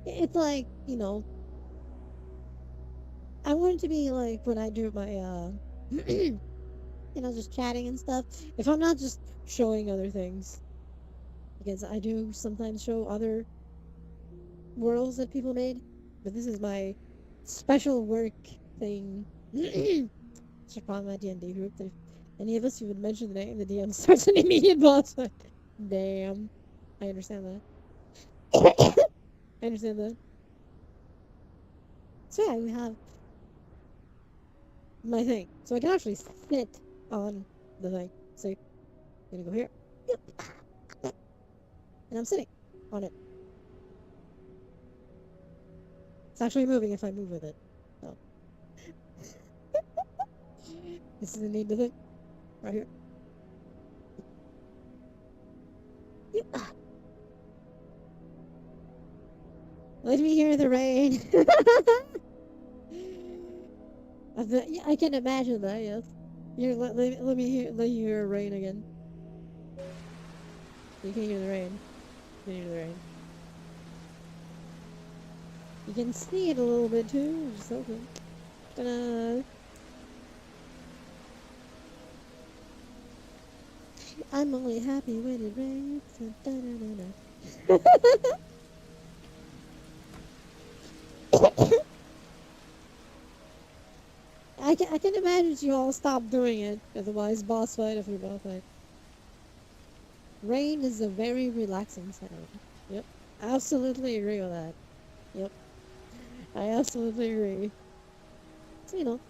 It's like, you know, I want it to be like when I do my, you know, just chatting and stuff. If I'm not just showing other things, because I do sometimes show other worlds that people made, but this is my special work thing. Should probably my D&D group. If any of us who would mention the name, the DM starts an immediate boss fight. Damn. I understand that. I understand that. So yeah, we have my thing. So I can actually sit on the thing. So I'm gonna go here. Yep. And I'm sitting on it. It's actually moving if I move with it. So this is the neat thing. Right here. Yep. Let me hear the rain. Yeah, I can imagine that, yes. Here, let you hear rain again. You can hear the rain. You can hear the rain. You can see it a little bit too, just open. Ta-da! I'm only happy when it rains. I can imagine you all stop doing it, otherwise boss fight after boss fight. Rain is a very relaxing sound. Yep. I absolutely agree with that. Yep. I absolutely agree. So, you know,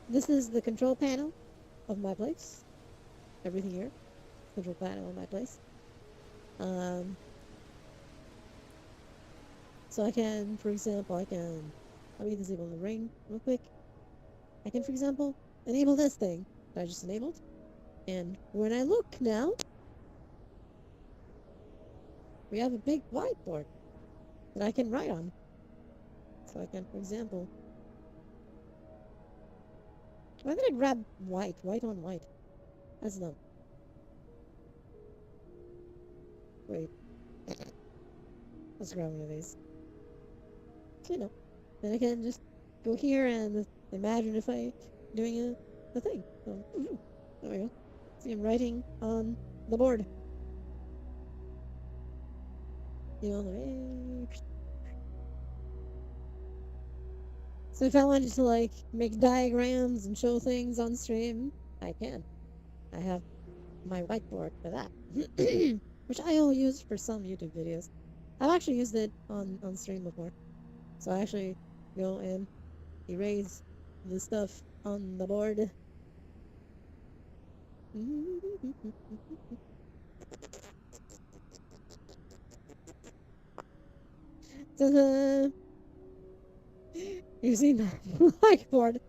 this is the control panel of my place. Everything here. Control panel of my place. So I can, for example, let me disable the rain real quick. I can, for example, enable this thing that I just enabled. And when I look now, we have a big whiteboard that I can write on. So I can, for example, why did I grab white on white? That's dumb. Wait. Let's grab one of these. So, you know, then I can just go here and imagine if I doing a thing. So, there we go. See, I'm writing on the board. You know, so if I wanted to like make diagrams and show things on stream, I can. I have my whiteboard for that, which I will use for some YouTube videos. I've actually used it on stream before, so I actually go and erase the stuff on the board. You see the whiteboard?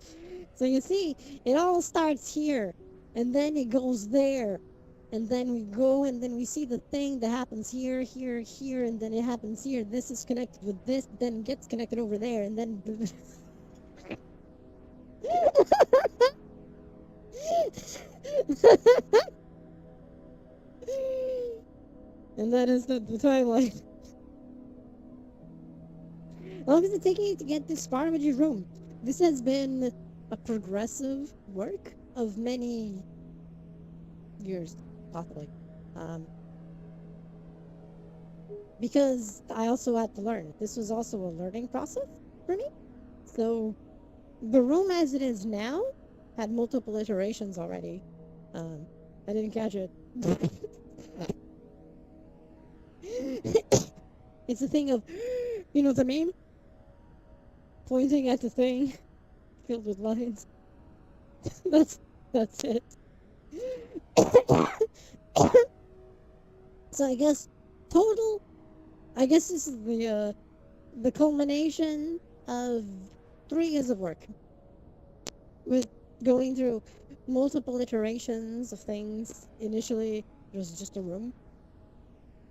So you see, it all starts here, and then it goes there, and then we go, and then we see the thing that happens here, here, here, and then it happens here. This is connected with this, then gets connected over there, and then. And that is the timeline. How long is it taking you to get this far with your room? This has been a progressive work of many years, possibly. Because I also had to learn. This was also a learning process for me. So the room as it is now had multiple iterations already. I didn't catch it. It's a thing of, you know the meme? pointing at the thing filled with lines. that's that's it. So I guess total. I guess this is the culmination of 3 years of work with going through multiple iterations of things. Initially, it was just a room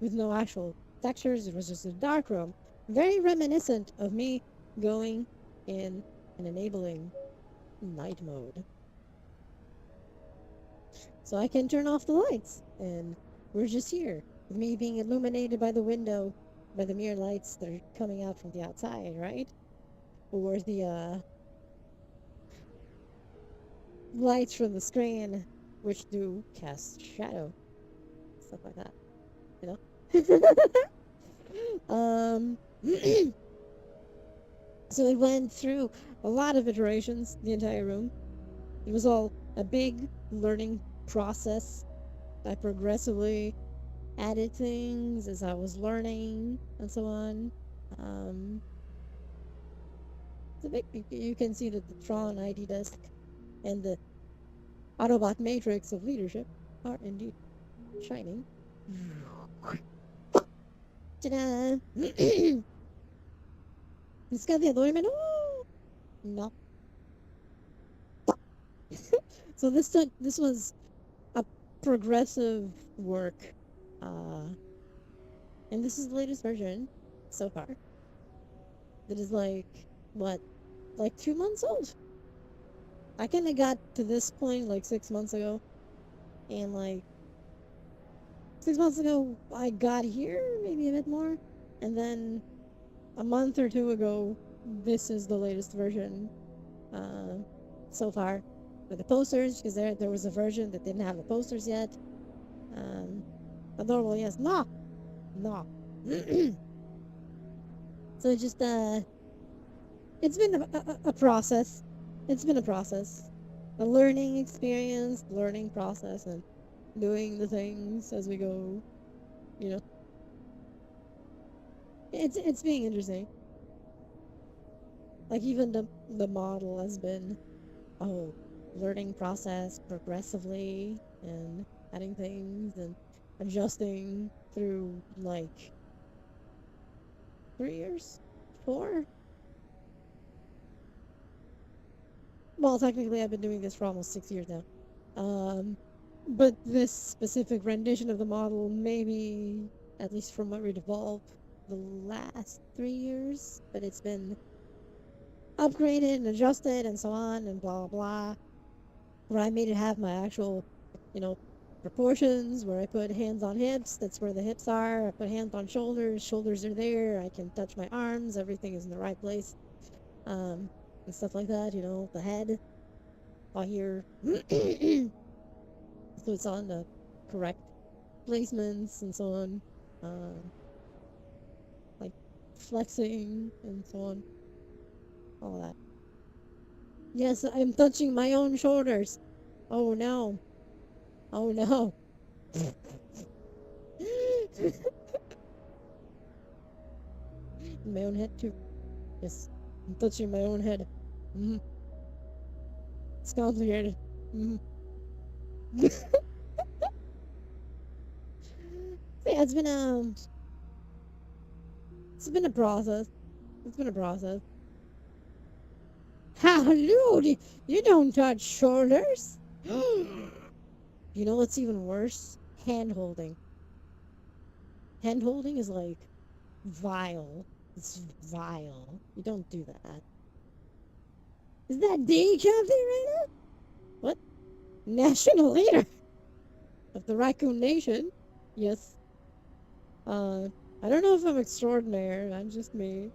with no actual textures. It was just a dark room, very reminiscent of me going in and enabling night mode. So I can turn off the lights, and we're just here, with me being illuminated by the window, by the mirror lights that are coming out from the outside, right? Or the lights from the screen, which do cast shadow, stuff like that, you know? So it went through a lot of iterations, the entire room. It was all a big learning process. I progressively added things as I was learning and so on. It's a big, you can see that the Tron ID disk and the Autobot matrix of leadership are indeed shining. Ta-da! Ska duermen? Oh! No. So this was a progressive work. And this is the latest version so far. That is like, what? Like 2 months old. I kinda got to this point like 6 months ago. And like 6 months ago I got here, maybe a bit more. And then a month or two ago, this is the latest version so far. With the posters, because there was a version that didn't have the posters yet. But normally, yes. No! No. So it just, it's been a process. It's been a process. A learning experience, learning process, and doing the things as we go, you know. It's being interesting. Like even the model has been a whole learning process progressively and adding things and adjusting through like 3 years, 4. Well, technically, I've been doing this for almost 6 years now. But this specific rendition of the model, maybe at least from what we developed, the last 3 years, but it's been upgraded and adjusted and so on and blah blah. Where I made it have my actual, you know, proportions. Where I put hands on hips, that's where the hips are. I put hands on shoulders. Shoulders are there. I can touch my arms. Everything is in the right place. And stuff like that. You know, the head. All here. So it's on the correct placements and so on. Like flexing and so on. All that. Yes, I'm touching my own shoulders. Oh no. Oh no. My own head too. Yes. I'm touching my own head. Mm-hmm. It's complicated. Mm-hmm. Yeah, it's been a process. It's been a process. How rude! You don't touch shoulders. You know what's even worse? Hand holding. Hand holding is like vile. It's vile. You don't do that. Is that D jumping right now? What? National leader of the Raccoon Nation? Yes. I don't know if I'm extraordinary. I'm just me.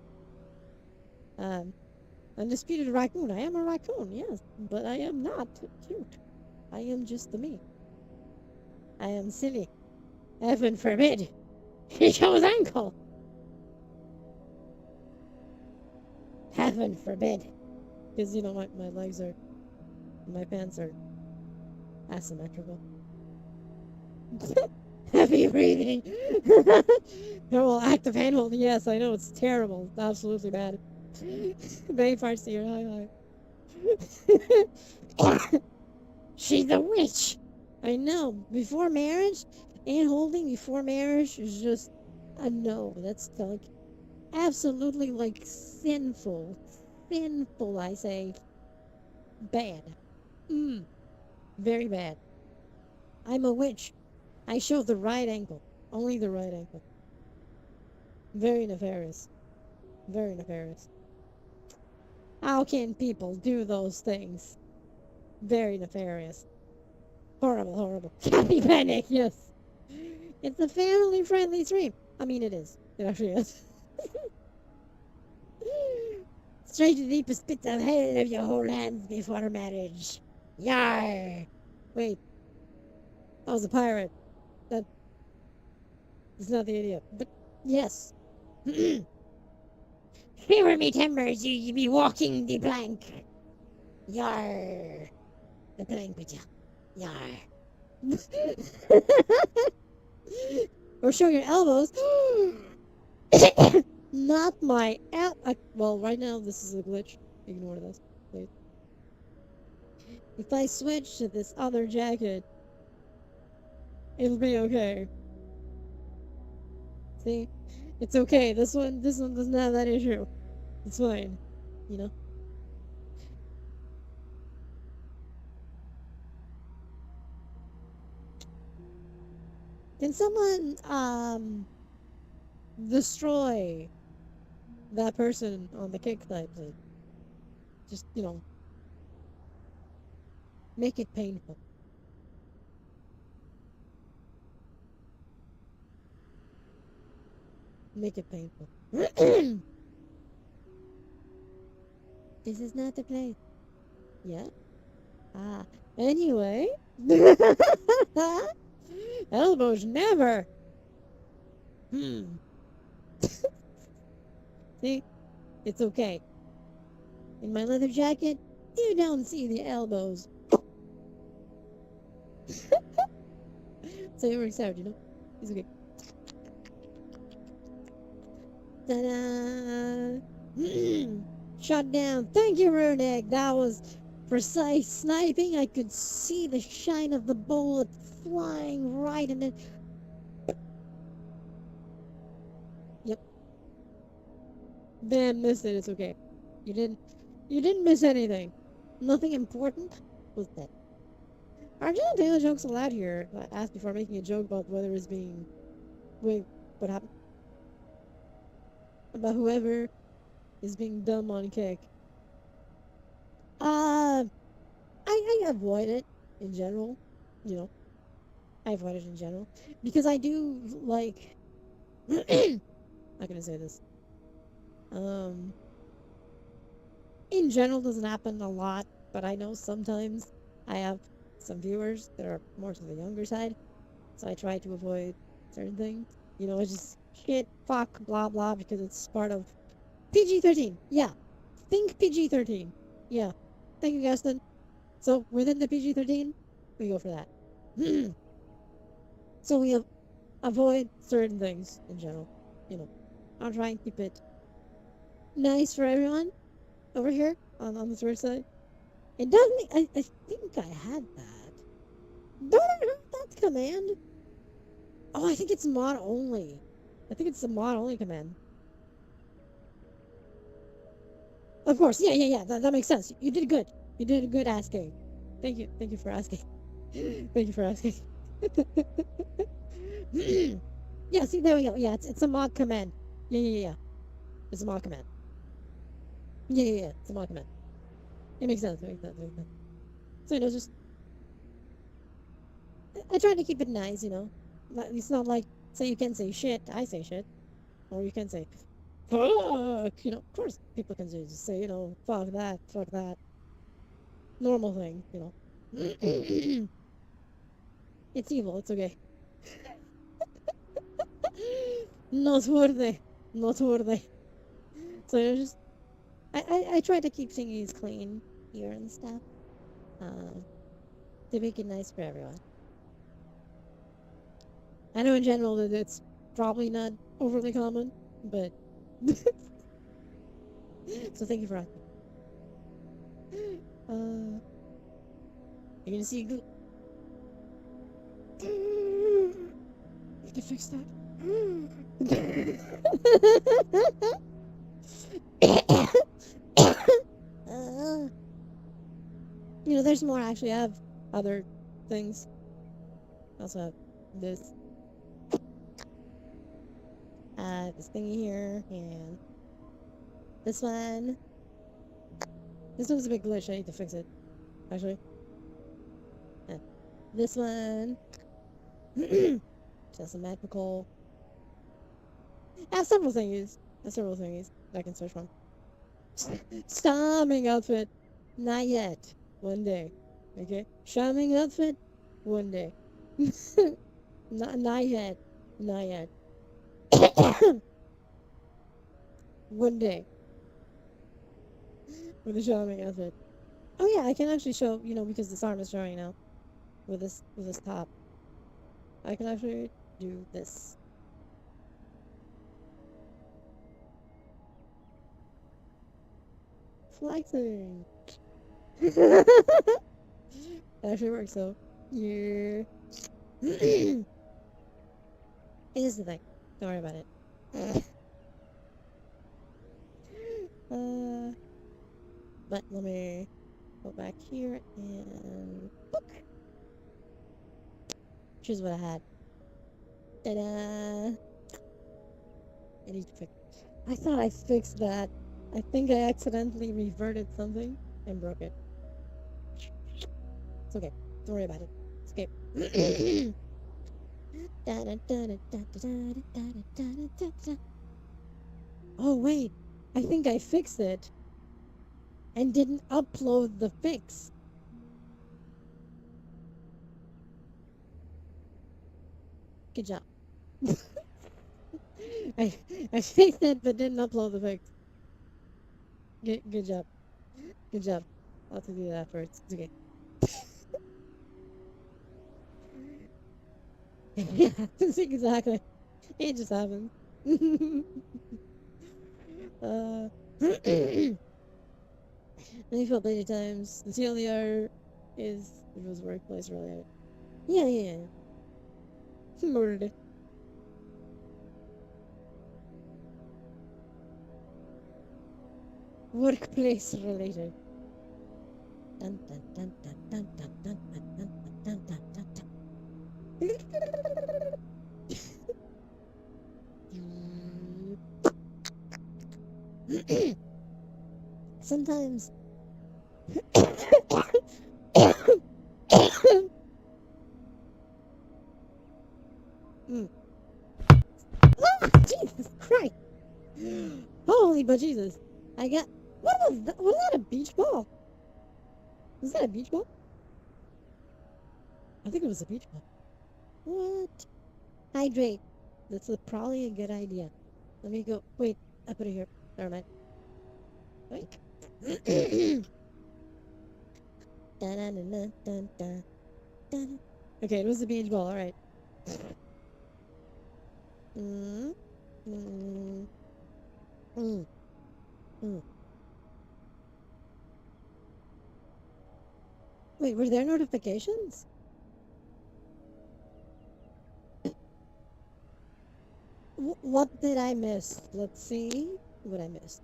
Undisputed raccoon. I am a raccoon, yes, but I am not cute. I am just the me. I am silly. Heaven forbid. He shows ankle. Heaven forbid. Because, you know, my legs are, my pants are asymmetrical. Heavy breathing. Well, active hand holding. Yes, I know it's terrible. It's absolutely bad. Very farts here. Hi. She's a witch. I know. Before marriage, and holding before marriage is just a no. That's like absolutely like sinful. Sinful, I say. Bad. Very bad. I'm a witch. I show the right ankle. Only the right ankle. Very nefarious. Very nefarious. How can people do those things? Very nefarious. Horrible, horrible. Happy panic, yes. It's a family friendly stream. I mean, it is. It actually is. Straight to the deepest pits of hell if you hold hands before marriage. Yar! Wait, I was a pirate. That is not the idiot. But yes. Shiver me timbers, you be walking the plank. Yar! The plank with you. Yar! Or show your elbows. Not my well, right now this is a glitch. Ignore this, please. If I switch to this other jacket, it'll be okay. See? It's okay. This one doesn't have that issue. It's fine. You know? Can someone destroy that person on the kick side, please? Just, make it painful. Make it painful. This is not the place. Yeah? Ah. Anyway. Elbows never. See? It's okay. In my leather jacket, you don't see the elbows. So it works out, It's okay. Ta-da! Shot down. Thank you, Runic. That was precise sniping. I could see the shine of the bullet flying right in it. Yep. Bam, missed it. It's okay. You didn't miss anything. Nothing important was that. Argentina jokes allowed here. I asked before making a joke about whether it's being. Wait, what happened? About whoever is being dumb on kick. I avoid it in general. I avoid it in general because I do like. How can I say this? In general, doesn't happen a lot, but I know sometimes I have some viewers that are more to the younger side, so I try to avoid certain things. It's just shit, fuck, blah blah, because it's part of PG-13. Yeah, think PG-13. Yeah, thank you, Gaston. So within the PG-13, we go for that. So we avoid certain things in general. I'll try and keep it nice for everyone over here on the Sword side. It doesn't. I think I had that. Don't I have that command? Oh, I think it's mod only. I think it's the mod only command. Of course, yeah. That makes sense. You did good. You did good asking. Thank you. Thank you for asking. Thank you for asking. Yeah, see, there we go. Yeah, it's a mod command. Yeah. It's a mod command. Yeah. It's a mod command. It makes sense. It makes sense. So, just. I try to keep it nice, It's not like, say you can say shit, I say shit. Or you can say, fuck, of course people can just say, fuck that. Normal thing, It's evil, it's okay. Not worthy. Not worthy. So, just. I try to keep things clean here and stuff. To make it nice for everyone. I know in general that it's probably not overly common, but So thank you for asking. You're gonna see. You can fix that. uh, there's more. Actually, I have other things. I also have this. This thingy here, and this one. This one's a big glitch. I need to fix it. Actually, this one. Just a magical. I have several thingies. I can search from. Charming outfit. Not yet. One day. Okay? Charming outfit. One day. Not yet. Not yet. One day. With a charming outfit. Oh yeah, I can actually show, because this arm is showing now. With this top. I can actually do this. Flexing. That actually works though. Yeah. Here's the thing. Don't worry about it. But let me go back here and book. Here's what I had. Ta-da! I need to fix. I thought I fixed that. I think I accidentally reverted something and broke it. It's okay. Don't worry about it. It's okay. Oh wait, I think I fixed it and didn't upload the fix. Good job. I fixed it but didn't upload the fix. Good job. Good job. I'll have to do that first. It's okay. Yeah, exactly. It just happened. Let me feel plenty times. The TLDR is it was workplace related. Yeah. Murdered it. Workplace related. Dun, dun, dun, dun, dun, dun, dun, dun, dun, dun, dun, dun, dun. Sometimes Jesus Christ! Holy but Jesus! I got what was that? Was that a beach ball? Was that a beach ball? I think it was a beach ball. What? Hydrate. That's probably a good idea. Let me go. Wait, I put it here. Never mind. Wait. Okay, it was a beach ball. All right. Wait, were there notifications? What did I miss? Let's see what I missed.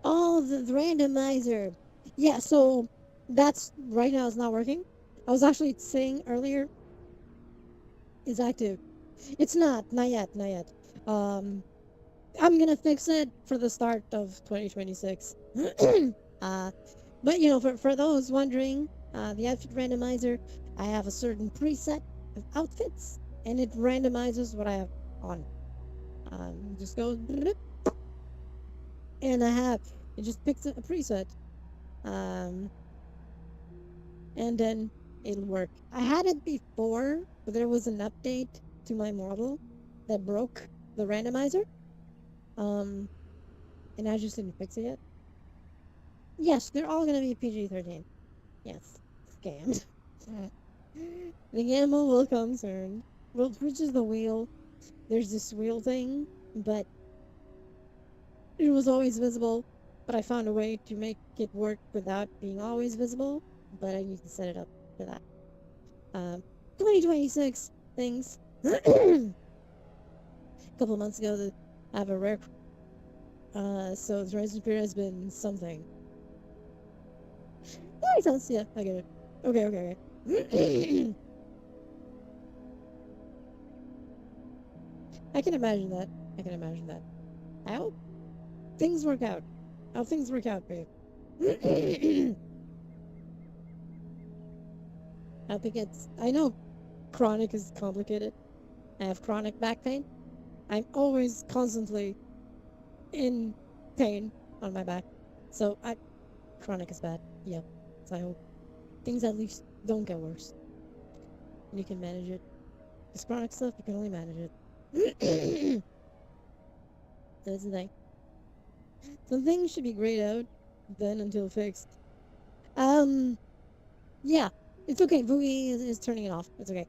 Oh, the randomizer. Yeah, so that's right now it's not working. I was actually saying earlier it's active. It's not yet. I'm gonna fix it for the start of 2026. But for those wondering, the outfit randomizer, I have a certain preset of outfits, and it randomizes what I have on. Just goes, and it just picks a preset, and then it'll work. I had it before, but there was an update to my model that broke the randomizer, and I just didn't fix it yet. Yes, they're all gonna be PG-13. Yes, scammed. The animal will concern. Will twitches the wheel there's this wheel thing, but it was always visible. But I found a way to make it work without being always visible. But I need to set it up for that. 2026 things. A couple months ago, I have a rare. So the Rising Spirit has been something. That makes sense. Yeah, I get it. Okay. I can imagine that. I hope things work out. I hope things work out, babe. I hope it gets. I know chronic is complicated. I have chronic back pain. I'm always constantly in pain on my back. So chronic is bad. Yep. So I hope things at least don't get worse. And you can manage it. This chronic stuff, you can only manage it. That's the thing. Some things should be grayed out then until fixed. Yeah. It's okay. Boogie is turning it off. It's okay.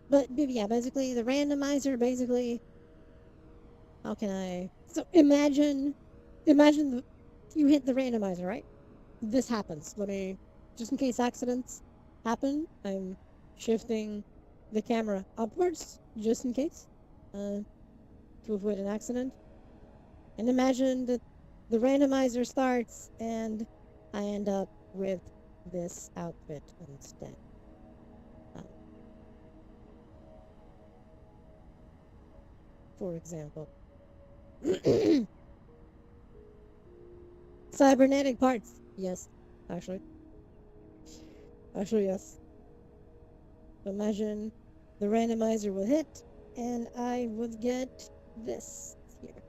But yeah, basically the randomizer how can I so imagine you hit the randomizer, right? This happens. Let me just in case accidents happen, I'm shifting the camera upwards just in case. To avoid an accident. And imagine that the randomizer starts and I end up with this outfit instead. For example. Cybernetic parts. Yes, actually. Yes. Imagine the randomizer would hit and I would get this here.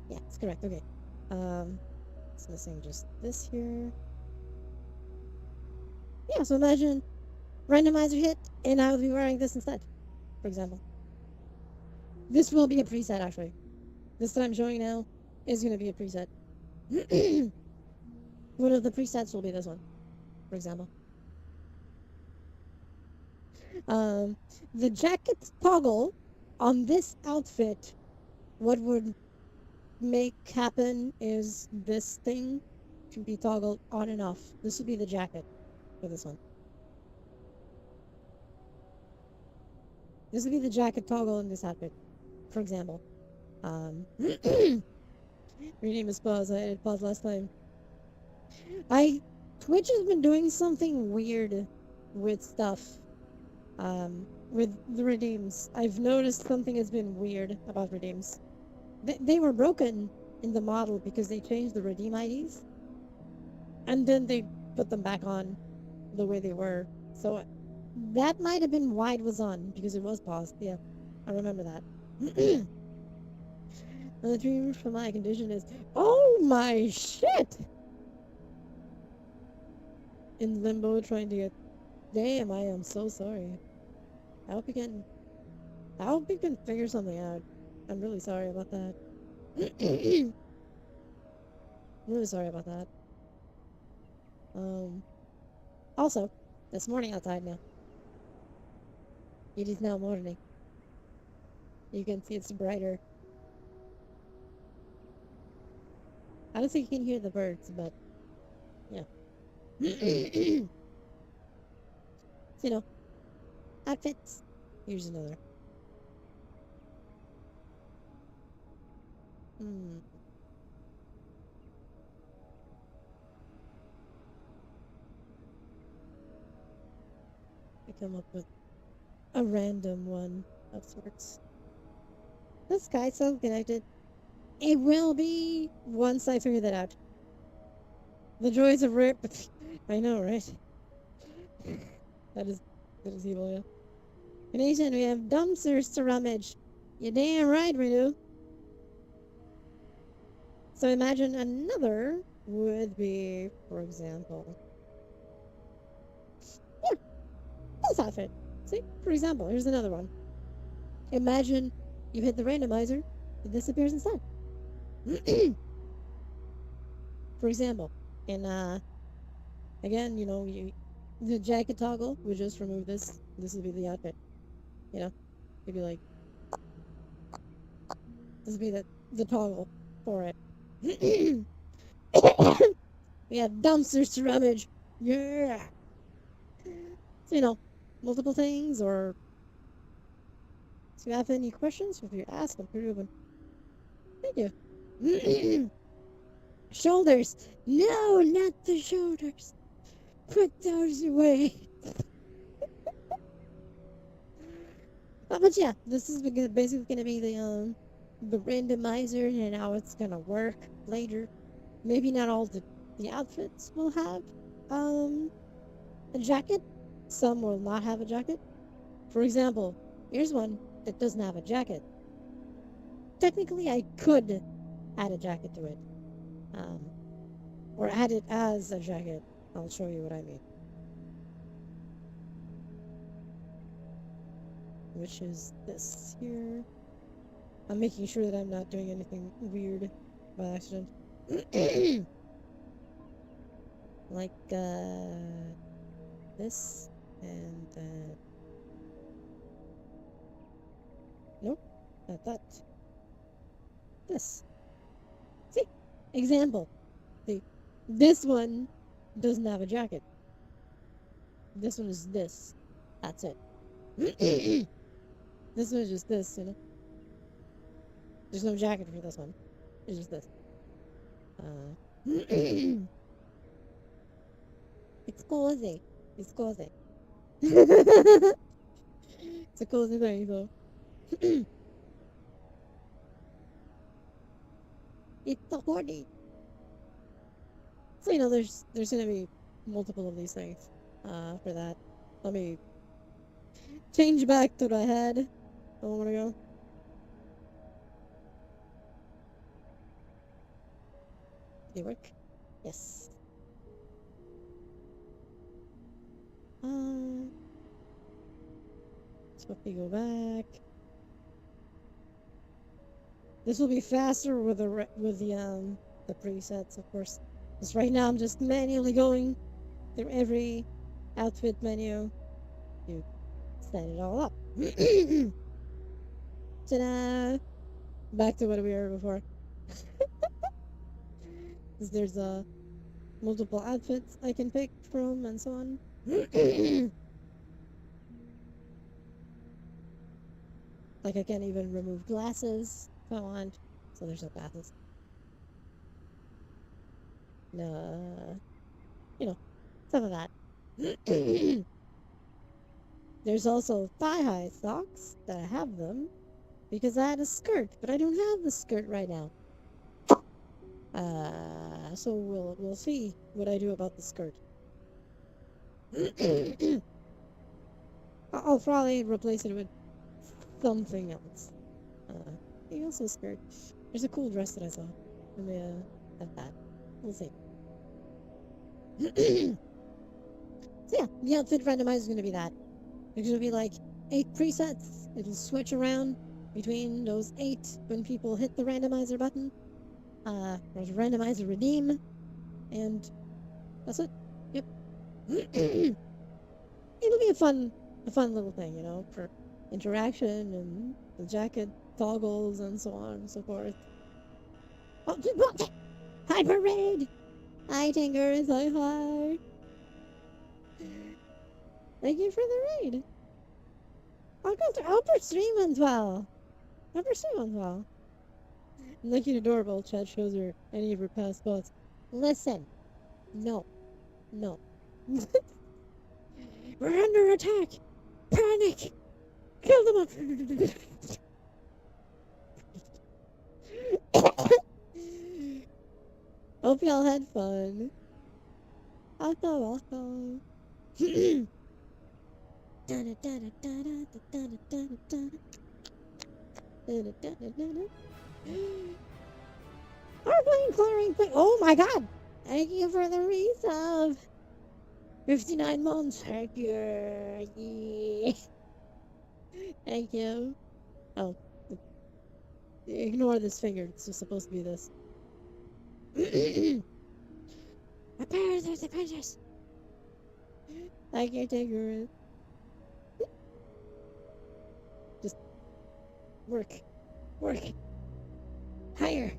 Yeah, it's correct. Okay. It's missing just this here. Yeah, so imagine randomizer hit and I would be wearing this instead, for example. This will be a preset, actually. This that I'm showing now is going to be a preset. One of the presets will be this one, for example. The jacket toggle on this outfit, what would make happen is this thing to be toggled on and off. This would be the jacket for this one. This would be the jacket toggle in this outfit, for example. Your name is Pause. I had pause last time. Twitch has been doing something weird with stuff. With the redeems. I've noticed something has been weird about redeems. They were broken in the model because they changed the redeem IDs. And then they put them back on the way they were. So that might have been why it was on, because it was paused. Yeah, I remember that. And the dream for my condition is, oh my shit! In limbo trying to get, damn, I am so sorry. I hope you can figure something out. I'm really sorry about that. I'm really sorry about that. Also, it's morning outside now. It is now morning. You can see it's brighter. I don't think you can hear the birds, but yeah. So, outfits. Here's another. I come up with a random one of sorts. The sky so connected. It will be once I figure that out. The joys of rip. I know, right? That is evil, yeah. In Asian, we have dumpsters to rummage. You damn right we do. So imagine another would be, for example, yeah, this outfit. See, for example, here's another one. Imagine you hit the randomizer, it disappears instead. For example, and again, The jacket toggle would just remove this. This would be the outfit. You know, it'd be like this would be the toggle for it. We have dumpsters to rummage. Yeah. So, multiple things, or if you have any questions, feel free to ask. I'm pretty open. Thank you. Shoulders. No, not the shoulders. Put those away. But yeah, this is basically going to be the randomizer and how it's going to work later. Maybe not all the outfits will have a jacket. Some will not have a jacket. For example, here's one that doesn't have a jacket. Technically, I could add a jacket to it. Or add it as a jacket. I'll show you what I mean. Which is this here. I'm making sure that I'm not doing anything weird by accident. Like, this and nope, not that. This. See? Example. See? This one doesn't have a jacket. This one is this. That's it. This one is just this, There's no jacket for this one. It's just this. It's cozy. It's cozy. It's a cozy thing, so. It's a hoodie. So, there's gonna be multiple of these things, for that. Let me change back to what I had a moment ago. Did it work? Yes. So if we go back, this will be faster with the presets, of course. Because right now I'm just manually going through every outfit menu to set it all up. Ta-da! Back to what we were before. Because there's multiple outfits I can pick from and so on. Like I can't even remove glasses if I want. So there's no glasses. No, some of that. There's also thigh-high socks that I have them because I had a skirt, but I don't have the skirt right now. So we'll see what I do about the skirt. I'll probably replace it with something else. Also a skirt. There's a cool dress that I saw. Let me have that. We'll see. So yeah, the outfit randomizer is gonna be that. There's gonna be like 8 presets. It'll switch around between those 8 when people hit the randomizer button. There's randomizer redeem, and that's it. Yep. It'll be a fun little thing, for interaction and the jacket toggles and so on and so forth. Oh, hi, Parade! Hi, Tingers! Hi! Thank you for the raid! I'll stream as well! I'll stream as well! Looking adorable, chat shows her any of her past thoughts. Listen! No. No. We're under attack! Panic! Kill them up! Hope y'all had fun. Welcome. We're playing clearing. Oh my god! Thank you for the resub. 59 months. Thank you. Yeah. Thank you. Oh. Ignore this finger. It's just supposed to be this. Prepare, there's a princess. I can't take your just work, work, higher.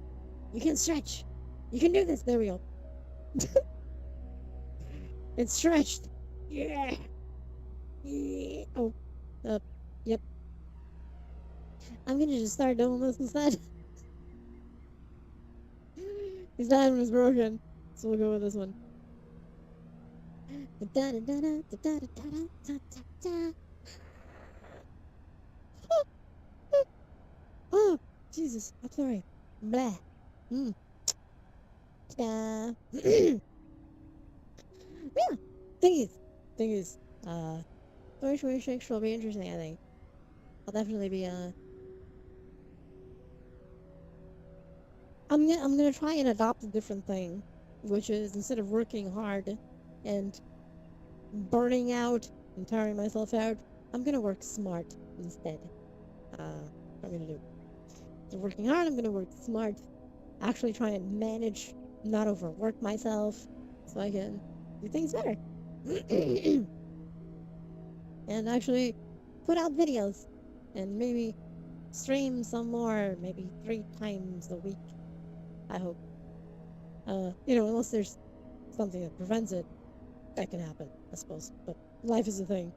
You can stretch. You can do this. There we go. It's stretched. Yeah. Yeah. Oh. Yep. I'm gonna just start doing this instead. His diamond was broken, so we'll go with this one. Oh, Jesus, I'm sorry. Blah. Mm. Yeah. Thing is, thing is, uh, 2026 will be interesting. I think I'll definitely be. I'm gonna try and adopt a different thing, which is instead of working hard and burning out and tiring myself out, I'm gonna work smart instead. What I'm gonna do. Instead of working hard, I'm gonna work smart. Actually try and manage, not overwork myself, so I can do things better. And actually put out videos and maybe stream some more, maybe 3 times a week. I hope. Unless there's something that prevents it, that can happen, I suppose. But life is a thing.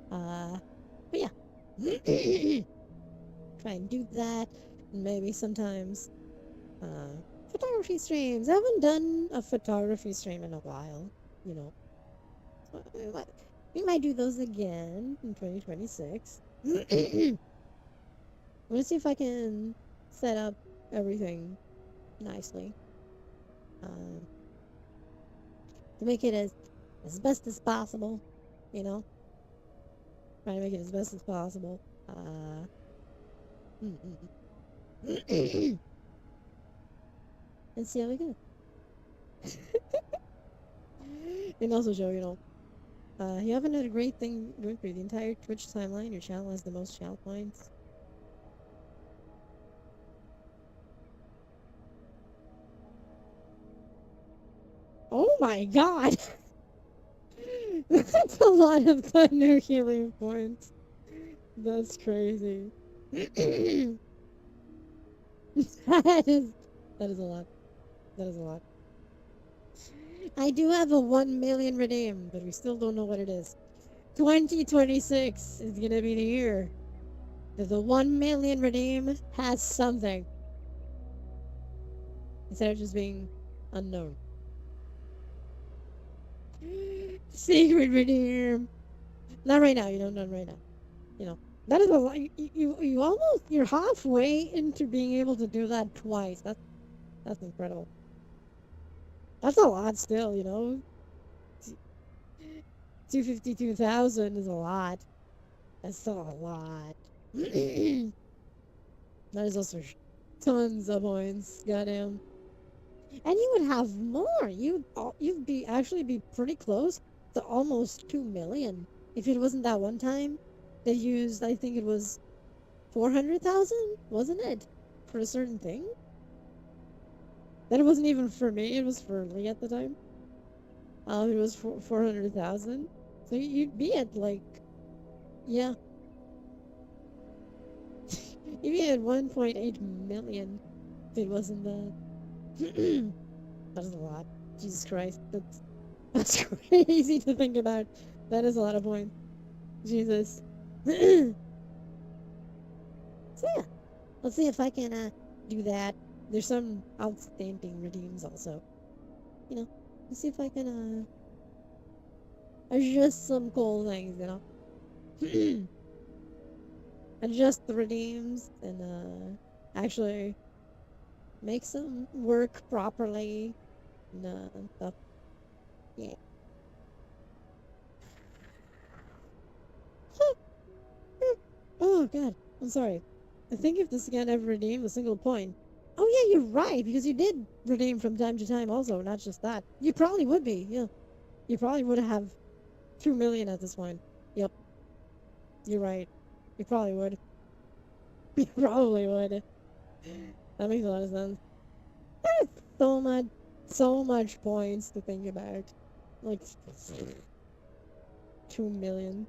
But yeah. Try and do that. And maybe sometimes, photography streams. I haven't done a photography stream in a while, you know. So we might do those again in 2026. I'm gonna see if I can set up everything nicely. Um, to make it as best as possible, you know. Try to make it as best as possible. And see how we go. And also, Joe, you haven't had a great thing going through the entire Twitch timeline. Your channel has the most channel points. Oh my god! That's a lot of thunder healing points. That's crazy. that is that is a lot. That is a lot. I do have a 1 million redeem, but we still don't know what it is. 2026 is gonna be the year that the 1 million redeem has something instead of just being unknown. Secret redeem. Not right now, not right now. That is a lot. You almost, you're halfway into being able to do that twice. That's incredible. That's a lot still, 252,000 is a lot. That's still a lot. That is also tons of points. Goddamn. And you would have more. You'd be actually be pretty close to almost 2 million if it wasn't that one time they used. I think it was 400,000, wasn't it, for a certain thing? Then it wasn't even for me. It was for Lee at the time. It was 400,000. So you'd be at yeah, you'd be at 1.8 million if it wasn't that. That is a lot. Jesus Christ, that's crazy to think about. That is a lot of points. Jesus. So yeah, let's see if I can do that. There's some outstanding redeems also. Let's see if I can adjust some cool things. Adjust the redeems and actually make some work properly and stuff. Yeah. Oh god, I'm sorry. I think if this again ever redeemed a single point. Oh yeah, you're right, because you did redeem from time to time also, not just that. You probably would be, yeah. You probably would have 2 million at this point. Yep. You're right. You probably would. You probably would. That makes a lot of sense. There's so much points to think about. Like, 2 million.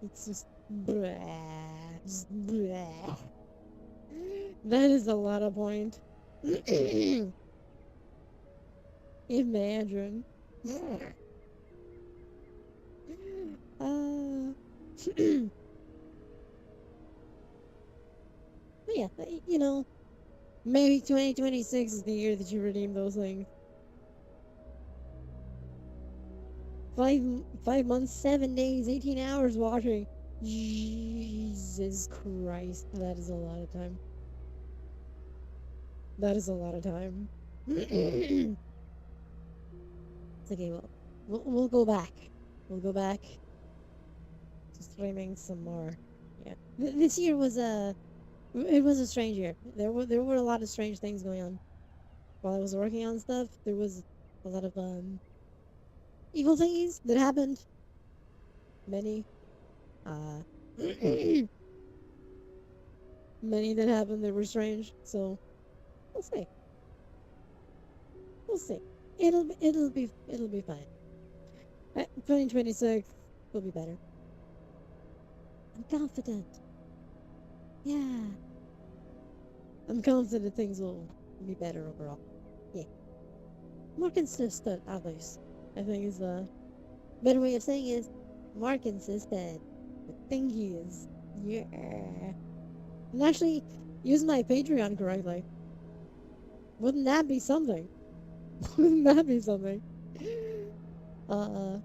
It's just bleh, just bleh. That is a lot of point. Imagine. Uh, but yeah, you know, maybe 2026 is the year that you redeem those things. 5 months, 7 days, 18 hours watching. Jesus Christ, that is a lot of time. That is a lot of time. It's okay. Well, we'll go back. We'll go back to streaming some more. Yeah, this year was a strange year. There were a lot of strange things going on while I was working on stuff. There was a lot of evil things that happened. Many uh many that happened that were strange. So we'll see. We'll see. It'll be fine. 2026 will be better. I'm confident. Yeah. I'm confident things will be better overall. Yeah. More consistent, at least. I think is a better way of saying is more consistent. The thing is, yeah. And actually use my Patreon correctly. Wouldn't that be something? Wouldn't that be something? Uh,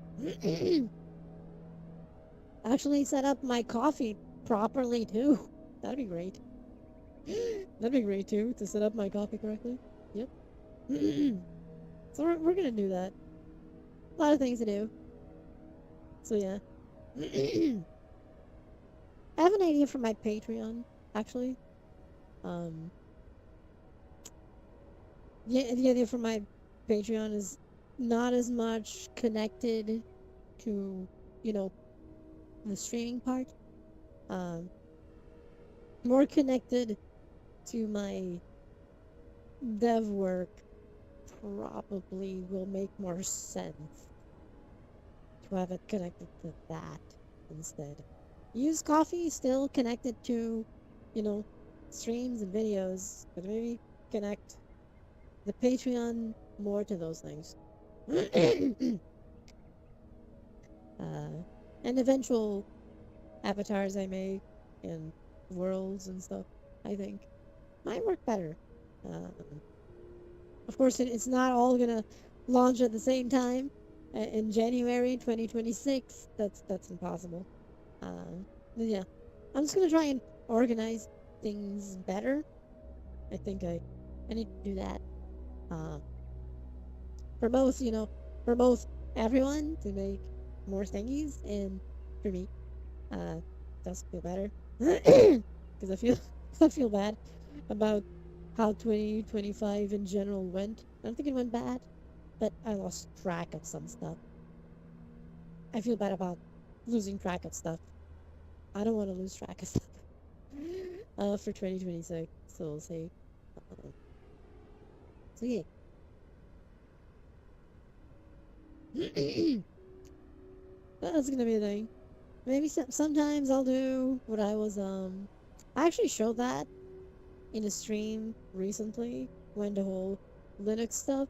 actually set up my coffee properly too. That'd be great. That'd be great too, to set up my coffee correctly. Yep. So we're gonna do that. A lot of things to do. So yeah. I have an idea for my Patreon, actually. Um, yeah, the idea for my Patreon is not as much connected to, you know, the streaming part. Um, more connected to my dev work probably will make more sense to have it connected to that instead. Use coffee still connected to, you know, streams and videos, but maybe connect the Patreon more to those things. And eventual avatars I make and worlds and stuff, I think, might work better. Um, of course, it's not all gonna launch at the same time in January 2026. That's impossible. But yeah, I'm just gonna try and organize things better. I think I need to do that. Uh, for both, for both everyone to make more thingies and for me, uh, does feel better because I feel bad about how 2025 in general went. I don't think it went bad, but I lost track of some stuff. I feel bad about losing track of stuff. I don't want to lose track of stuff for 2026. So we'll see. Uh, so yeah. That's gonna be a thing. Maybe sometimes I'll do what I actually showed that in a stream recently when the whole Linux stuff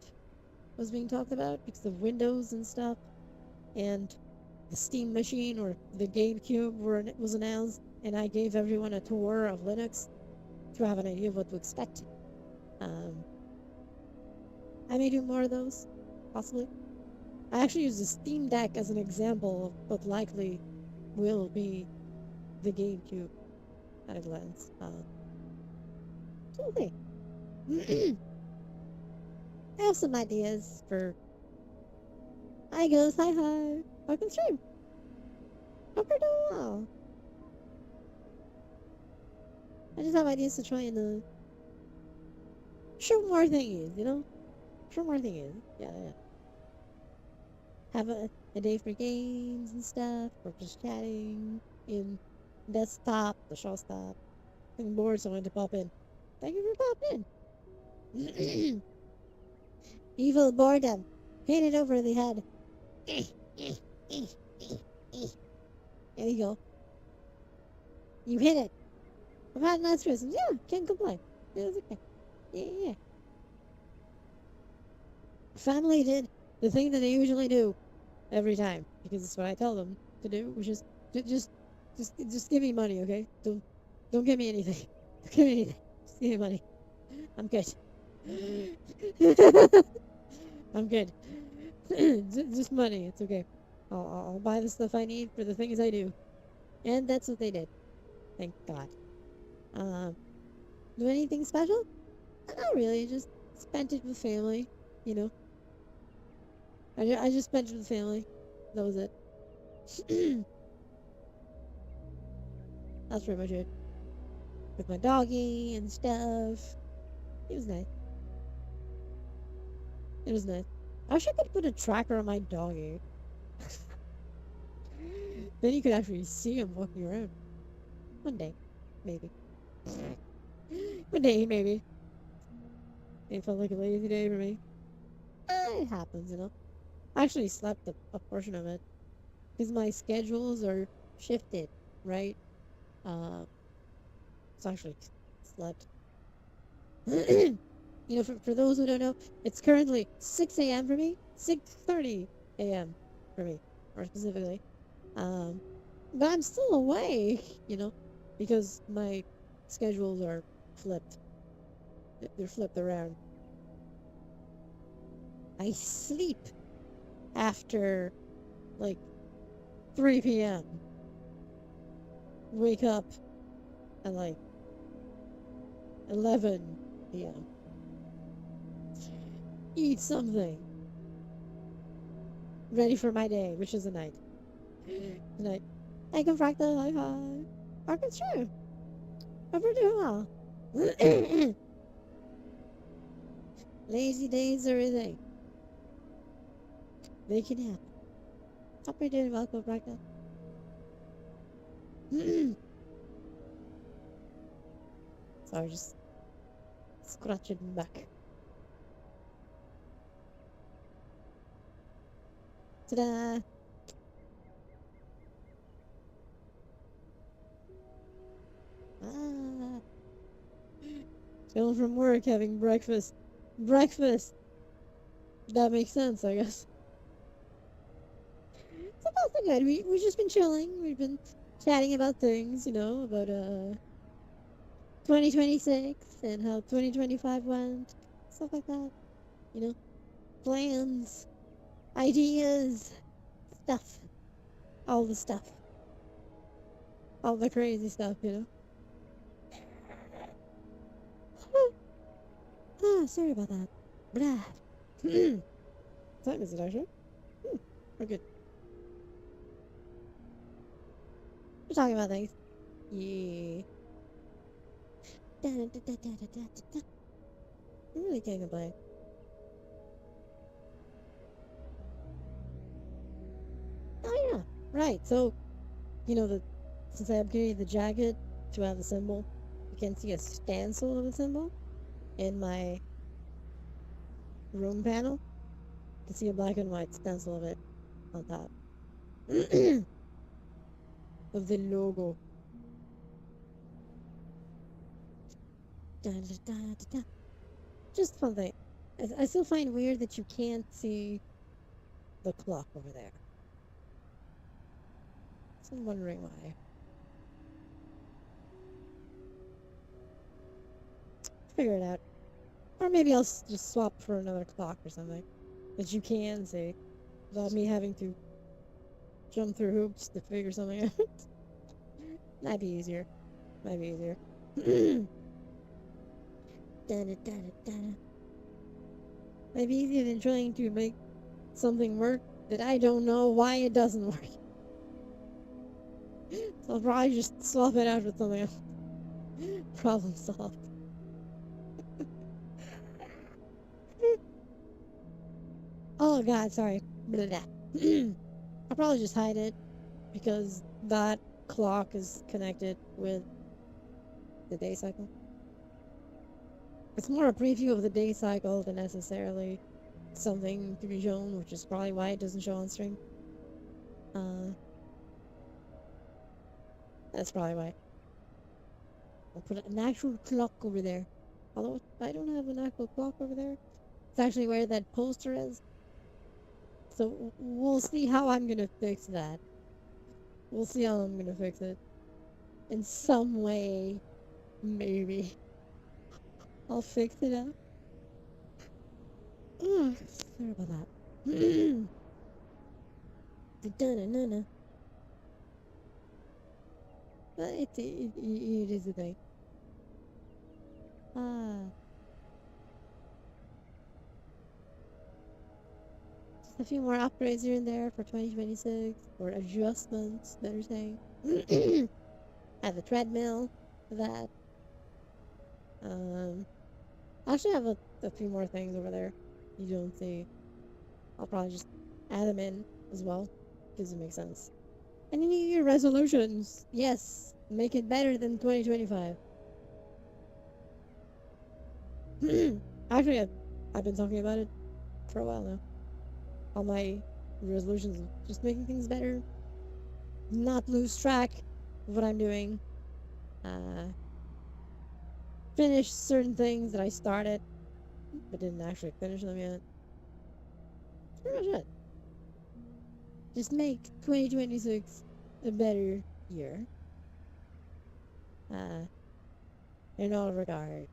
was being talked about because of Windows and stuff, and the Steam machine or the GameCube was announced, and I gave everyone a tour of Linux to have an idea of what to expect. Um, I may do more of those, possibly. I actually used the Steam Deck as an example of what likely will be the GameCube at a glance. So we'll see. I have some ideas for. Hi, Ghost. Hi, hi. Welcome stream. Hope you're doing well. I just have ideas to try and show more thingies, Show more thingies. Yeah, yeah. Have a day for games and stuff, or just chatting in desktop, the show stop. I'm bored, so I wanted to pop in. Thank you for popping in. Evil boredom. Hit it over the head. There you go. You hit it. I've had nice Christmas. Yeah, can't complain. Yeah, it's okay. Yeah. Family did the thing that they usually do every time because it's what I tell them to do, which is just just give me money, okay? Don't give me anything. Don't give me anything. Just give me money. I'm good. I'm good. Just money. It's okay. I'll buy the stuff I need for the things I do, and that's what they did. Thank God. Um, do anything special? Not really. Just spent it with family. You know, I just spent it with family. That was it. That's pretty much it. With my doggy and stuff. It was nice. It was nice. I wish I could put a tracker on my doggy. Then you could actually see him walking around. One day. Maybe. One day, maybe. It felt like a lazy day for me. It happens, you know. I actually slept a portion of it. Because my schedules are shifted, right? Uh, so I actually slept. You know, for those who don't know, it's currently 6 a.m. for me, 6:30 a.m. for me, more specifically. Um, but I'm still awake, you know, because my schedules are flipped. They're flipped around. I sleep after like 3 p.m. Wake up at like 11 p.m. Eat something. Ready for my day, which is a night. Tonight. I can fractal high five. I can sure. I'm doing well. Lazy days are a thing. They can happen. Hope you're doing well, fractal. Sorry, just scratching my back. Ta-da! Ah. Chilling from work, having breakfast. Breakfast! That makes sense, I guess. So that's been good. We've just been chilling. We've been chatting about things, you know, about 2026 and how 2025 went. Stuff like that. You know, plans, ideas, stuff. All the stuff. All the crazy stuff, you know. Sorry about that. Blah. Time is it actually? We're good. We're talking about things. Yeah. I really can't complain. Oh yeah, right. So, you know, since I upgraded the jacket to have the symbol, you can see a stencil of the symbol in my room panel. You can see a black and white stencil of it on top of the logo. Just fun thing. I still find weird that you can't see the clock over there. So I'm wondering why. Figure it out. Or maybe I'll just swap for another clock or something that you can see without me having to jump through hoops to figure something out. Might be easier. Might be easier. Might be easier than trying to make something work that I don't know why it doesn't work. So I'll probably just swap it out with something else. Problem solved. Oh god, sorry. I'll probably just hide it because that clock is connected with the day cycle. It's more a preview of the day cycle than necessarily something to be shown, which is probably why it doesn't show on stream. That's probably why. I'll put an actual clock over there. Although I don't have an actual clock over there. It's actually where that poster is. So we'll see how I'm gonna fix that. We'll see how I'm gonna fix it. In some way, maybe. I'll fix it up. Sorry about that. Da-da-na-na. But it is a thing. Ah. Just a few more upgrades here and there for 2026. Or adjustments, better saying. Have a treadmill for that. Um, I actually have a few more things over there you don't see. I'll probably just add them in as well, because it makes sense. And New Year resolutions. Yes, make it better than 2025. Actually, I've been talking about it for a while now. All my resolutions of just making things better, not lose track of what I'm doing, uh, finish certain things that I started but didn't actually finish them yet. That's pretty much it. Just make 2026 a better year, uh, in all regards.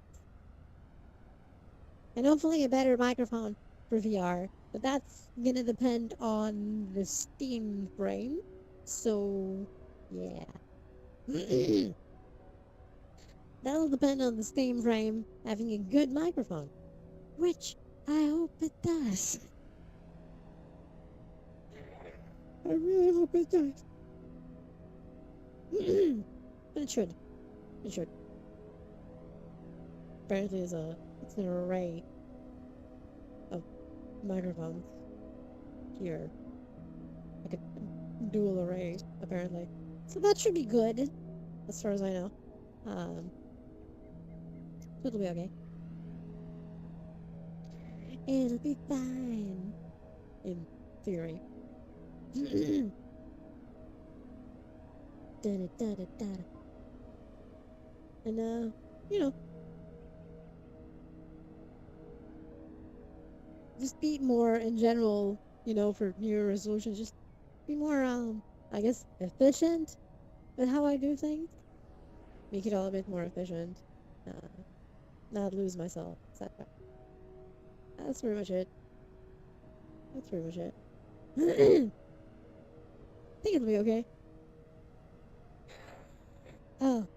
And hopefully a better microphone for VR. But that's gonna depend on the Steam frame. So, yeah. That'll depend on the Steam frame having a good microphone. Which I hope it does. I really hope it does. But it should. It should. Apparently it's an array of microphones here. Like a dual array, apparently. So that should be good, as far as I know. So it'll be okay. It'll be fine. In theory. Da-da-da-da-da. And, you know, just be more in general, for New Year resolutions, just be more, I guess, efficient with how I do things. Make it all a bit more efficient. Uh, not lose myself, etc. That's pretty much it. That's pretty much it. I think it'll be okay. Oh,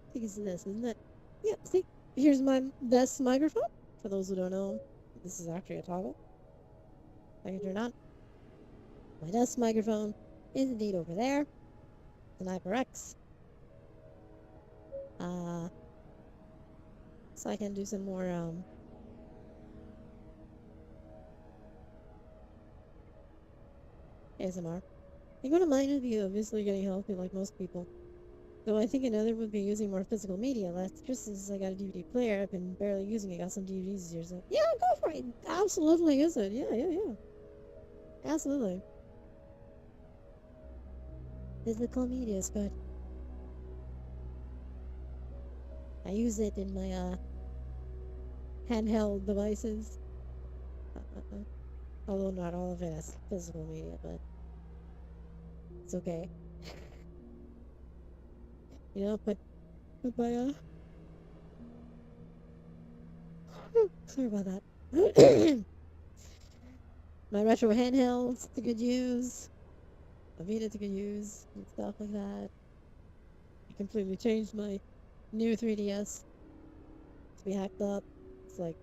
I think it's this, isn't it? Yeah, see? Here's my desk microphone. For those who don't know, this is actually a toggle. Like it or not. My desk microphone is indeed over there. It's an HyperX. So I can do some more, ASMR. I'm gonna mind with you, obviously getting healthy like most people. Though I think another would be using more physical media. Last Christmas I got a DVD player. I've been barely using it. Got some DVDs this year. So yeah, go for it. Absolutely use it. Yeah. Absolutely. Physical media is good. I use it in my handheld devices. Although not all of it is physical media, but it's okay. Put my sorry about that. My retro handhelds to good use. A Vita to good use and stuff like that. I completely changed my new 3DS to be hacked up. It's like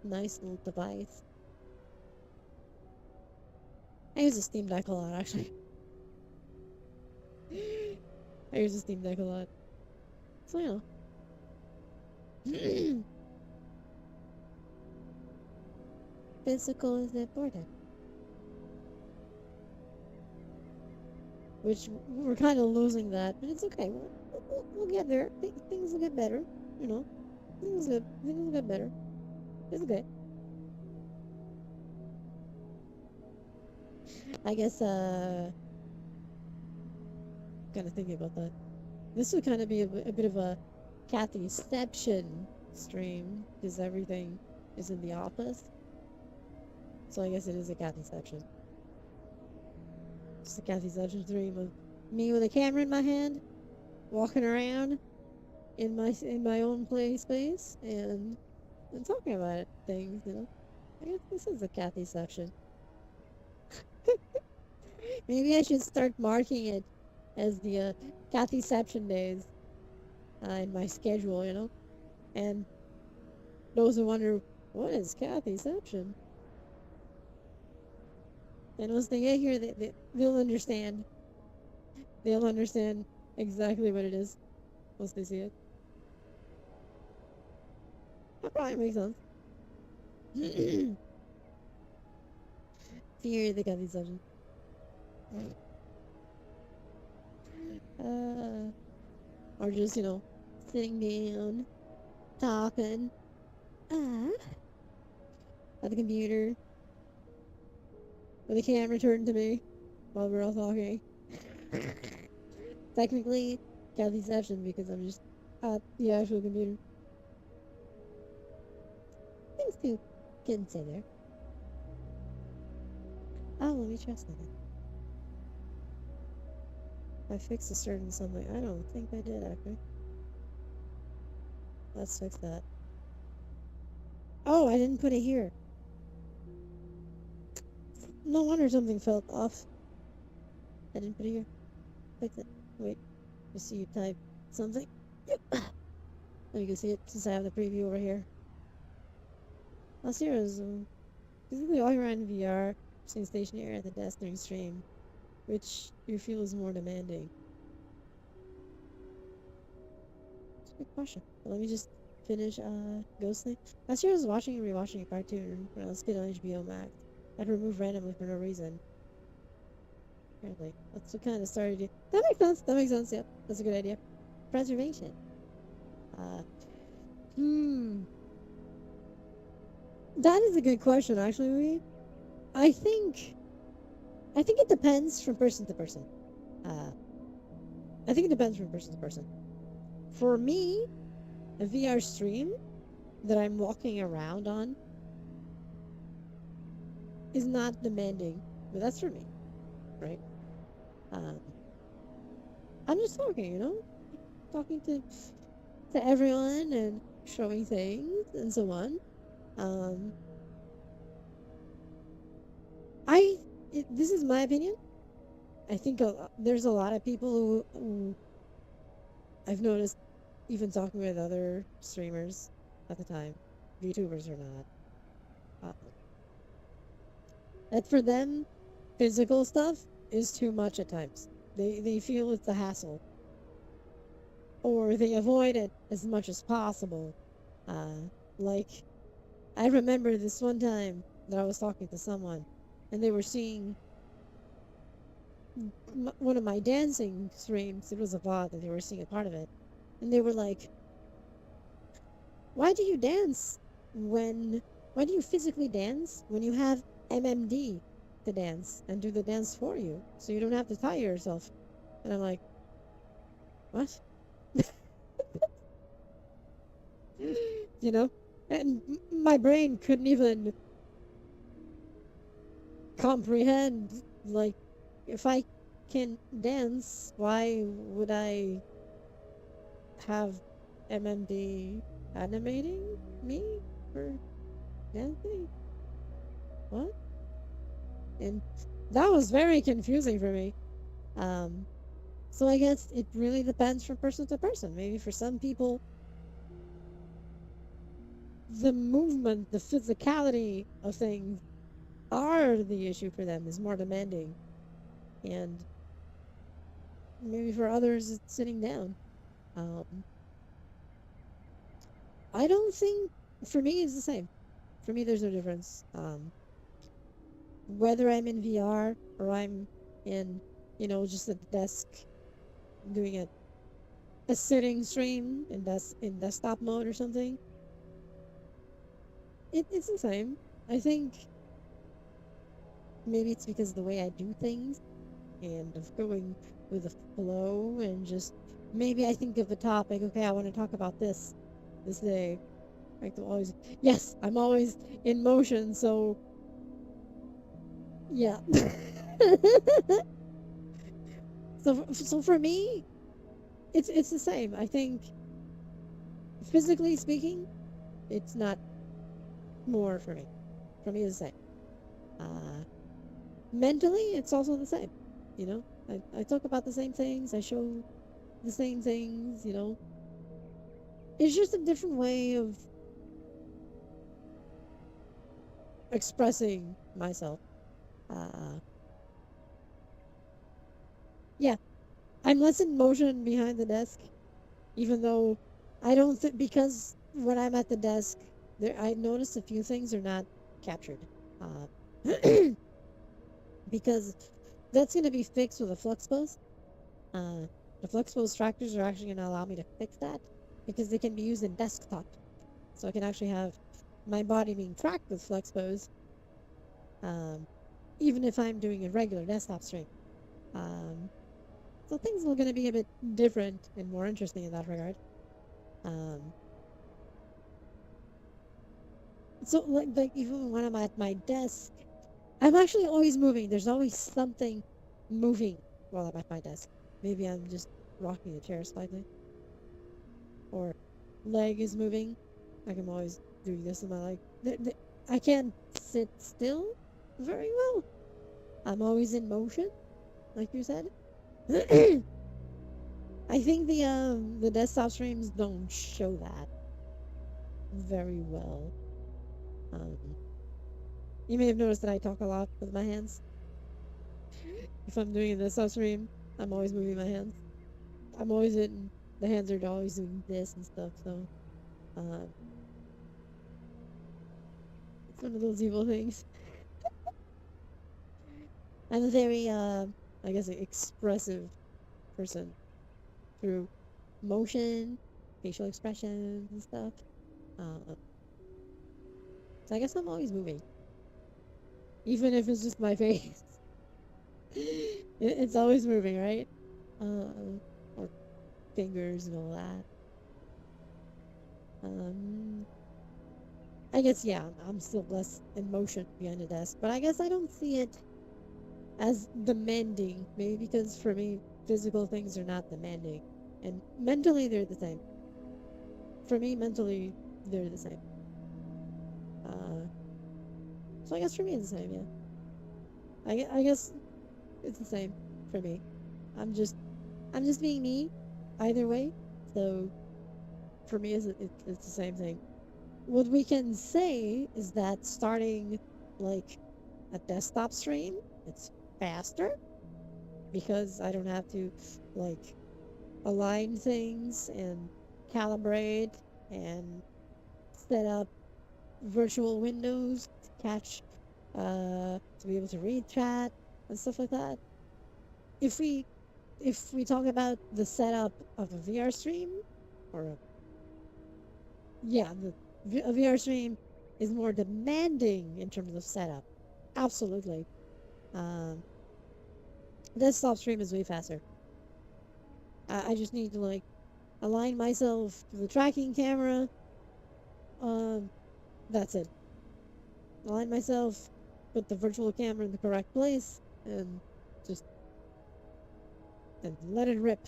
a nice little device. I use the Steam Deck a lot, actually. I use the Steam Deck a lot. So, yeah. Physical is important. Which, we're kind of losing that, but it's okay. We'll get there. Things will get better, Things will get better. It's okay. I guess, kind of thinking about that. This would kind of be a bit of a Kathyception stream because everything is in the office. So I guess it is a Kathyception. Just a Kathyception stream of me with a camera in my hand, walking around in my own play space and talking about it, things. You know, I guess this is a Kathyception. Maybe I should start marking it as the Kathyception days in my schedule, you know? And those who wonder, what is Kathyception? And once they get here, they'll understand. They'll understand exactly what it is once they see it. That probably makes sense. Fear the Kathyception. Or just, you know, sitting down, talking, at the computer, with the camera turned to me while we're all talking. Technically, Kathyception because I'm just at the actual computer. Things to consider. Oh, let me try something. I fixed a certain something. I don't think I did, actually. Let's fix that. Oh, I didn't put it here. No wonder something felt off. I didn't put it here. Fix it. Wait. Just see you type something. Let me go see it since I have the preview over here. Last year was physically walking around in VR, staying stationary at the desk during stream, which you feel is more demanding. That's a good question. But let me just finish Ghostly. Last year I was watching and rewatching a cartoon when I was a kid on HBO Max. I'd remove randomly for no reason. Apparently. That's what kind of started you. That makes sense. That makes sense, yep. That's a good idea. Preservation. That is a good question, actually. I think it depends from person to person. I think it depends from person to person. For me, a VR stream that I'm walking around on is not demanding, but that's for me, right? I'm just talking, you know, talking to everyone and showing things and so on. This is my opinion. I think there's a lot of people who I've noticed, even talking with other streamers at the time, YouTubers or not, that for them, physical stuff is too much at times. They feel it's a hassle, or they avoid it as much as possible. Like, I remember this one time that I was talking to someone, and they were seeing one of my dancing streams. It was a VOD, and they were seeing a part of it, and they were like, "Why do you dance Why do you physically dance when you have MMD to dance and do the dance for you, so you don't have to tire yourself?" And I'm like, "What?" You know, and my brain couldn't even comprehend, like, if I can dance, why would I have MMD animating me for dancing? What? And that was very confusing for me. So I guess it really depends from person to person. Maybe for some people, the movement, the physicality of things are the issue for them, is more demanding. And maybe for others, it's sitting down. I don't think, for me, it's the same. For me, there's no difference. Whether I'm in VR or I'm in, you know, just at the desk doing a sitting stream in desktop mode or something, it's the same. I think maybe it's because of the way I do things and of going with the flow and just maybe I think of a topic. Okay, I want to talk about this day. Like I'm always yes, I'm always in motion. So yeah. So for me, it's the same. I think physically speaking, it's not more for me. For me, it's the same. Uh, Mentally, it's also the same. You know, I talk about the same things. I show the same things. You know, it's just a different way of expressing myself. Uh, yeah, I'm less in motion behind the desk, even though I don't think because when I'm at the desk, there I noticed a few things are not captured. Uh, because that's going to be fixed with a flux pose. Uh, the flux pose tractors are actually going to allow me to fix that because they can be used in desktop. So I can actually have my body being tracked with flux pose, um, even if I'm doing a regular desktop stream. Um, so things are going to be a bit different and more interesting in that regard. Um, so like even when I'm at my desk, I'm actually always moving. There's always something moving while I'm at my desk. Maybe I'm just rocking the chair slightly, or leg is moving. Like I'm always doing this with my leg. I can't sit still very well. I'm always in motion, like you said. I think the desktop streams don't show that very well. Um, you may have noticed that I talk a lot with my hands. If I'm doing a desktop stream, I'm always moving my hands. I'm always in the hands are always doing this and stuff. So um, it's one of those evil things. I'm a very I guess expressive person through motion, facial expressions and stuff. Uh, so I guess I'm always moving, even if it's just my face. It's always moving, right? Or fingers and all that. Um, I guess yeah, I'm still less in motion behind the desk, but I guess I don't see it as demanding. Maybe because for me, physical things are not demanding, and mentally they're the same. For me, mentally they're the same. Uh, so I guess for me it's the same. Yeah, I guess it's the same for me. I'm just I'm just being me, either way. So for me, it's the same thing. What we can say is that starting like a desktop stream, it's faster because I don't have to like align things and calibrate and set up virtual windows to catch to be able to read chat and stuff like that. If we talk about the setup of a VR stream or yeah, a VR stream is more demanding in terms of setup. Absolutely. Um, desktop stream is way faster. I just need to like align myself to the tracking camera. Um, that's it. Align myself, put the virtual camera in the correct place, and just and let it rip.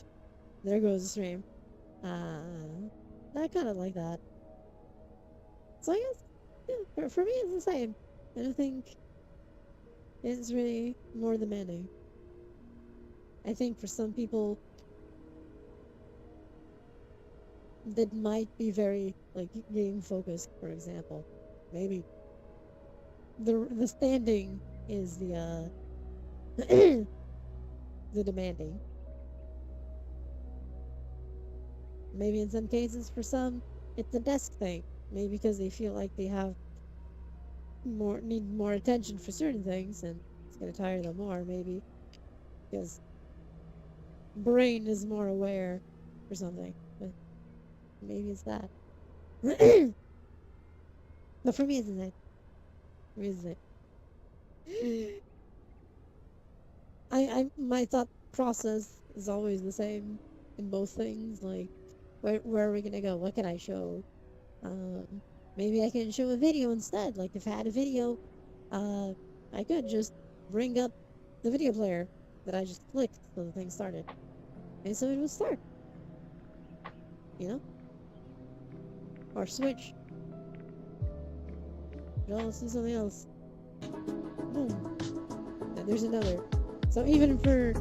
There goes the stream. I kind of like that. So I guess yeah, for me it's the same. I don't think it's really more demanding. I think for some people that might be very like game focused, for example. Maybe the standing is the demanding. Maybe in some cases for some it's a desk thing. Maybe because they feel like they have need more attention for certain things and it's gonna tire them more, maybe. Because brain is more aware or something. But maybe it's that. But for me it's the same. For me it's the same. my thought process is always the same in both things. Like, where are we gonna go? What can I show? Um, maybe I can show a video instead. Like, if I had a video, uh, I could just bring up the video player that I just clicked so the thing started, and so it would start. You know, or switch. No, let's do something else. Boom. And there's another. So even for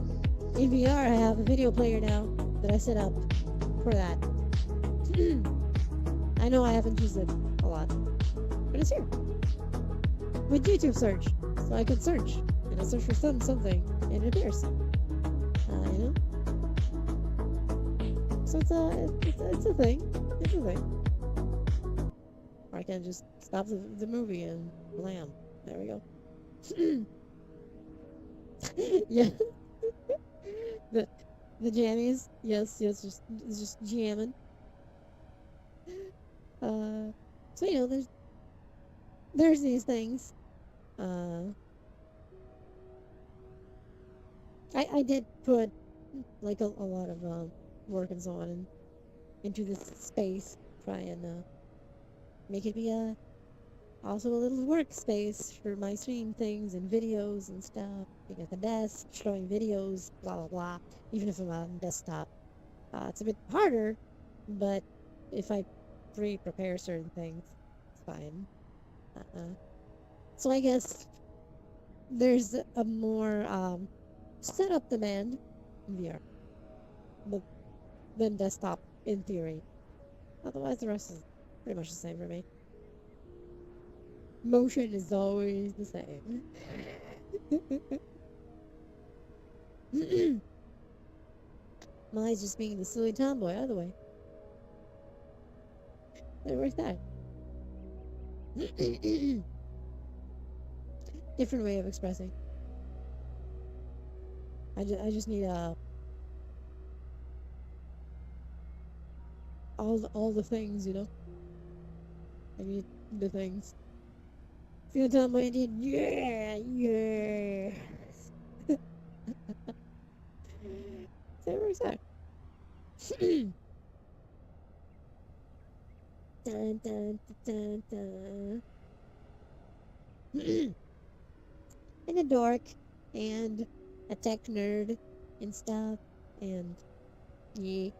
in VR, I have a video player now that I set up for that. I know I haven't used it a lot, but it's here. With YouTube search, so I could search, and I search for something, and it appears. You know. So it's a thing. It's a thing. Or I can just stop the movie and blam. There we go. Yeah. the the jammies. Yes, just jamming. So you know, there's these things. Uh, I did put like a lot of work and so on into this space, try and make it be also a little workspace for my stream things and videos and stuff. Being at the desk, showing videos, blah blah blah. Even if I'm on desktop, it's a bit harder, but if I prepare certain things, it's fine. So I guess there's a more setup demand in VR, but than desktop in theory. Otherwise, the rest is pretty much the same for me. Motion is always the same. Mine's just being the silly tomboy, either way. It works out. Different way of expressing. I just need all the things, you know. I need the things. See the tomboy I did? Yeah. So it works out. Dun, dun, dun, dun. And a dork, and a tech nerd, and stuff, and yeah.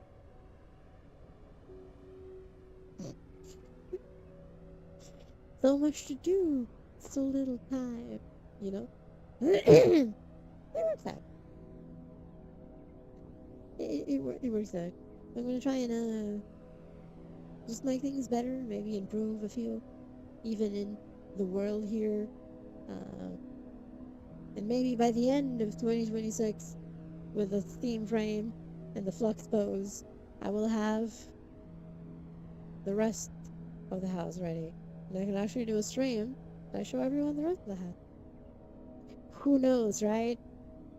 So much to do, so little time, you know? It works out. It works out. I'm gonna try and just make things better, maybe improve a few, even in the world here. And maybe by the end of 2026, with the Steam frame and the flux pose, I will have the rest of the house ready. And I can actually do a stream and I show everyone the rest of the house. Who knows, right?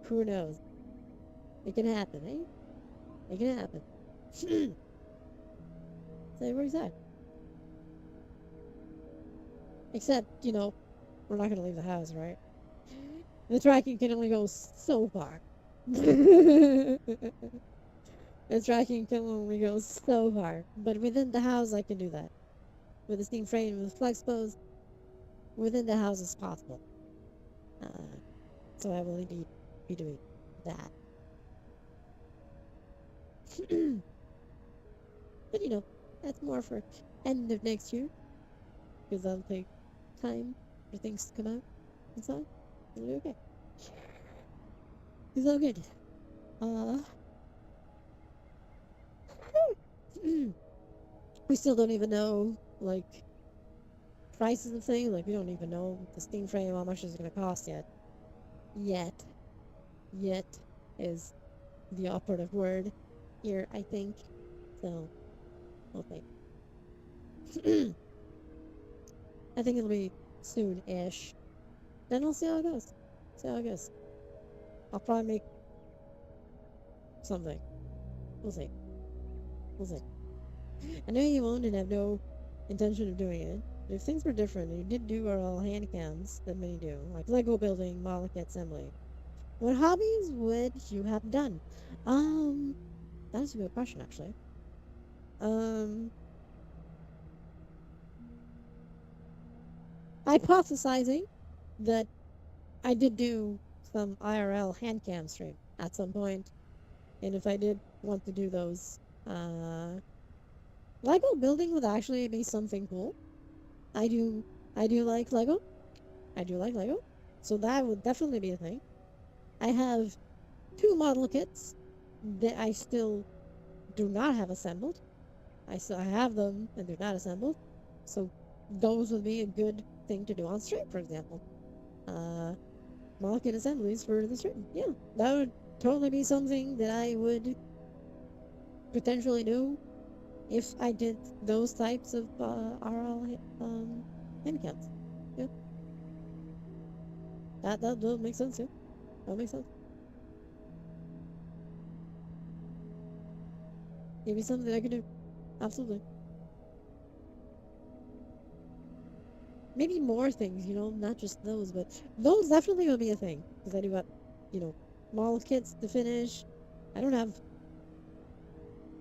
Who knows? It can happen, eh? It can happen. So it works out. Except, you know, we're not gonna leave the house, right? The tracking can only go so far. The tracking can only go so far. But within the house, I can do that. With the Steam frame, with flex pose, within the house is possible. So I will indeed be doing that. But you know, that's more for end of next year. Because that'll take time for things to come out and so on. It'll be okay. It's all good. We still don't even know, like, prices of things. Like, we don't even know the Steam frame, how much it's gonna cost yet. Yet is the operative word here, I think. So, we'll see. I think it'll be soon-ish. Then we'll see how it goes. I'll probably make something. We'll see. I know you won't and have no intention of doing it. But if things were different and you did do all hand cams that many do, like Lego building, model kit assembly, What hobbies would you have done? Um, that's a good question, actually. Um, hypothesizing that I did do some IRL hand cam stream at some point, and if I did want to do those, uh, Lego building would actually be something cool. I do, I do like Lego. I do like Lego, so that would definitely be a thing. I have two model kits that I still do not have assembled. I have them and they're not assembled, so those would be a good thing to do on stream, for example. Uh, Model kit assemblies for the stream. Yeah, that would totally be something that I would potentially do if I did those types of RL handcams. Yeah, that makes sense. Yeah, that makes sense. It'd be something I could do. Absolutely. Maybe more things, not just those, but those definitely will be a thing because I do got, you know, model kits to finish. I don't have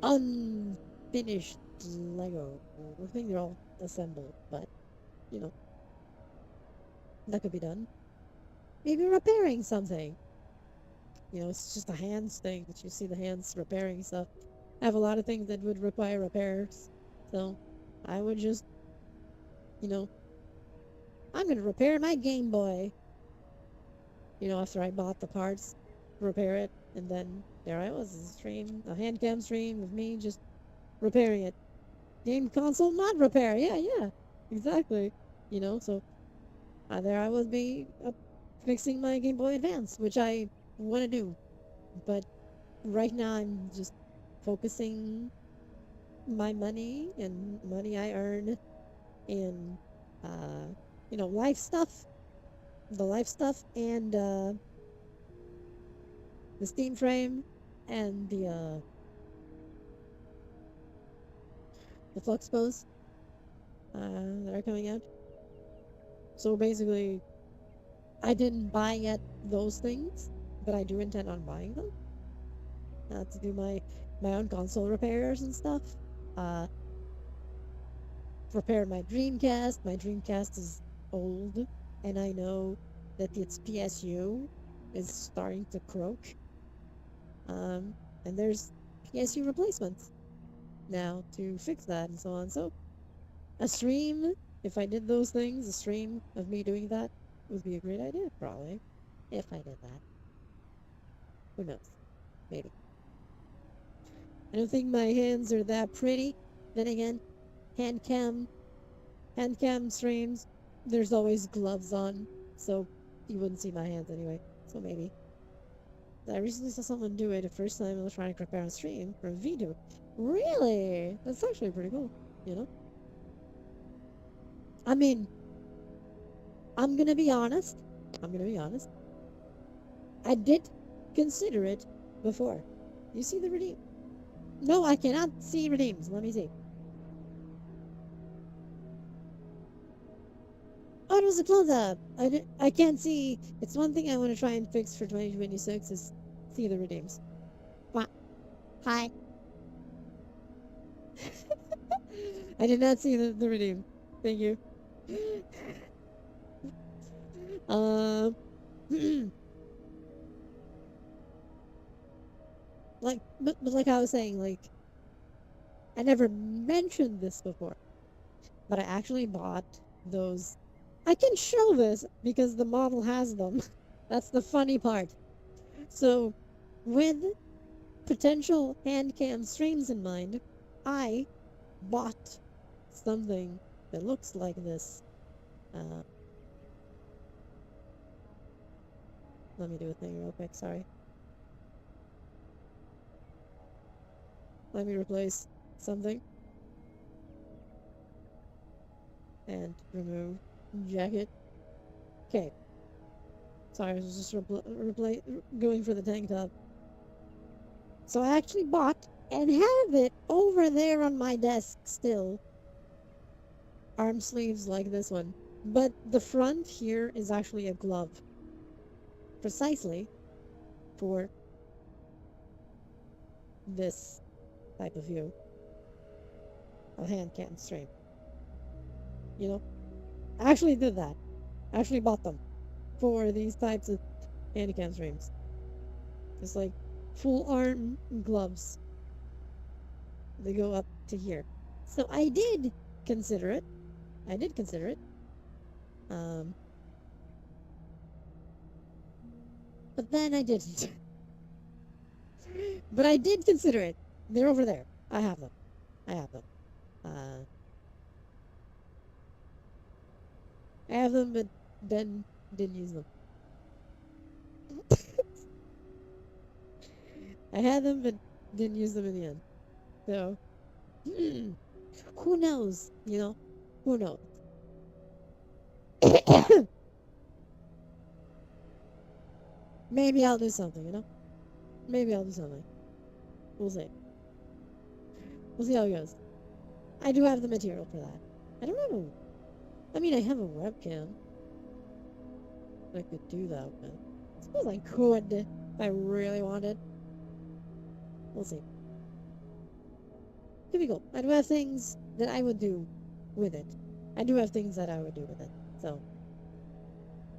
unfinished Lego. I think they're all assembled, but you know that could be done. Maybe repairing something. It's just a hands thing that you see the hands repairing stuff. I have a lot of things that would require repairs, so I would just, you know, I'm gonna repair my Game Boy. After I bought the parts, repair it, and then there I was, a hand cam stream of me just repairing it. Game console not repair, yeah, yeah, exactly. So there I was, me fixing my Game Boy Advance, which I want to do, but right now I'm just focusing my money and money I earn in, uh, life stuff, the life stuff, and the Steam frame and the Flux Pose that are coming out. So basically, I didn't buy yet those things, but I do intend on buying them to do my own console repairs and stuff. Uh, Repair my Dreamcast. My Dreamcast is old, and I know that its PSU is starting to croak. Um, and there's PSU replacements now to fix that and so on. So a stream, if I did those things, a stream of me doing that would be a great idea, probably. If I did that. Who knows? Maybe. I don't think my hands are that pretty. Then again, hand cam, hand cam streams, there's always gloves on, so you wouldn't see my hands anyway. So maybe. I recently saw someone do it the first time I was trying to prepare on stream for a video. Really? That's actually pretty cool, you know? I mean, I'm gonna be honest. I'm gonna be honest. I did consider it before. You see the redeem? No, I cannot see redeems. Let me see. Oh, it was a close up. I can't see. It's one thing I want to try and fix for 2026 is see the redeems. What? Hi. I did not see the redeem. Thank you. Um, but like I was saying, like I never mentioned this before, but I actually bought those. I can show this because the model has them. That's the funny part. So, with potential hand cam streams in mind, I bought something that looks like this. Uh, Let me do a thing real quick. Sorry. Let me replace something and remove jacket. Okay. Sorry, I was just going for the tank top. So I actually bought and have it over there on my desk still. Arm sleeves like this one. But the front here is actually a glove. Precisely for this type of view of hand cam stream. You know, I actually did that. I actually bought them for these types of hand cam streams. Just like full arm gloves. They go up to here. So I did consider it. I did consider it. But then I didn't. But I did consider it. They're over there. I have them. I have them. I have them, but then didn't use them. I had them, but didn't use them in the end. So, who knows? You know, who knows? Maybe I'll do something. You know, maybe I'll do something. We'll see. We'll see how it goes. I do have the material for that. I don't have a. I mean, I have a webcam. I could do that with. I suppose I could if I really wanted. We'll see. Could be cool. I do have things that I would do with it. I do have things that I would do with it. So,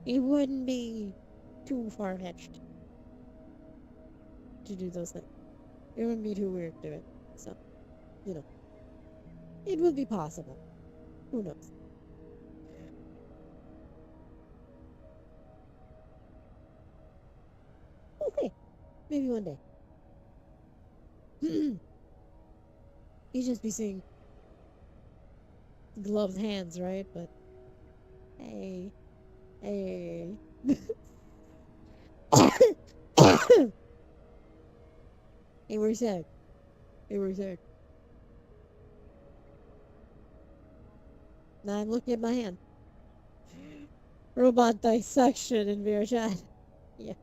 it wouldn't be too far-fetched to do those things. It wouldn't be too weird to do it. So, you know. It would be possible. Who knows? Okay. Maybe one day. You just be seeing gloved hands, right? But hey, hey. Hey, we're sick. Hey, we're sick. Now I'm looking at my hand. Robot dissection in VR chat. Yeah.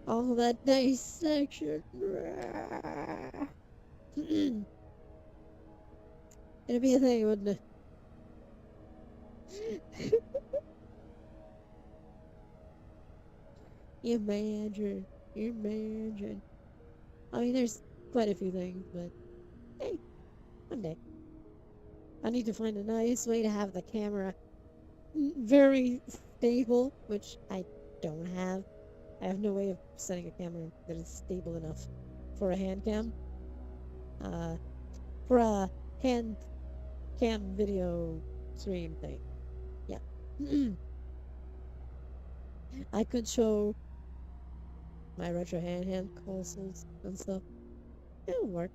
All that dissection. It'd be a thing, wouldn't it? Imagine. Imagine. I mean, there's quite a few things, but hey, one day. I need to find a nice way to have the camera very stable, which I don't have. I have no way of setting a camera that is stable enough for a hand cam. For a hand cam video stream thing. Yeah. I could show my retro hand consoles and stuff. It'll work.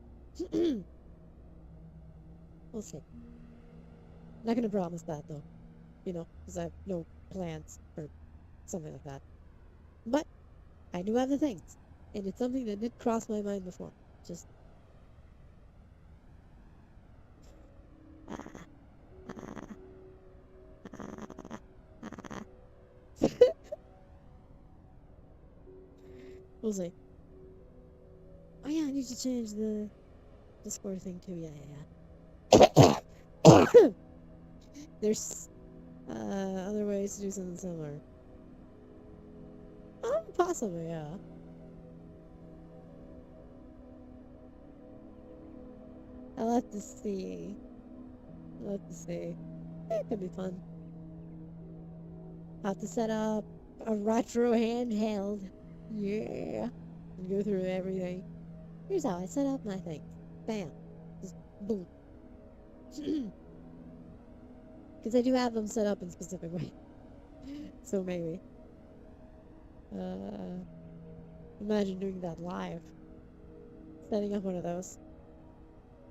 We'll see. Not gonna promise that though. You know, because I have no plans for something like that. But I do have the things. And it's something that did cross my mind before. Just ah, ah, ah, ah. We'll see. Oh yeah, I need to change the Discord thing too. Yeah. There's other ways to do something similar. Possibly, yeah. I'll have to see. I'll have to see. It could be fun. I'll have to set up a retro handheld. Yeah. And go through everything. Here's how I set up my thing. Bam. Just boom. Because I do have them set up in a specific way. So maybe. Imagine doing that live. Setting up one of those.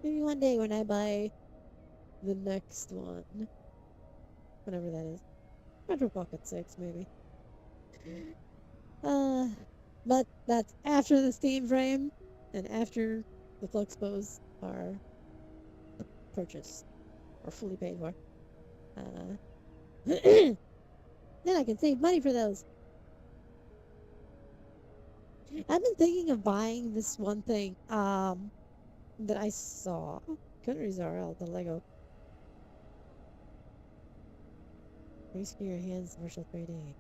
Maybe one day when I buy the next one. Whatever that is. Retro Pocket 6, maybe. But that's after the Steam frame and after the Fluxpos are purchased or fully paid for. Then I can save money for those. I've been thinking of buying this one thing that I saw. Countries are out the Lego. Rescue your hands, commercial 3D.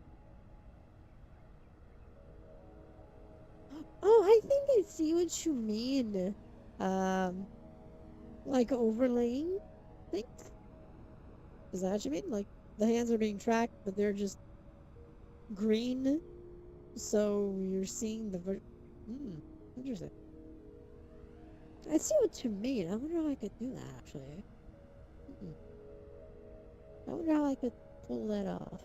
think I see what you mean. Um, like overlaying things? Is that what you mean? Like the hands are being tracked, but they're just green, so you're seeing the. Hmm, interesting. I see what you mean. I wonder how I could do that actually. Hmm. I wonder how I could pull that off.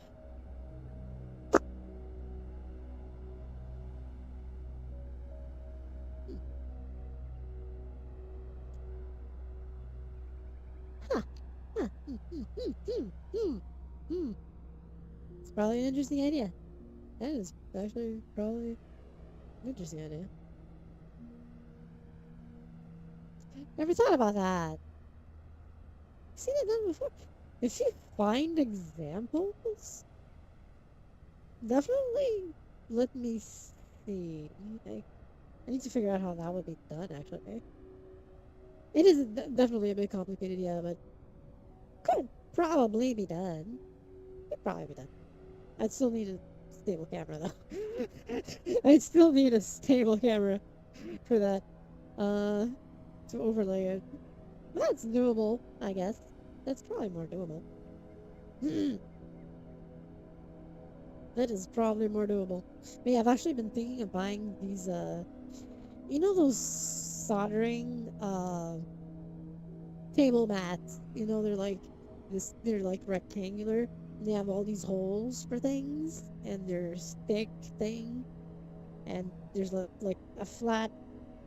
Hmm. Huh. Huh. Hmm. Hmm. Hmm. Hmm. Hmm. Hmm. It's probably an interesting idea. That is actually probably an interesting idea. Never thought about that. Seen it done before. If you find examples, definitely let me see. I need to figure out how that would be done, actually. It is definitely a bit complicated, yeah, but could probably be done. Could probably be done. I'd still need a stable camera, though. I'd still need a stable camera for that, uh, to overlay it. That's doable, I guess. That's probably more doable. That is probably more doable. But yeah, I've actually been thinking of buying these, you know those soldering, table mats? You know, they're like rectangular. And they have all these holes for things, and there's thick thing, and there's like a flat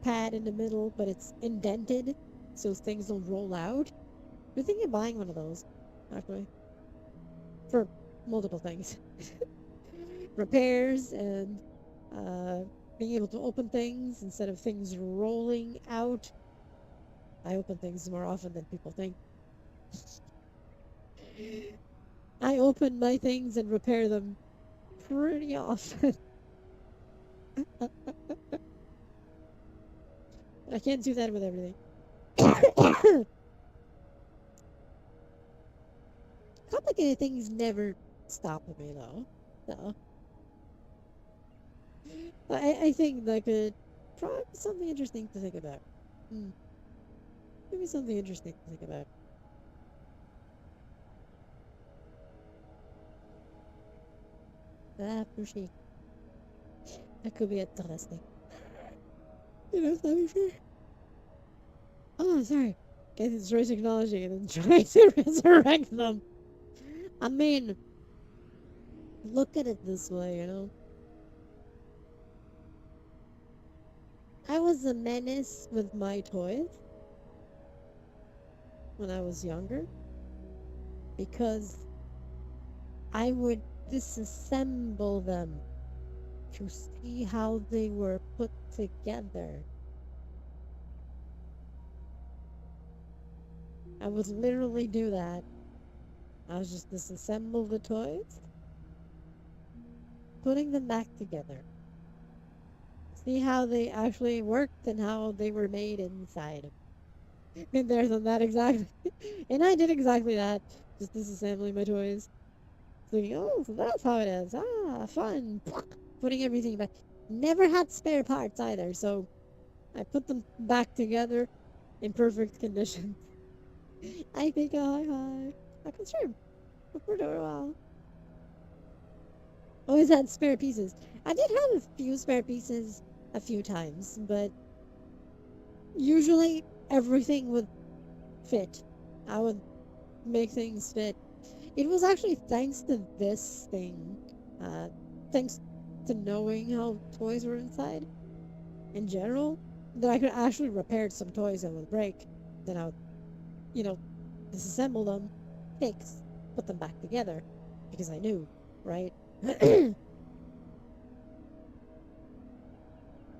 pad in the middle, but it's indented, so things don't roll out. I'm thinking of buying one of those, actually, for multiple things. Repairs and uh, being able to open things instead of things rolling out. I open things more often than people think. I open my things and repair them pretty often. I can't do that with everything. Complicated things never stop with me though. So I think that could probably be something interesting to think about. Hmm. Maybe something interesting to think about. Appreciate. That could be interesting. You know, let me see. Oh, sorry. Guess it's destroys technology and then tries to resurrect them. I mean, look at it this way, you know. I was a menace with my toys when I was younger because I would disassemble them to see how they were put together. I would literally do that. I would just disassemble the toys, putting them back together. See how they actually worked and how they were made inside. And there's on that exactly. And I did exactly that. Just disassembling my toys. Thinking, oh, so that's how it is. Ah, fun. Putting everything back. Never had spare parts either, so I put them back together in perfect condition. I think I confirm. We're doing well. Always had spare pieces. I did have a few spare pieces a few times, but usually everything would fit. I would make things fit. It was actually thanks to this thing, uh, thanks to knowing how toys were inside in general, that I could actually repair some toys that would break. Then I would, you know, disassemble them, fix, put them back together because I knew, right?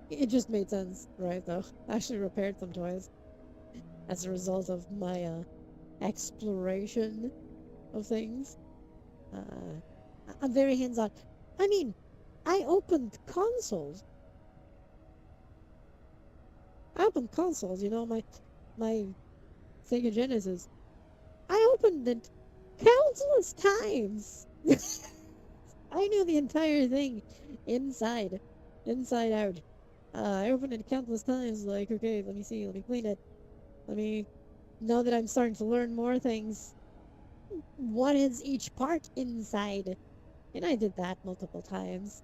It just made sense, right? Though I actually repaired some toys as a result of my exploration of things. Uh, I'm very hands-on. I mean, I opened consoles. I opened consoles. You know, my Sega Genesis. I opened it countless times. I knew the entire thing inside out. I opened it countless times, like, okay, let me see, let me clean it. Let me, now that I'm starting to learn more things, what is each part inside? And I did that multiple times.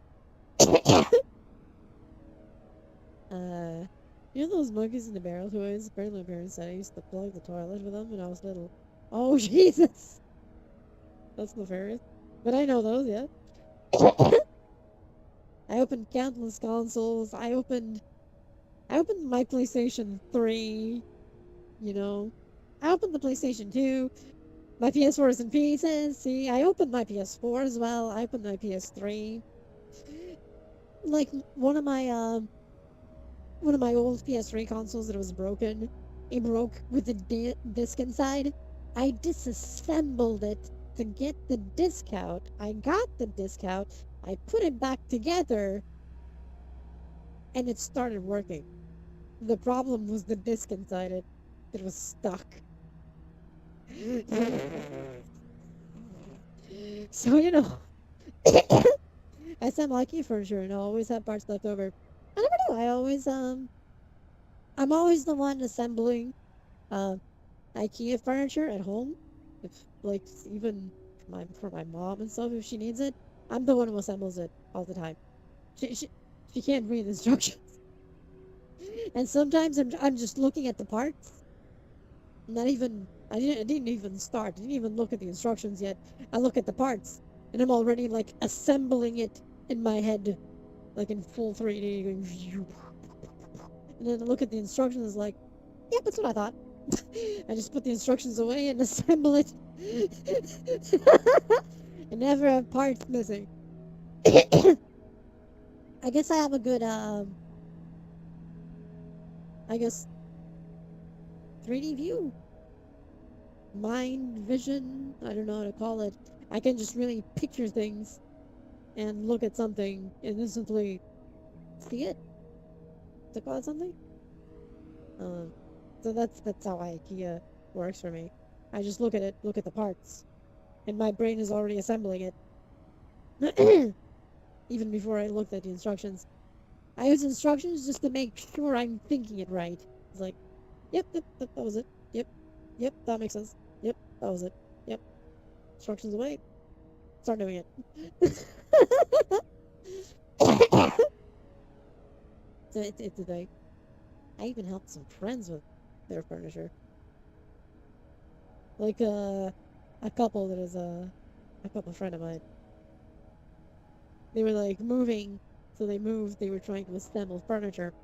Uh, you know those monkeys in the barrel toys? Apparently my parents said I used to plug the toilet with them when I was little. Oh, Jesus! That's nefarious. But I know those, yeah. I opened countless consoles. I opened my PlayStation 3, you know. I opened the PlayStation 2. My PS4 is in pieces. See, I opened my PS4 as well. I opened my PS3. Like one of my old PS3 consoles that was broken. It broke with the disc inside. I disassembled it to get the disc out. I got the disc out. I put it back together, and it started working. The problem was the disc inside it. It was stuck. So, I sell IKEA furniture and I always have parts left over. I never know. I'm always the one assembling uh, IKEA furniture at home. If like even for my mom and stuff, if she needs it, I'm the one who assembles it all the time. She can't read instructions, and sometimes I'm just looking at the parts. Not even I didn't even start. I didn't even look at the instructions yet. I look at the parts, and I'm already like assembling it in my head, like in full 3D, going, and then I look at the instructions like, yep, that's what I thought. I just put the instructions away and assemble it. And never have parts missing. I guess I have a good, I guess, 3D view. Mind vision. I don't know how to call it. I can just really picture things and look at something and instantly see it. To call it something? Um, so that's how IKEA works for me. I just look at it, look at the parts, and my brain is already assembling it. Even before I looked at the instructions. I use instructions just to make sure I'm thinking it right. It's like, yep, that was it. Yep, that makes sense. Yep, that was it. Yep. Instructions away. Start doing it. So it's a thing. I even helped some friends with their furniture. Like a couple that is a couple friend of mine. They were like moving, so they moved. They were trying to assemble furniture,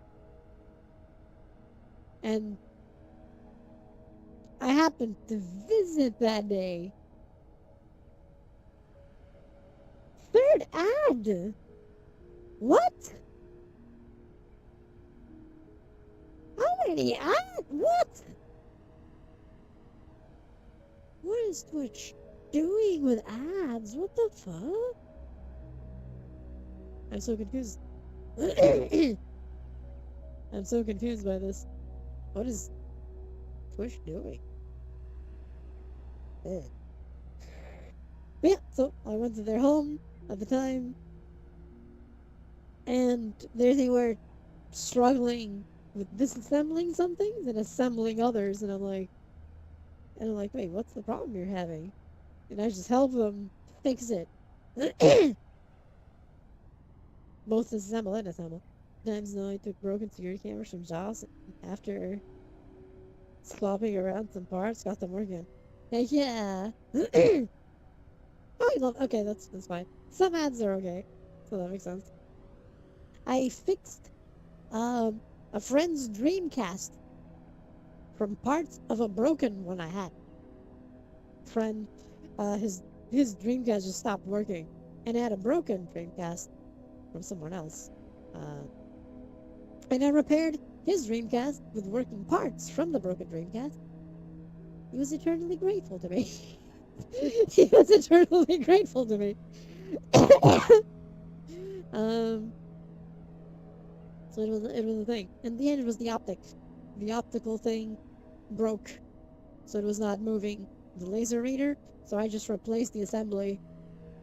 and I happened to visit that day. Third ad. What? How many ads? What? What is Twitch doing with ads? What the fuck? I'm so confused. I'm so confused by this. What is Twitch doing? But yeah, so I went to their home at the time, and there they were struggling with disassembling some things and assembling others, and I'm like, wait, what's the problem you're having? And I just help them fix it. Both disassemble and assemble. Times now I took broken security cameras from Joss after slopping around some parts, got them working. Heck yeah. Oh, I love. Okay, that's fine. Some ads are okay, so that makes sense. I fixed a friend's Dreamcast from parts of a broken one I had. Friend, his Dreamcast just stopped working, and I had a broken Dreamcast from someone else. Uh, and I repaired his Dreamcast with working parts from the broken Dreamcast. He was eternally grateful to me. He was eternally grateful to me. um, so it was a thing. In the end, it was the optics. The optical thing broke, so it was not moving the laser reader. So I just replaced the assembly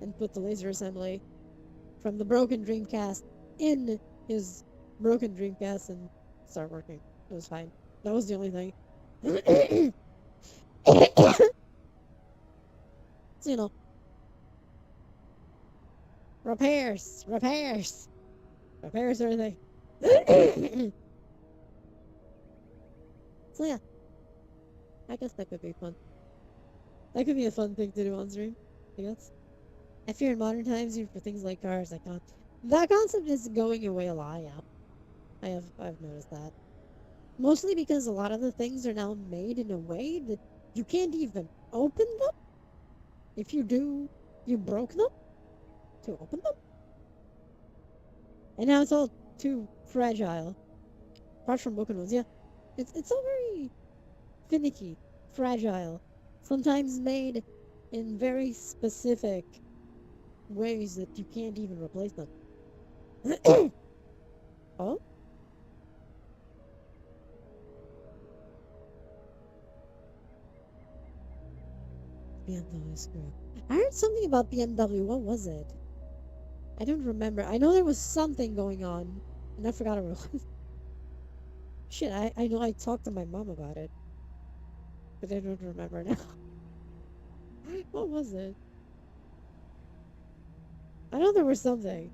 and put the laser assembly from the broken Dreamcast in his broken Dreamcast and start working. It was fine. That was the only thing. So, repairs are a thing. So yeah, I guess that could be fun. That could be a fun thing to do on stream, I guess. I fear in modern times, even for things like cars, that concept is going away a lot, yeah. I've noticed that. Mostly because a lot of the things are now made in a way that you can't even open them. If you do, you broke them to open them. And now it's all too fragile. Apart from broken ones, yeah. It's all very finicky, fragile. Sometimes made in very specific ways that you can't even replace them. Oh? BMW screw. I heard something about BMW. What was it? I don't remember. I know there was something going on, and I forgot what it was. Shit, I know I talked to my mom about it, but I don't remember now. What was it? I know there was something.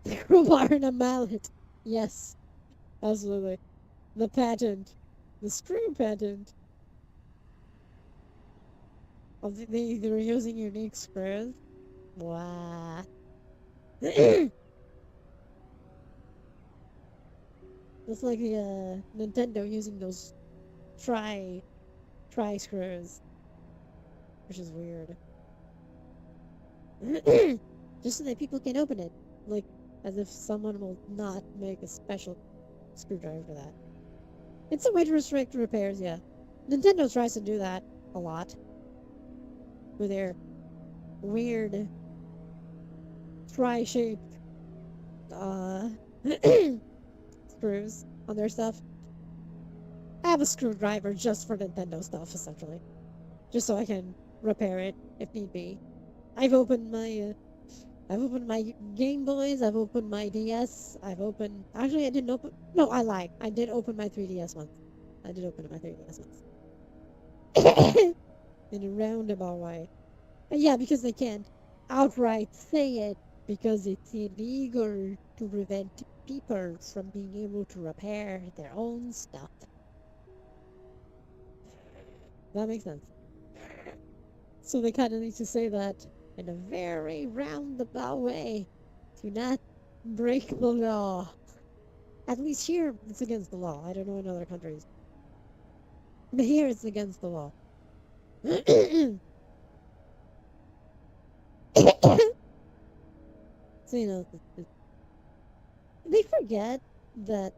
The crowbar and a mallet. Yes, absolutely. The patent. The screw patent. They're using unique screws. Wow. Just like the Nintendo using those tri screws, which is weird. Just so that people can open it, like as if someone will not make a special screwdriver for that. It's a way to restrict repairs, yeah. Nintendo tries to do that a lot with their weird tri-shaped screws on their stuff. I have a screwdriver just for Nintendo stuff, essentially. Just so I can repair it if need be. I've opened my Game Boys, I've opened my DS, actually I didn't open, no, I lied. I did open my 3DS once. I did open my 3DS once. In a roundabout way. But yeah, because they can't outright say it, because it's illegal to prevent people from being able to repair their own stuff. That makes sense. So they kind of need to say that in a very roundabout way to not break the law. At least here, it's against the law. I don't know in other countries. But here, it's against the law. So, they forget that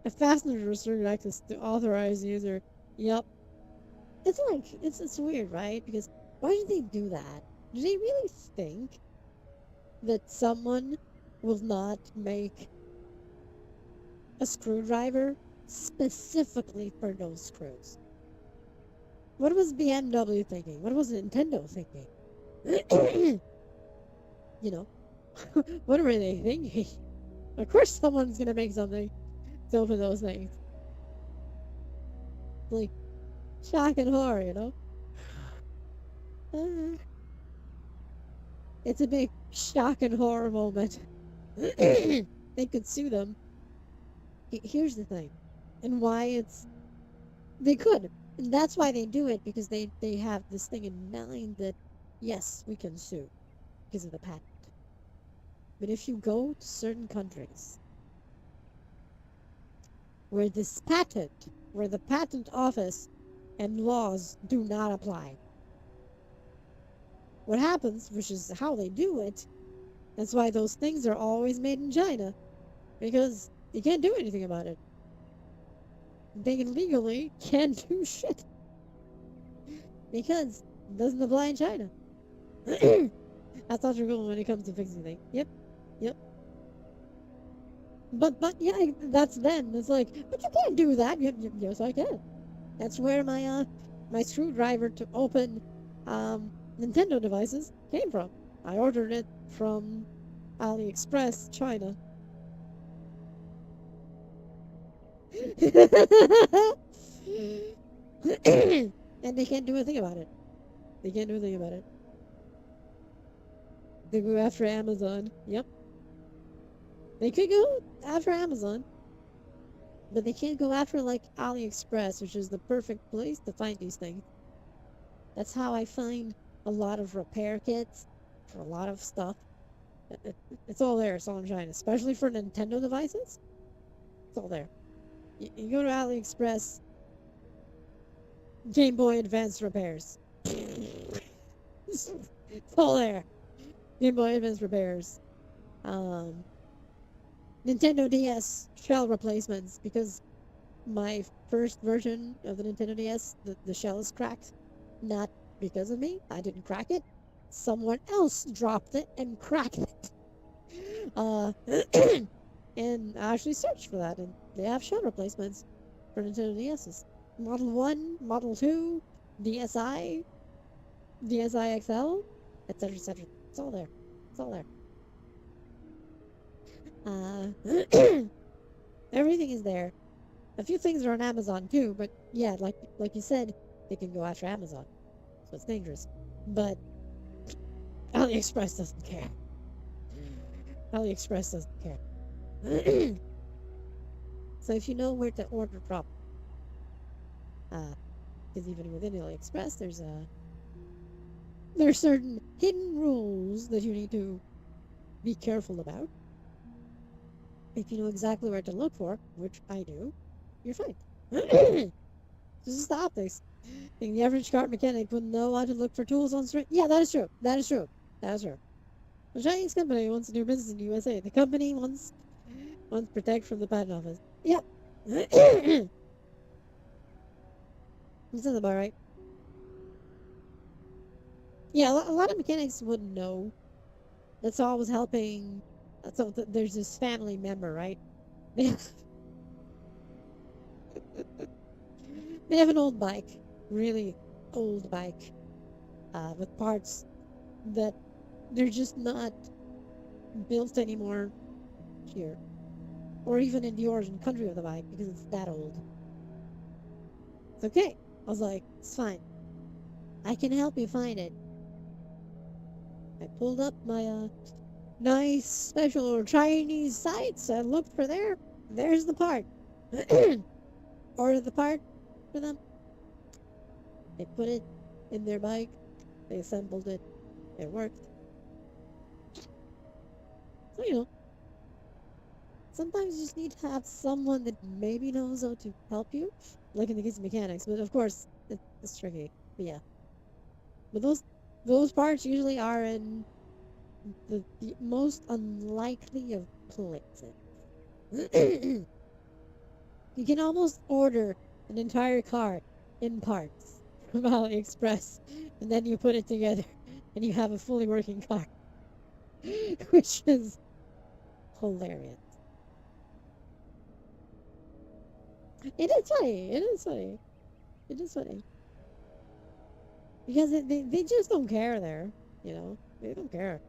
a fastener restricted access to authorized user. Yep. It's weird, right? Because why do they do that? Do they really think that someone will not make a screwdriver specifically for those screws? What was BMW thinking? What was Nintendo thinking? What were they thinking? Of course someone's gonna make something to open those things. Like, shock and horror, It's a big shock and horror moment. They could sue them. Here's the thing. And why they could. And that's why they do it, because they have this thing in mind that, yes, we can sue because of the patent. But if you go to certain countries where the patent office and laws do not apply, what happens, which is how they do it, that's why those things are always made in China, because you can't do anything about it. They legally can't do shit because it doesn't apply in China. That's not true when it comes to fixing things. Yep. But yeah, that's then. It's like, but you can't do that. Yes, I can. That's where my screwdriver to open Nintendo devices came from. I ordered it from AliExpress, China. And they can't do a thing about it. They can't do a thing about it. They go after Amazon. Yep. They could go after Amazon, but they can't go after like AliExpress, which is the perfect place to find these things. That's how I find a lot of repair kits for a lot of stuff. It's all there. It's all in China, especially for Nintendo devices. It's all there. You go to AliExpress, Game Boy Advance repairs. It's all there. Game Boy Advance repairs. Um, Nintendo DS shell replacements because my first version of the Nintendo DS, the shell is cracked. Not because of me. I didn't crack it. Someone else dropped it and cracked it. Uh, and I actually searched for that, and they have shell replacements for Nintendo DSs. Model 1, Model 2, DSi, DSi XL, etc., etc. It's all there. It's all there. Everything is there. A few things are on Amazon too, but yeah, like you said, they can go after Amazon, so it's dangerous. But AliExpress doesn't care. AliExpress doesn't care. So if you know where to order from, because even within AliExpress, there's certain hidden rules that you need to be careful about. If you know exactly where to look for, which I do, you're fine. This is the optics. And the average car mechanic would know how to look for tools on street. Yeah, that is true. That is true. That is true. A Chinese company wants to do business in the USA. The company wants protect from the patent office. Yep. That sounds about right. Yeah, a lot of mechanics wouldn't know. That's always helping. So there's this family member, right? They have, they have an old bike, really old bike, with parts that they're just not built anymore here, or even in the origin country of the bike because it's that old. It's okay. I was like, it's fine. I can help you find it. I pulled up my nice special Chinese sites. I looked for there. There's the part. Ordered the part for them. They put it in their bike. They assembled it. It worked. So, sometimes you just need to have someone that maybe knows how to help you, like in the case of mechanics. But of course, it's tricky. But yeah. But those parts usually are in the most unlikely of places. You can almost order an entire car in parts from AliExpress, and then you put it together, and you have a fully working car, which is hilarious. It is funny. It is funny. It is funny. Because they just don't care there, They don't care.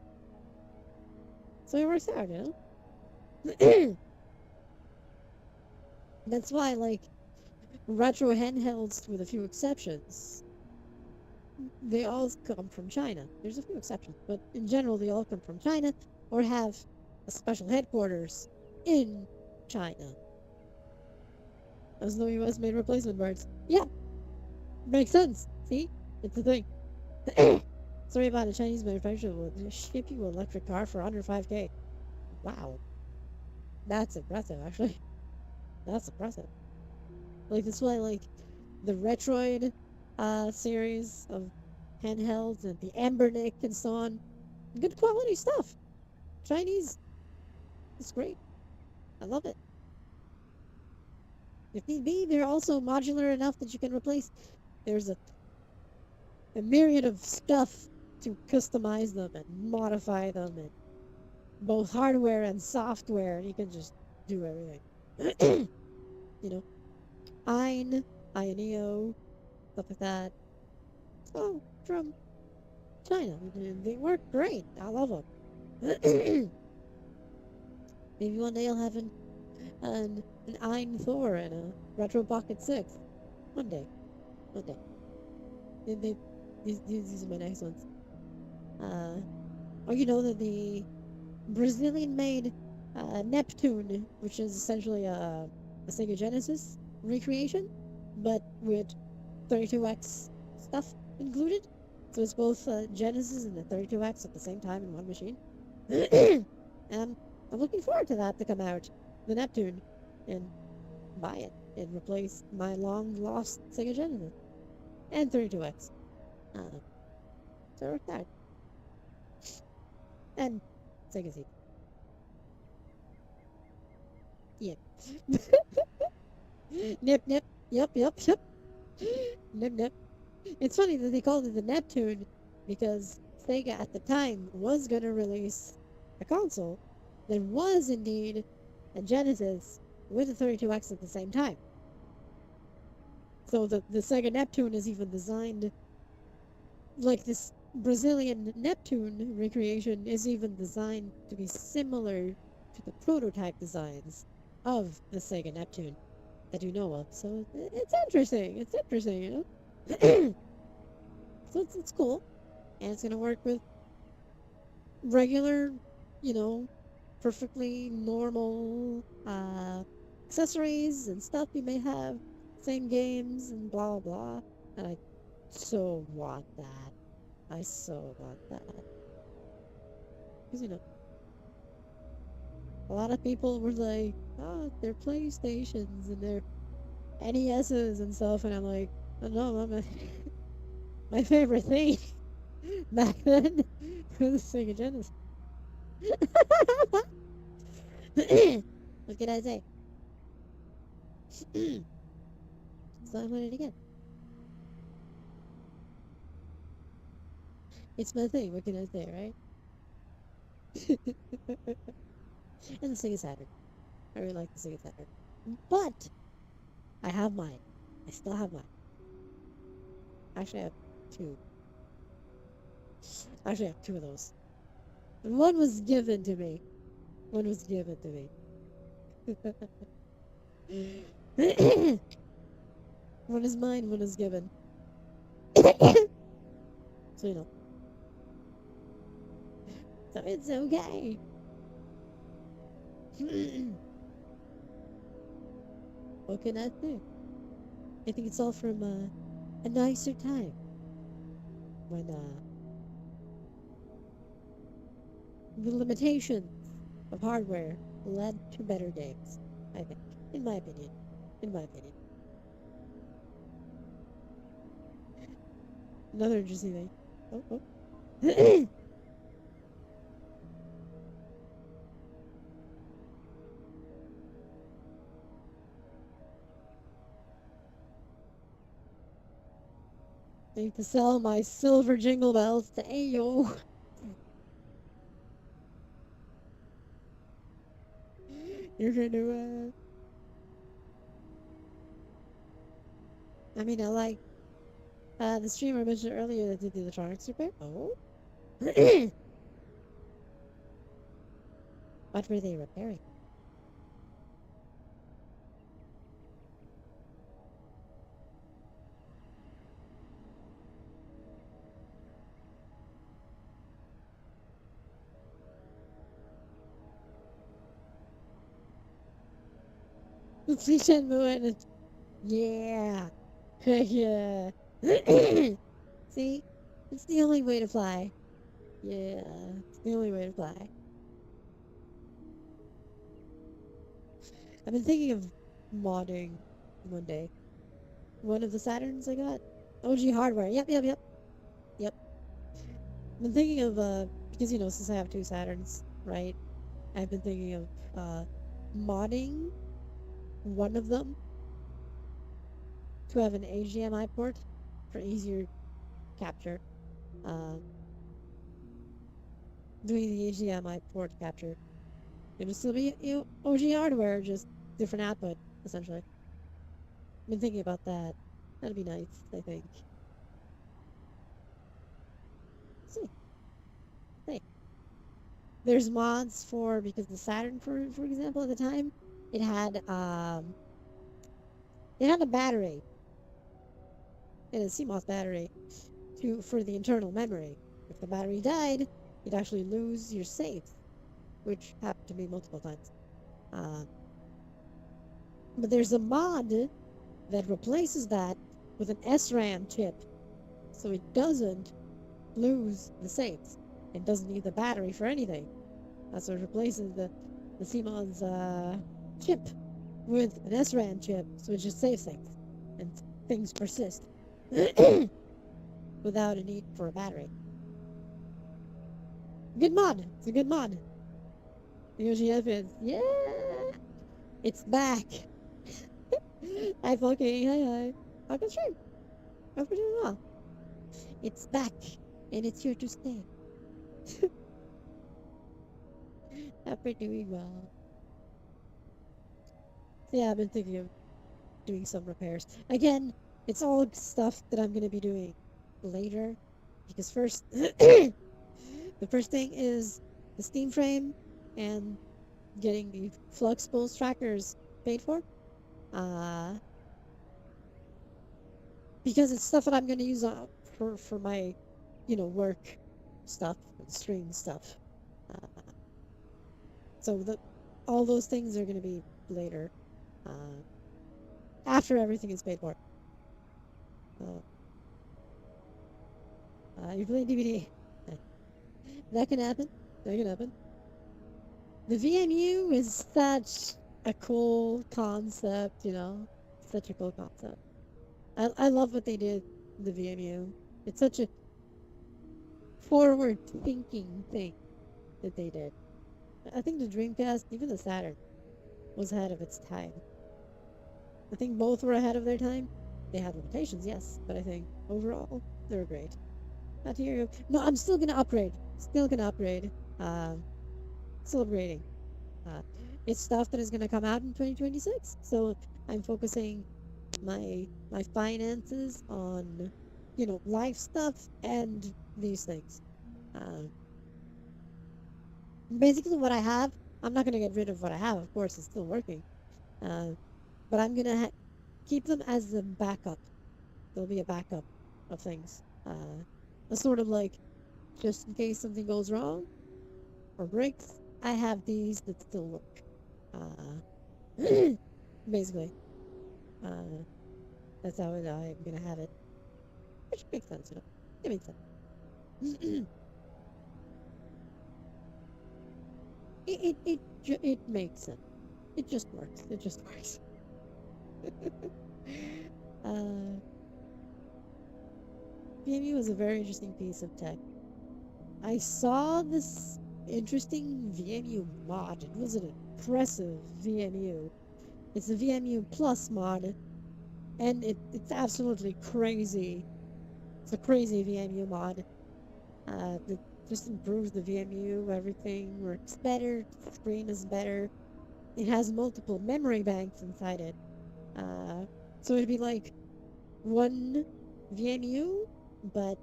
So it works out. That's why, like, retro handhelds, with a few exceptions, they all come from China. There's a few exceptions, but in general, they all come from China or have a special headquarters in China. There's no US made replacement parts. Yeah, makes sense. See? It's a thing. Sorry about a Chinese manufacturer will ship you an electric car for under 5K. Wow. That's impressive, actually. That's impressive. Like, that's why, like, the Retroid series of handhelds and the Ambernick and so on, good quality stuff. Chinese. It's great. I love it. If need be, they're also modular enough that you can replace. There's a myriad of stuff to customize them and modify them, and both hardware and software. You can just do everything. you know, Ein, Ioneo, stuff like that. Oh, drum. China. They work great. I love them. Maybe one day I'll have an Ein Thor and a Retro Pocket 6. One day. One day. They, these are my next ones. Oh, you know that the Brazilian-made Neptune, which is essentially a Sega Genesis recreation, but with 32X stuff included. So it's both Genesis and the 32X at the same time in one machine. And I'm looking forward to that to come out, the Neptune, and buy it and replace my long lost Sega Genesis and 32X. So it worked out. And Sega CD. Yeah. Nip, nip. Yep, yep, yep. Nip, nip. It's funny that they called it the Neptune because Sega at the time was going to release a console that was indeed a Genesis with a 32X at the same time. So the Sega Neptune is even designed like this Brazilian Neptune recreation is even designed to be similar to the prototype designs of the Sega Neptune that you know of. So it's interesting. It's interesting, you know? So it's cool. And it's going to work with regular, you know, perfectly normal accessories and stuff you may have. Same games and blah, blah, blah. And I so want that. I so want that. Because, you know, a lot of people were like, oh, they're PlayStations and they're NESs and stuff. And I'm like, oh, no, my favorite thing back then was the Sega Genesis. What can I say? So I wanted it again. It's my thing. What can I say, right? And the Sega Saturn. I really like the Sega Saturn. But I have mine. I still have mine. Actually, I have two. Actually, I have two of those. And one was given to me. One was given to me. One is mine, one is given. So, you know. So it's okay. What can I say? I think it's all from a nicer time. When the limitations of hardware led to better games. I think. In my opinion. In my opinion. Another interesting thing. Oh, oh. I need to sell my silver jingle bells to Ayo. You're gonna, I mean, I like, the streamer mentioned earlier that did the electronics repair. Oh? What were they repairing? See Shenmue and it's, yeah. Yeah. See? It's the only way to fly. Yeah. It's the only way to fly. I've been thinking of modding one day. One of the Saturns I got. OG hardware. Yep, yep, yep. Yep. I've been thinking of, because, you know, since I have two Saturns, right? I've been thinking of, modding one of them to have an HDMI port for easier capture. Doing the HDMI port capture. It'll still be, you know, OG hardware, just different output, essentially. I've been thinking about that. That'd be nice, I think. So There's mods for because the Saturn, for example, at the time, it had um it had a battery, and a CMOS battery to for the internal memory. If the battery died, you'd actually lose your saves, which happened to me multiple times. Uh, but there's a mod that replaces that with an SRAM chip, so it doesn't lose the saves. It doesn't need the battery for anything. So it replaces the CMOS chip with an SRAM chip, so it just saves things, and things persist without a need for a battery. Good mod. It's a good mod. The OGF is it's back. Hi, Funky. Hi. Welcome stream. Hope you're doing well. It's back, and it's here to stay. Hope you're doing well. So yeah, I've been thinking of doing some repairs. Again, it's all stuff that I'm going to be doing later. Because first, the first thing is the Steam frame and getting the Flux Pulse trackers paid for. Because it's stuff that I'm going to use for my, work stuff, stream stuff. So all those things are going to be later, after everything is paid for. You play DVD. That can happen. That can happen. The VMU is such a cool concept, Such a cool concept. I love what they did with the VMU. It's such a forward-thinking thing that they did. I think the Dreamcast, even the Saturn, was ahead of its time. I think both were ahead of their time. They had limitations, yes, but I think overall they were great. Not here. No, I'm still gonna upgrade. Still gonna upgrade. Still upgrading. It's stuff that is gonna come out in 2026. So I'm focusing my finances on, life stuff and these things. Basically, what I have, I'm not gonna get rid of what I have. Of course, it's still working. But I'm gonna keep them as a backup. There'll be a backup of things. A sort of like, just in case something goes wrong or breaks, I have these that still work. Basically, that's how I'm gonna have it. Which makes sense, It makes sense. It makes sense. It just works. It just works. VMU was a very interesting piece of tech. I saw this interesting VMU mod. It was an impressive VMU. It's a VMU Plus mod, and it's absolutely crazy. It's a crazy VMU mod. It just improves the VMU. Everything works better. The screen is better. It has multiple memory banks inside it. So it'd be like one VMU, but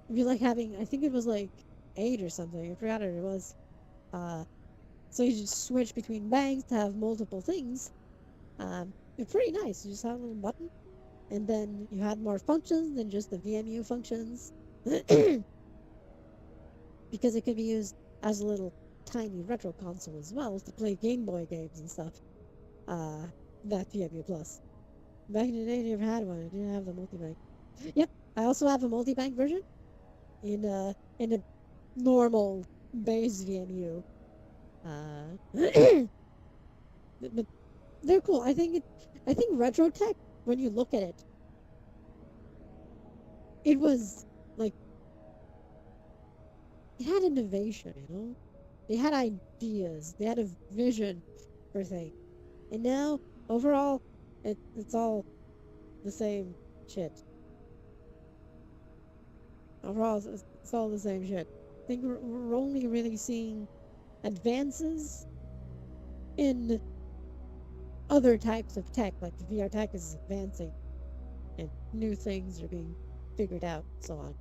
it'd be like having, I think it was like 8 or something. I forgot what it was. So you just switch between banks to have multiple things. It's pretty nice. You just have a little button, and then you have more functions than just the VMU functions. Because it could be used as a little tiny retro console as well to play Game Boy games and stuff. That VMU Plus. Back in the day, I never had one. I didn't have the multi-bank. Yep, I also have a multi-bank version in a normal base VMU. But they're cool. I think retro tech, when you look at it, it was like, it had innovation, They had ideas. They had a vision for things. And now, overall, it's all the same shit. Overall, it's all the same shit. I think we're only really seeing advances in other types of tech, like the VR tech is advancing and new things are being figured out, so on.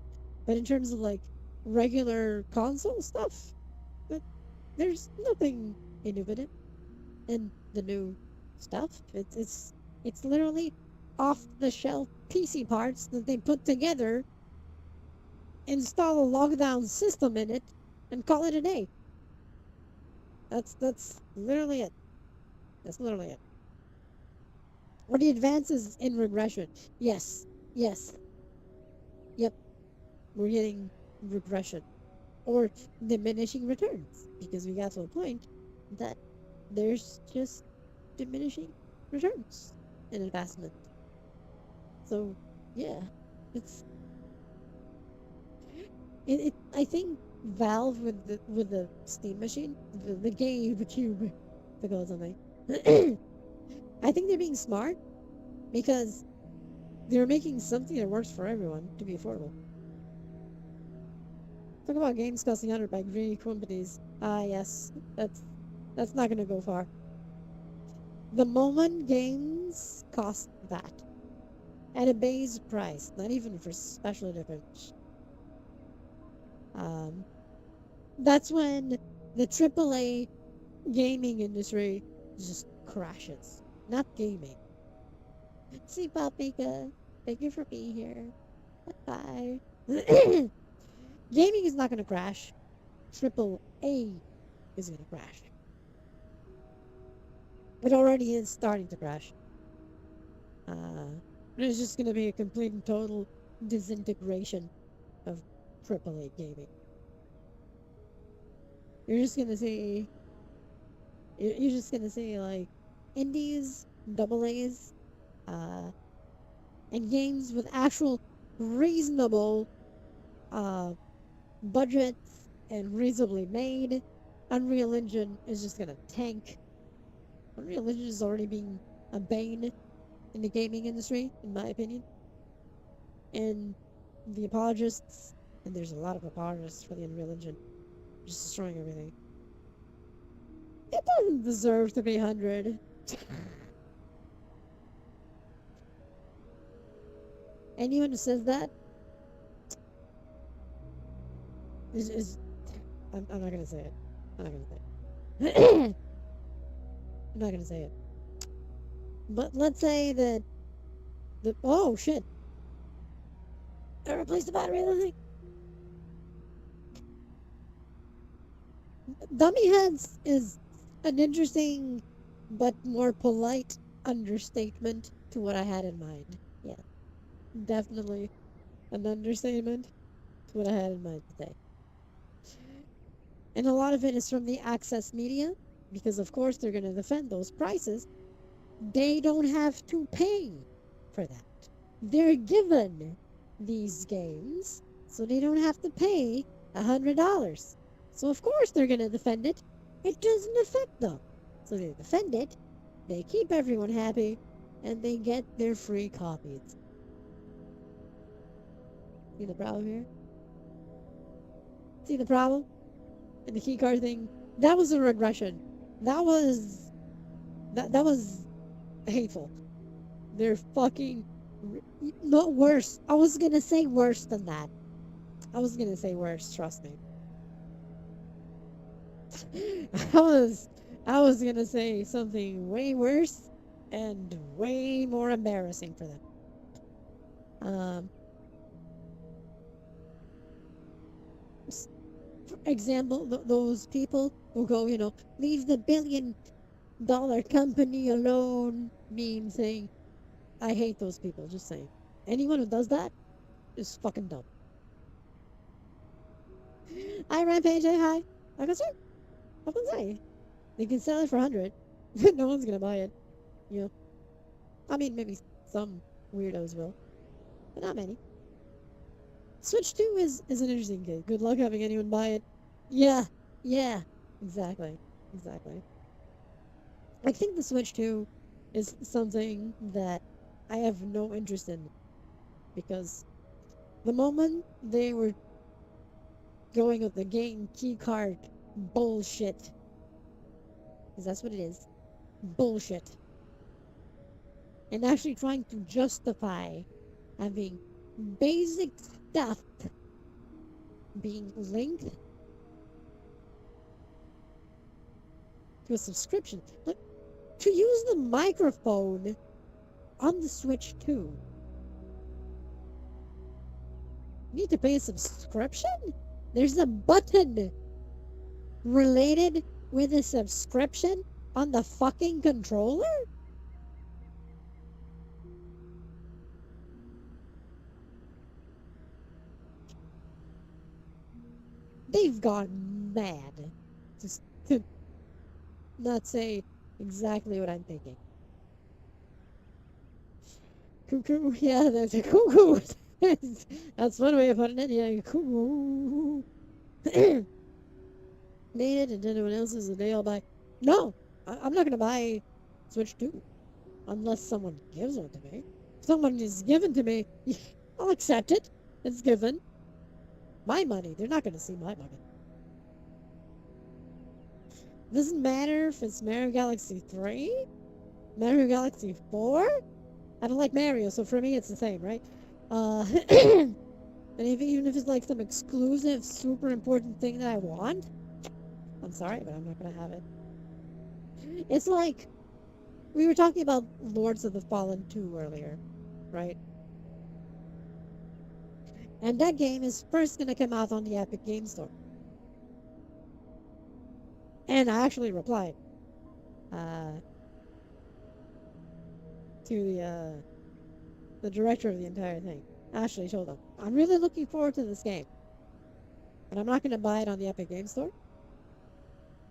But in terms of like regular console stuff, but there's nothing innovative in the new stuff. It's literally off the shelf PC parts that they put together, install a lockdown system in it, and call it a day. That's literally it. That's literally it. Or the advances in regression. Yes, yes, yep. We're getting regression or diminishing returns because we got to a point that there's just diminishing returns in investment. So yeah, it's I think Valve with the Steam machine, the game cube, to call it something. I think they're being smart because they're making something that works for everyone to be affordable. Talk about games costing 100 by greedy companies. Ah, yes, that's not gonna go far. The moment games cost that at a base price, not even for special editions, um, that's when the AAA gaming industry just crashes. Not gaming. See, Papika, thank you for being here. Bye. Gaming is not gonna crash. Triple A is gonna crash. It already is starting to crash. There's just gonna be a complete and total disintegration of AAA gaming. You're just gonna see, you're just gonna see like indies, double A's, uh, and games with actual reasonable uh budgets and reasonably made. Unreal Engine is just gonna tank. Unreal Engine is already being a bane in the gaming industry, in my opinion. And the apologists, and there's a lot of apologists for the Unreal Engine, just destroying everything. It doesn't deserve to be 100. Anyone who says that is I'm not gonna say it. I'm not gonna say it. I'm not gonna say it. But let's say that the oh shit. I replaced the battery in the thing. Dummy heads is an interesting but more polite understatement to what I had in mind. Yeah, definitely an understatement to what I had in mind today. And a lot of it is from the access media, because of course they're going to defend those prices. They don't have to pay for that. They're given these games, so they don't have to pay $100. So of course they're going to defend it. It doesn't affect them. So they defend it, they keep everyone happy, and they get their free copies. See the problem here? See the problem? And the keycard thing? That was a regression. That was hateful. They're fucking not worse. I was gonna say worse than that. I was gonna say worse, trust me. I was I was gonna say something way worse and way more embarrassing for them. Um for example, those people who go, leave the $1 billion company alone, meme thing. I hate those people, just saying. Anyone who does that is fucking dumb. Hi, Rampage, hey, hi. I can say, I can say. They can sell it for 100. No one's gonna buy it. You know? I mean, maybe some weirdos will, but not many. Switch 2 is an interesting game. Good luck having anyone buy it. Yeah, yeah, exactly, exactly. I think the Switch 2 is something that I have no interest in because the moment they were going with the game keycard bullshit, because that's what it is, bullshit, and actually trying to justify having basic stuff being linked to a subscription. Like, to use the microphone on the Switch 2, you need to pay a subscription? There's a button related with a subscription on the fucking controller? They've gone mad. Just to not say exactly what I'm thinking. Cuckoo, yeah, that's a cuckoo. That's one way of putting it, yeah, cuckoo. Need it, and anyone else's a day I'll buy. No, I'm not gonna buy Switch 2 unless someone gives one to me. If someone is given to me, I'll accept it. It's given. My money. They're not gonna see my money. Doesn't matter if it's Mario Galaxy 3, Mario Galaxy 4. I don't like Mario, so for me it's the same, right? And even if it's like some exclusive, super important thing that I want, I'm sorry, but I'm not gonna have it. It's like we were talking about Lords of the Fallen 2 earlier, right? And that game is first gonna come out on the Epic Game Store. And I actually replied to the director of the entire thing. I actually told him, I'm really looking forward to this game, but I'm not gonna buy it on the Epic Game Store.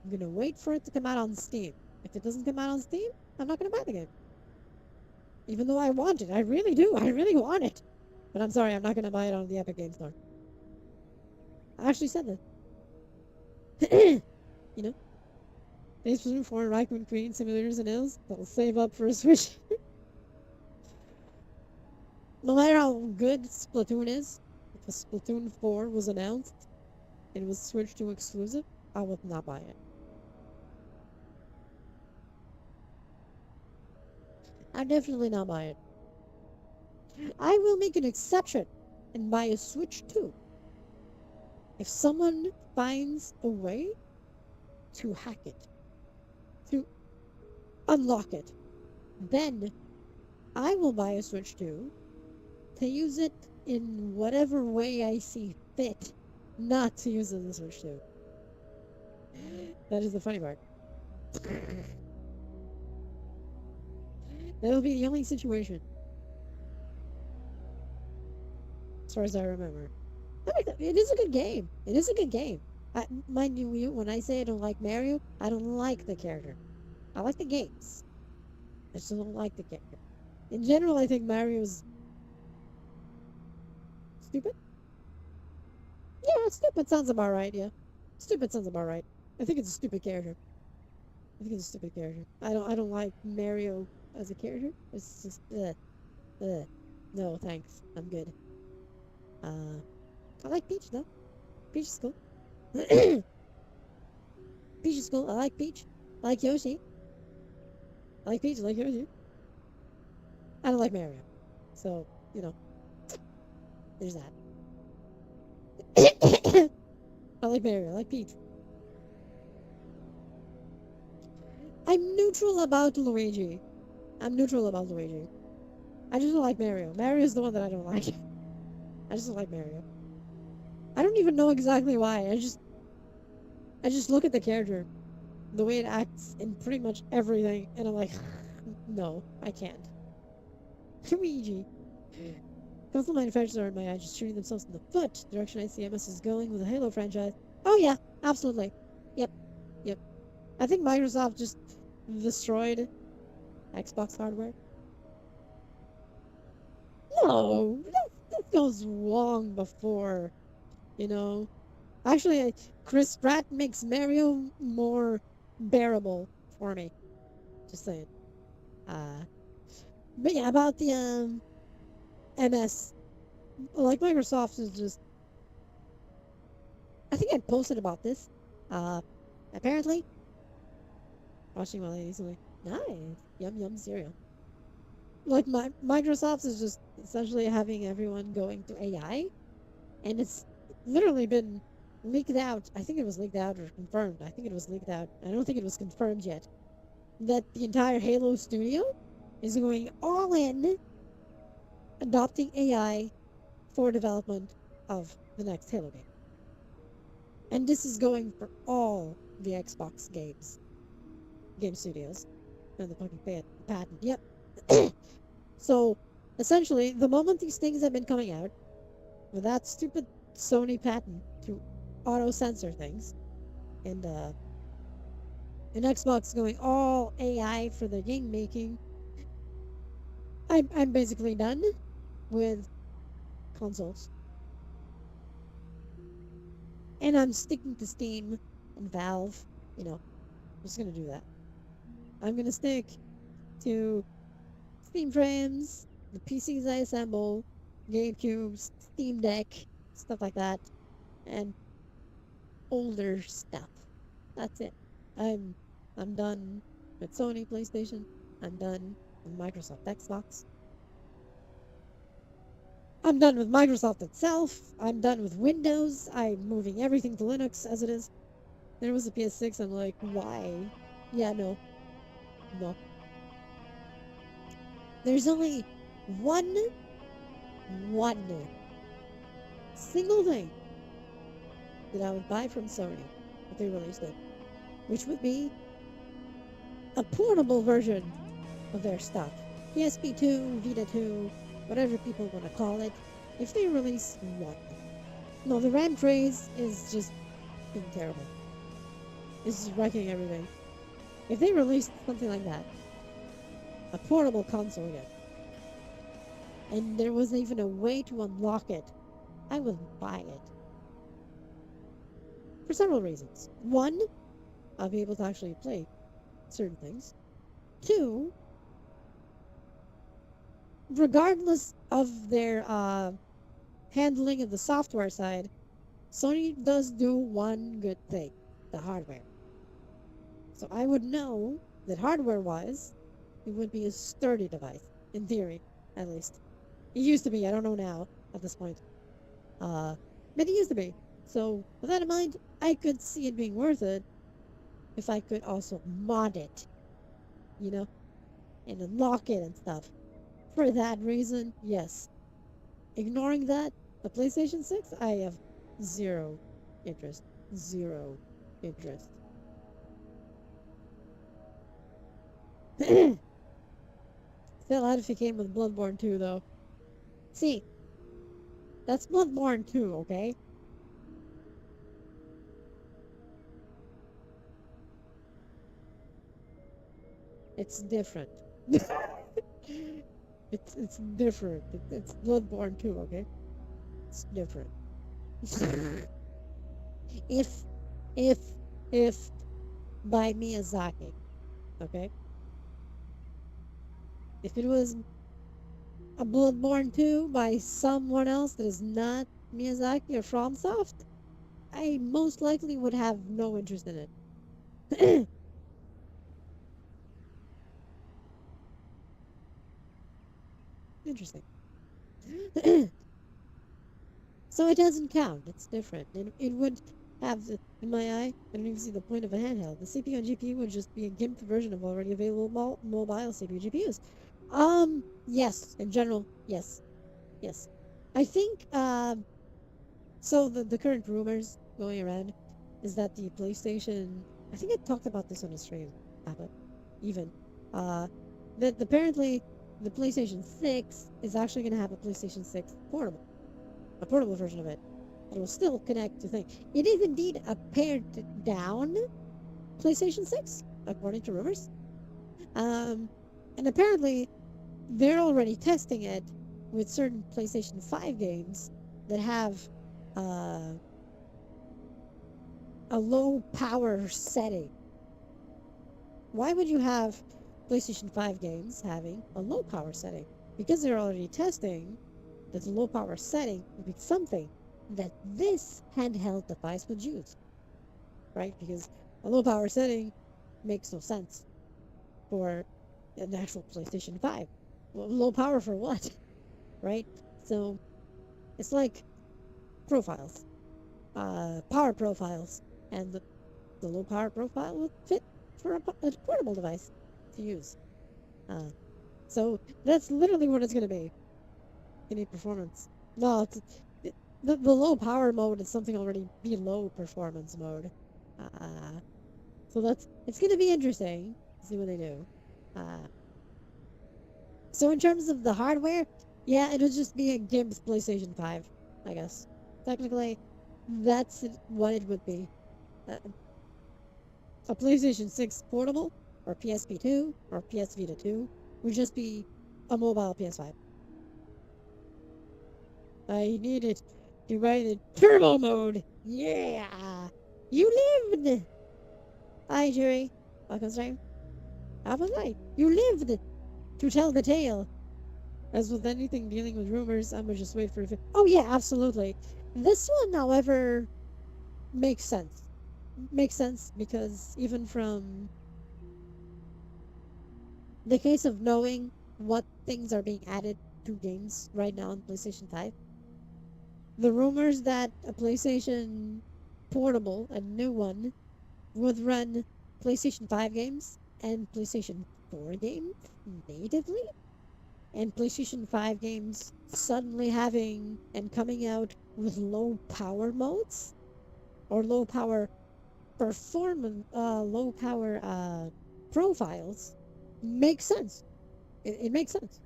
I'm gonna wait for it to come out on Steam. If it doesn't come out on Steam, I'm not gonna buy the game. Even though I want it, I really do. I really want it. But I'm sorry, I'm not gonna buy it on the Epic Game Store. I actually said that. You know? PlayStation 4, Raccoon Queen, Simulators and Ills, that'll save up for a Switch. No matter how good Splatoon is, if a Splatoon 4 was announced and was Switch 2 exclusive, I would not buy it. I'd definitely not buy it. I will make an exception and buy a Switch 2 if someone finds a way to hack it, to unlock it. Then I will buy a Switch 2 to use it in whatever way I see fit, not to use it as a Switch 2. That is the funny part. That'll be the only situation, as far as I remember. It is a good game. It is a good game. Mind you, when I say I don't like Mario, I don't like the character. I like the games. I just don't like the character. In general, I think Mario's stupid. Yeah, stupid sounds about right, yeah. Stupid sounds about right. I think it's a stupid character. I think it's a stupid character. I don't like Mario as a character. It's just no, thanks. I'm good. I like Peach though. Peach is cool. Peach is cool. I like Peach. I like Yoshi. I like Peach. I like Yoshi. I don't like Mario. So, you know, there's that. I like Mario. I like Peach. I'm neutral about Luigi. I'm neutral about Luigi. I just don't like Mario. Mario's the one that I don't like. I just don't like Mario. I don't even know exactly why. I just look at the character, the way it acts in pretty much everything, and I'm like, no, I can't. Luigi. Console manufacturers are in my eyes just shooting themselves in the foot. The direction I see MS is going with the Halo franchise. Oh yeah, absolutely. Yep. I think Microsoft just destroyed Xbox hardware. No, that goes long before, you know. Actually, Chris Pratt makes Mario more bearable for me. Just saying. But yeah, about the MS, like Microsoft is just. I think I posted about this. Apparently, watching while I easily. Nice, yum yum cereal. Like Microsoft is just essentially having everyone going to AI, and it's literally been leaked out. I think it was leaked out or confirmed. I think it was leaked out. I don't think it was confirmed yet. That the entire Halo studio is going all in adopting AI for development of the next Halo game. And this is going for all the Xbox game studios. And the fucking patent. Yep. So, essentially, the moment these things have been coming out, with that stupid Sony patent to auto-censor things, and Xbox going all AI for the game making, I'm basically done with consoles. And I'm sticking to Steam and Valve. You know, I'm just gonna do that. I'm gonna stick to Steam frames, the PCs I assemble, GameCubes, Steam Deck, stuff like that, and older stuff. That's it. I'm I'm done with Sony PlayStation. I'm done with Microsoft Xbox. I'm done with Microsoft itself. I'm done with Windows. I'm moving everything to Linux as it is. There was a PS6. I'm like, why? Yeah, no, no. There's only one single thing that I would buy from Sony if they released it, which would be a portable version of their stuff. PSP 2, Vita 2, whatever people want to call it. If they release one. No, the RAM trays is just being terrible. It's just wrecking everything. If they released something like that, a portable console again, and there was even a way to unlock it, I would buy it. For several reasons. One, I'll be able to actually play certain things. Two, regardless of their handling of the software side, Sony does do one good thing, the hardware. So I would know that hardware-wise, it would be a sturdy device, in theory, at least. It used to be, I don't know now, at this point. But it used to be. So, with that in mind, I could see it being worth it if I could also mod it, you know, and unlock it and stuff. For that reason, yes. Ignoring that, the PlayStation 6, I have zero interest. Zero interest. Still out if he came with Bloodborne 2, though. See, that's Bloodborne 2, okay? It's different. it's different. It's Bloodborne 2, okay? It's different. if if if by Miyazaki, okay? If it was a Bloodborne 2 by someone else that is not Miyazaki or FromSoft, I most likely would have no interest in it. Interesting. So it doesn't count. It's different. It would have, in my eye, I don't even see the point of a handheld. The CPU and GPU would just be a gimped version of already available mobile CPU GPUs. Yes. In general, yes. Yes. I think, so the current rumors going around is that the PlayStation, I think I talked about this on a stream, even, uh, that apparently the PlayStation 6 is actually going to have a PlayStation 6 portable, a portable version of it. It will still connect to things. It is indeed a pared down PlayStation 6, according to rumors. And apparently they're already testing it with certain PlayStation 5 games that have uh, a low power setting. Why would you have PlayStation 5 games having a low power setting? Because they're already testing that the low power setting would be something that this handheld device would use, right? Because a low power setting makes no sense for an actual PlayStation 5. Well, low power for what? Right? So it's like profiles. power profiles, and the low power profile would fit for a portable device to use. Uh, so that's literally what it's going to be. You need performance. No, the low power mode is something already below performance mode. Uh, so it's going to be interesting to see what they do. Uh, so in terms of the hardware, yeah, it'll just be a gimped PlayStation 5, I guess. Technically, that's what it would be. Uh, a PlayStation 6 portable, or PSP 2, or PS Vita 2, would just be a mobile PS5. I need it to buy the turbo mode. Yeah! You lived! Hi, Jerry. Welcome, stream. How was I? You lived to tell the tale. As with anything dealing with rumors, I'm gonna just wait for it. Oh, yeah, absolutely. This one, however, makes sense. Makes sense because even from the case of knowing what things are being added to games right now on PlayStation 5, the rumors that a PlayStation Portable, a new one, would run PlayStation 5 games and PlayStation 4 games natively, and PlayStation 5 games suddenly having and coming out with low power modes or low power profiles makes sense. It makes sense.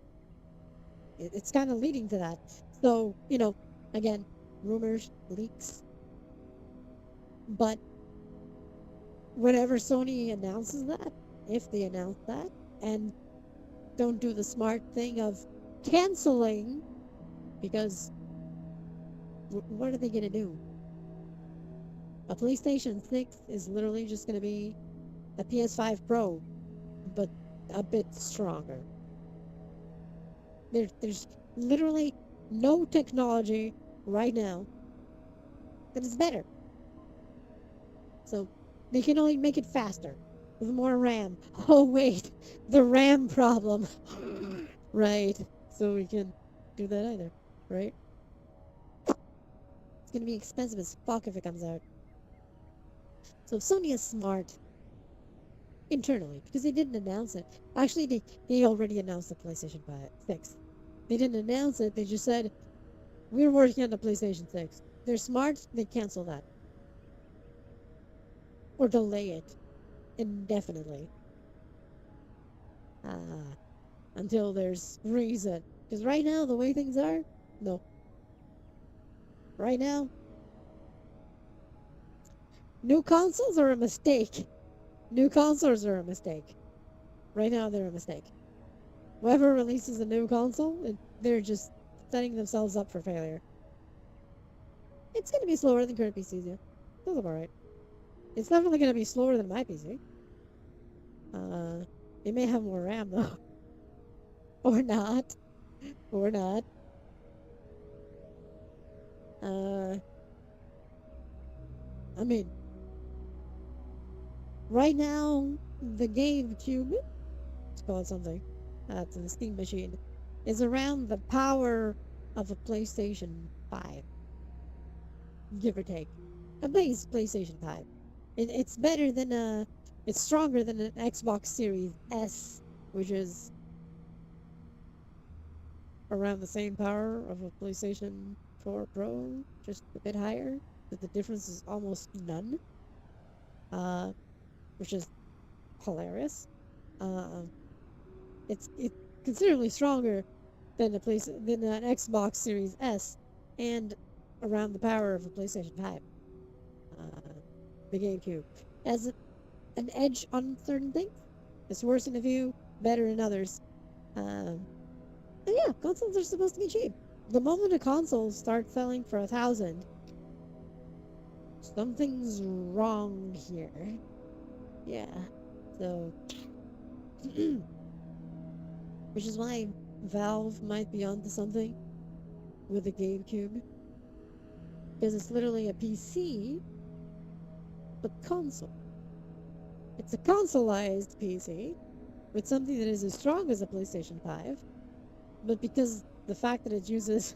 It's kind of leading to that. So, again, rumors, leaks, but whenever Sony announces that, if they announce that, and don't do the smart thing of canceling, because what are they going to do? A PlayStation 6 is literally just going to be a PS5 Pro, but a bit stronger. There's literally no technology right now that is better. So they can only make it faster with more RAM. Oh, wait, the RAM problem. Right. So we can do that either, right? It's going to be expensive as fuck if it comes out. So if Sony is smart internally, because they didn't announce it. Actually, they already announced the PlayStation 5, 6. They didn't announce it. They just said, we're working on the PlayStation 6. They're smart. They cancel that. Or delay it indefinitely. Until there's reason. Because right now, the way things are, no. Right now, new consoles are a mistake. New consoles are a mistake. Right now, they're a mistake. Whoever releases a new console, they're just setting themselves up for failure. It's going to be slower than current PCs, yeah. That's alright. It's definitely going to be slower than my PC. It may have more RAM, though. Or not. Or not. I mean, right now, the GameCube, let's call it something, that's the Steam machine, is around the power of a PlayStation 5. Give or take. A base PlayStation 5. It's better than it's stronger than an Xbox Series S, which is around the same power of a PlayStation 4 Pro, just a bit higher. But the difference is almost none, which is hilarious. It's considerably stronger than than an Xbox Series S, and around the power of a PlayStation 5. The GameCube has an edge on certain things. It's worse in a few, better in others. And yeah, consoles are supposed to be cheap. The moment a console starts selling for 1,000, something's wrong here. Yeah. So, which is why Valve might be onto something with the GameCube, because it's literally a PC, but console. It's a consoleized PC with something that is as strong as a PlayStation 5, but because the fact that it uses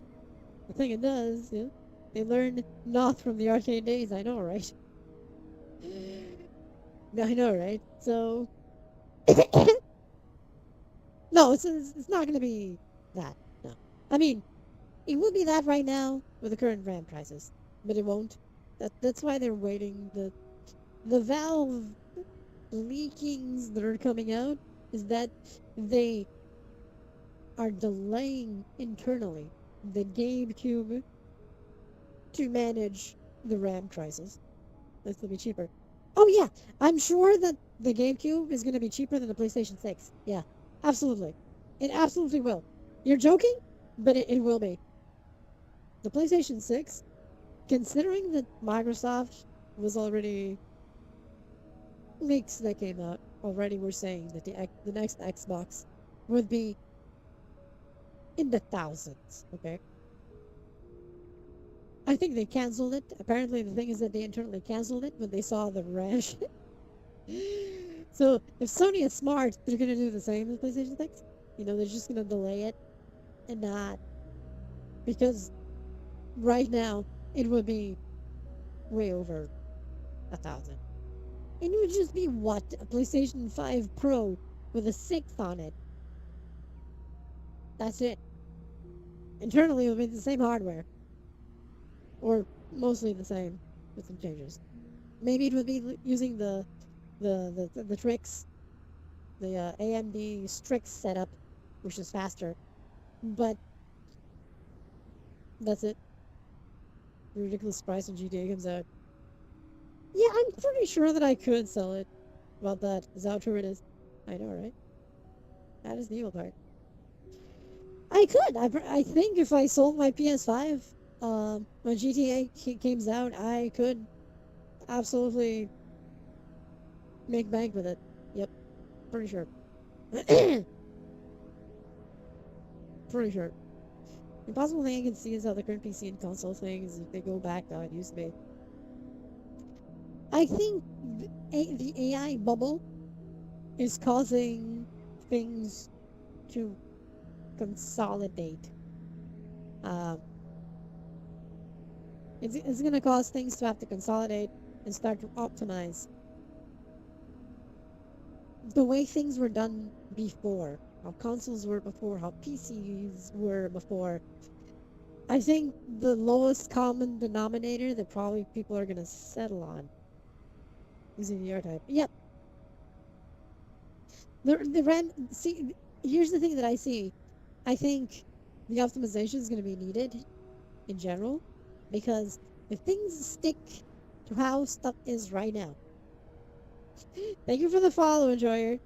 the thing it does, yeah. They learn not from the arcade days, I know, right? I know, right? So, no, it's not going to be that. No. I mean, it would be that right now with the current RAM prices, but it won't. That's why they're waiting. The Valve leakings that are coming out is that they are delaying internally the GameCube to manage the RAM prices. That's going to be cheaper. Oh yeah, I'm sure that the GameCube is going to be cheaper than the PlayStation 6. Yeah, absolutely. It absolutely will. You're joking? But it will be. The PlayStation 6, considering that Microsoft was already leaks that came out already were saying that the next Xbox would be in the thousands, okay? I think they canceled it. Apparently the thing is that they internally canceled it when they saw the rash. So if Sony is smart, they're gonna do the same with PlayStation 6. You know, they're just gonna delay it and not because right now it would be way over 1,000. And it would just be what? A PlayStation 5 Pro with a 6 on it. That's it. Internally, it would be the same hardware, or mostly the same, with some changes. Maybe it would be using the tricks, the AMD Strix setup, which is faster. But that's it. The ridiculous price when GTA comes out. Yeah, I'm pretty sure that I could sell it. About that. Is that how true it is? I know, right? That is the evil part. I could. I think if I sold my PS5, when GTA came out, I could absolutely make bank with it. Yep, pretty sure. Pretty sure. The possible thing I can see is how the current PC and console things, if they go back to how it used to be. I think the AI bubble is causing things to consolidate. Um, it's going to cause things to have to consolidate and start to optimize the way things were done before, how consoles were before, how PCs were before. I think the lowest common denominator that probably people are going to settle on is the VR type. Yep. The RAM, see, here's the thing that I see. I think the optimization is going to be needed in general because if things stick to how stuff is right now. Thank you for the follow, enjoyer.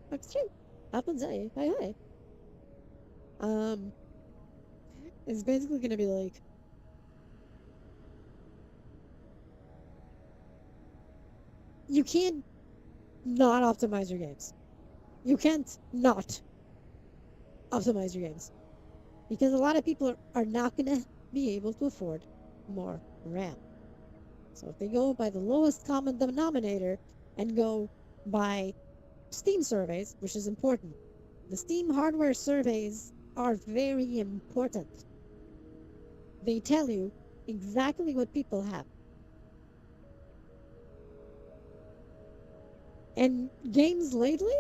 That's true. Happens, eh? Hi, hi. Um, it's basically going to be like, you can't not optimize your games. You can't not optimize your games because a lot of people are not going to be able to afford more RAM. So if they go by the lowest common denominator and go by Steam surveys, which is important, the Steam hardware surveys are very important. They tell you exactly what people have. And games lately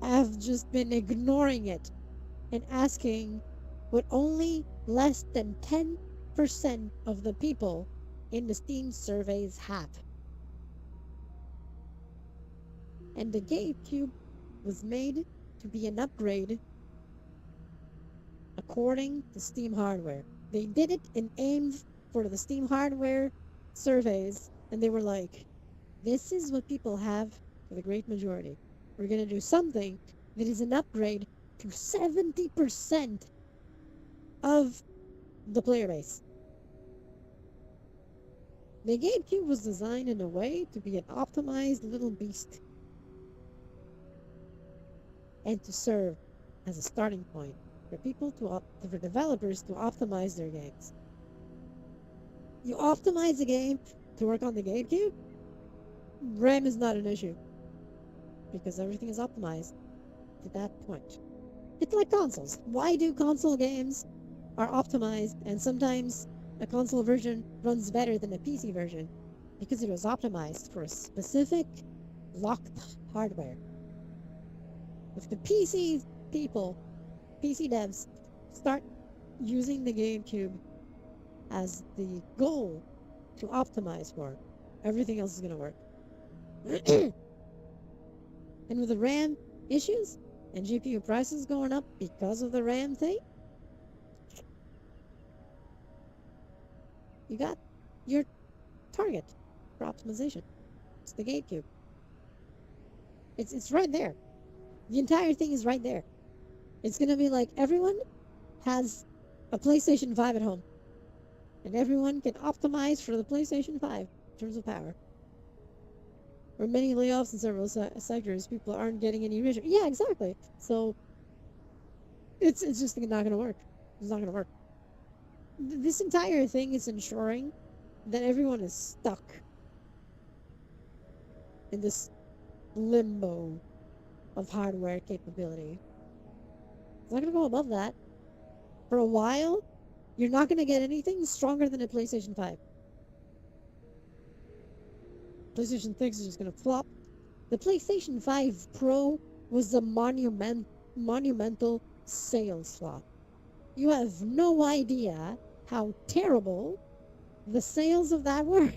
have just been ignoring it and asking what only less than 10% of the people in the Steam surveys have. And the GameCube was made to be an upgrade according to Steam hardware. They did it and aimed for the Steam hardware surveys, and they were like, this is what people have for the great majority. We're going to do something that is an upgrade to 70% of the player base. The GameCube was designed in a way to be an optimized little beast and to serve as a starting point for people for developers to optimize their games. You optimize the game to work on the GameCube, RAM is not an issue because everything is optimized to that point. It's like consoles. Why do console games are optimized, and sometimes a console version runs better than a PC version because it was optimized for a specific locked hardware. If the PC devs, start using the GameCube as the goal to optimize for, everything else is going to work. And with the RAM issues and GPU prices going up because of the RAM thing, you got your target for optimization. It's the GameCube. It's right there. The entire thing is right there. It's gonna be like everyone has a PlayStation 5 at home, and everyone can optimize for the PlayStation 5 in terms of power. Or many layoffs in several sectors, people aren't getting any richer. Yeah, exactly. So it's just not gonna work. It's not gonna work. This entire thing is ensuring that everyone is stuck in this limbo of hardware capability. It's not gonna go above that. For a while, you're not gonna get anything stronger than a PlayStation 5. PlayStation 6 is just gonna flop. The PlayStation 5 Pro was a monumental sales flop. You have no idea how terrible the sales of that were.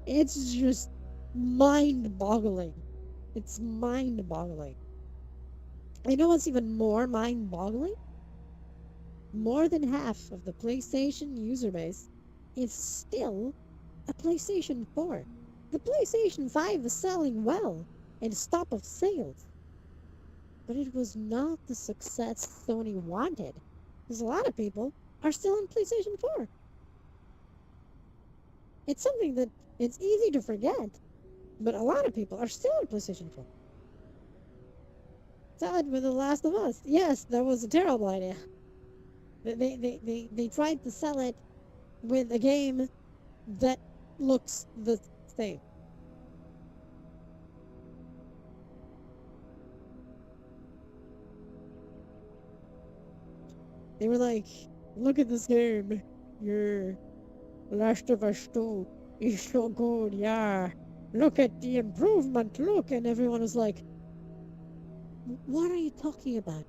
It's just mind-boggling. It's mind-boggling. You know what's even more mind-boggling? More than half of the PlayStation user base is still a PlayStation 4. The PlayStation 5 is selling well and is top of sales. But it was not the success Sony wanted. Because a lot of people are still on PlayStation 4. It's something that it's easy to forget, but a lot of people are still on PlayStation 4. Sad with The Last of Us. Yes, that was a terrible idea. They tried to sell it with a game that looks the same. They were like, look at this game. Your Last of Us 2 is so good, yeah. Look at the improvement, look. And everyone was like, what are you talking about?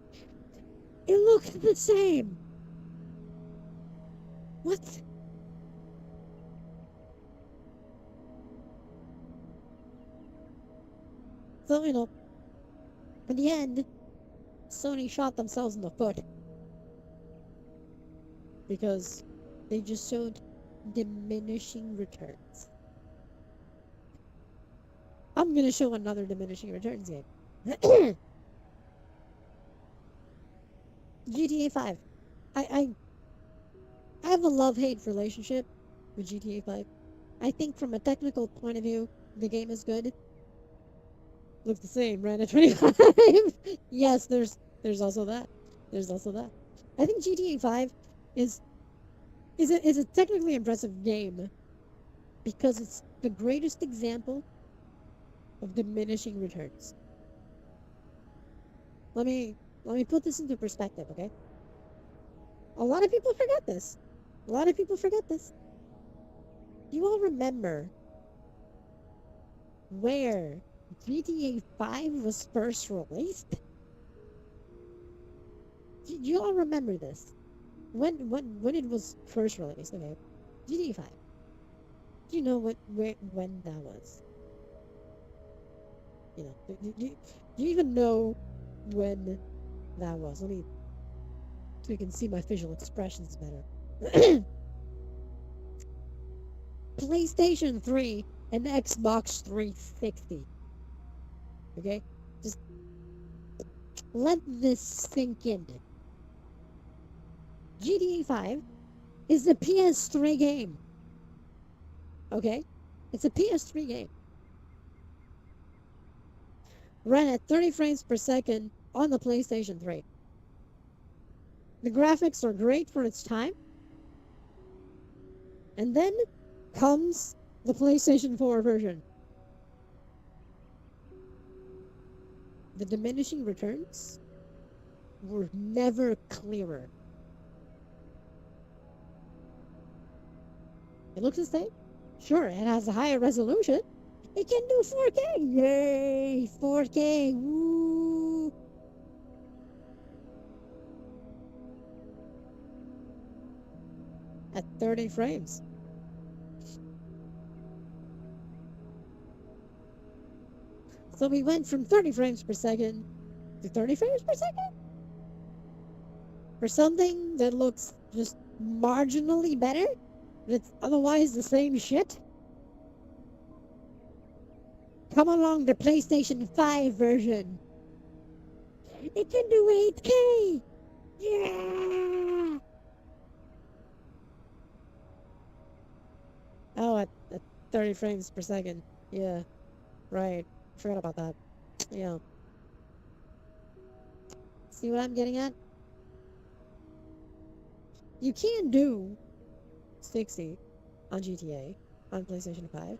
It looks the same. What? So, in the end, Sony shot themselves in the foot. Because they just showed diminishing returns. I'm gonna show another diminishing returns game. GTA 5. I have a love-hate relationship with GTA 5. I think from a technical point of view, the game is good. Looks the same, right? At 25. Yes, there's also that. There's also that. I think GTA 5 is a technically impressive game because it's the greatest example of diminishing returns. Let me put this into perspective, okay? A lot of people forget this. A lot of people forget this. You all remember where GTA 5 was first released? Do you all remember this? When it was first released, okay? GTA 5. Do you know when that was? Do you even know when that was? Let me, so you can see my facial expressions better. PlayStation 3 and Xbox 360. Okay? Just let this sink in. GTA 5 is a PS3 game. Okay? It's a PS3 game. Ran at 30 frames per second on the PlayStation 3. The graphics are great for its time. And then comes the PlayStation 4 version. the diminishing returns were never clearer. It looks the same. Sure, it has a higher resolution. It can do 4K. Yay! 4K. Woo! At 30 frames. So we went from 30 frames per second to 30 frames per second? For something that looks just marginally better, but it's otherwise the same shit? Come along the PlayStation 5 version. It can do 8K! Yeah! Oh, at 30 frames per second. Yeah, right. Forgot about that. Yeah. See what I'm getting at? You can do 60 on GTA on PlayStation 5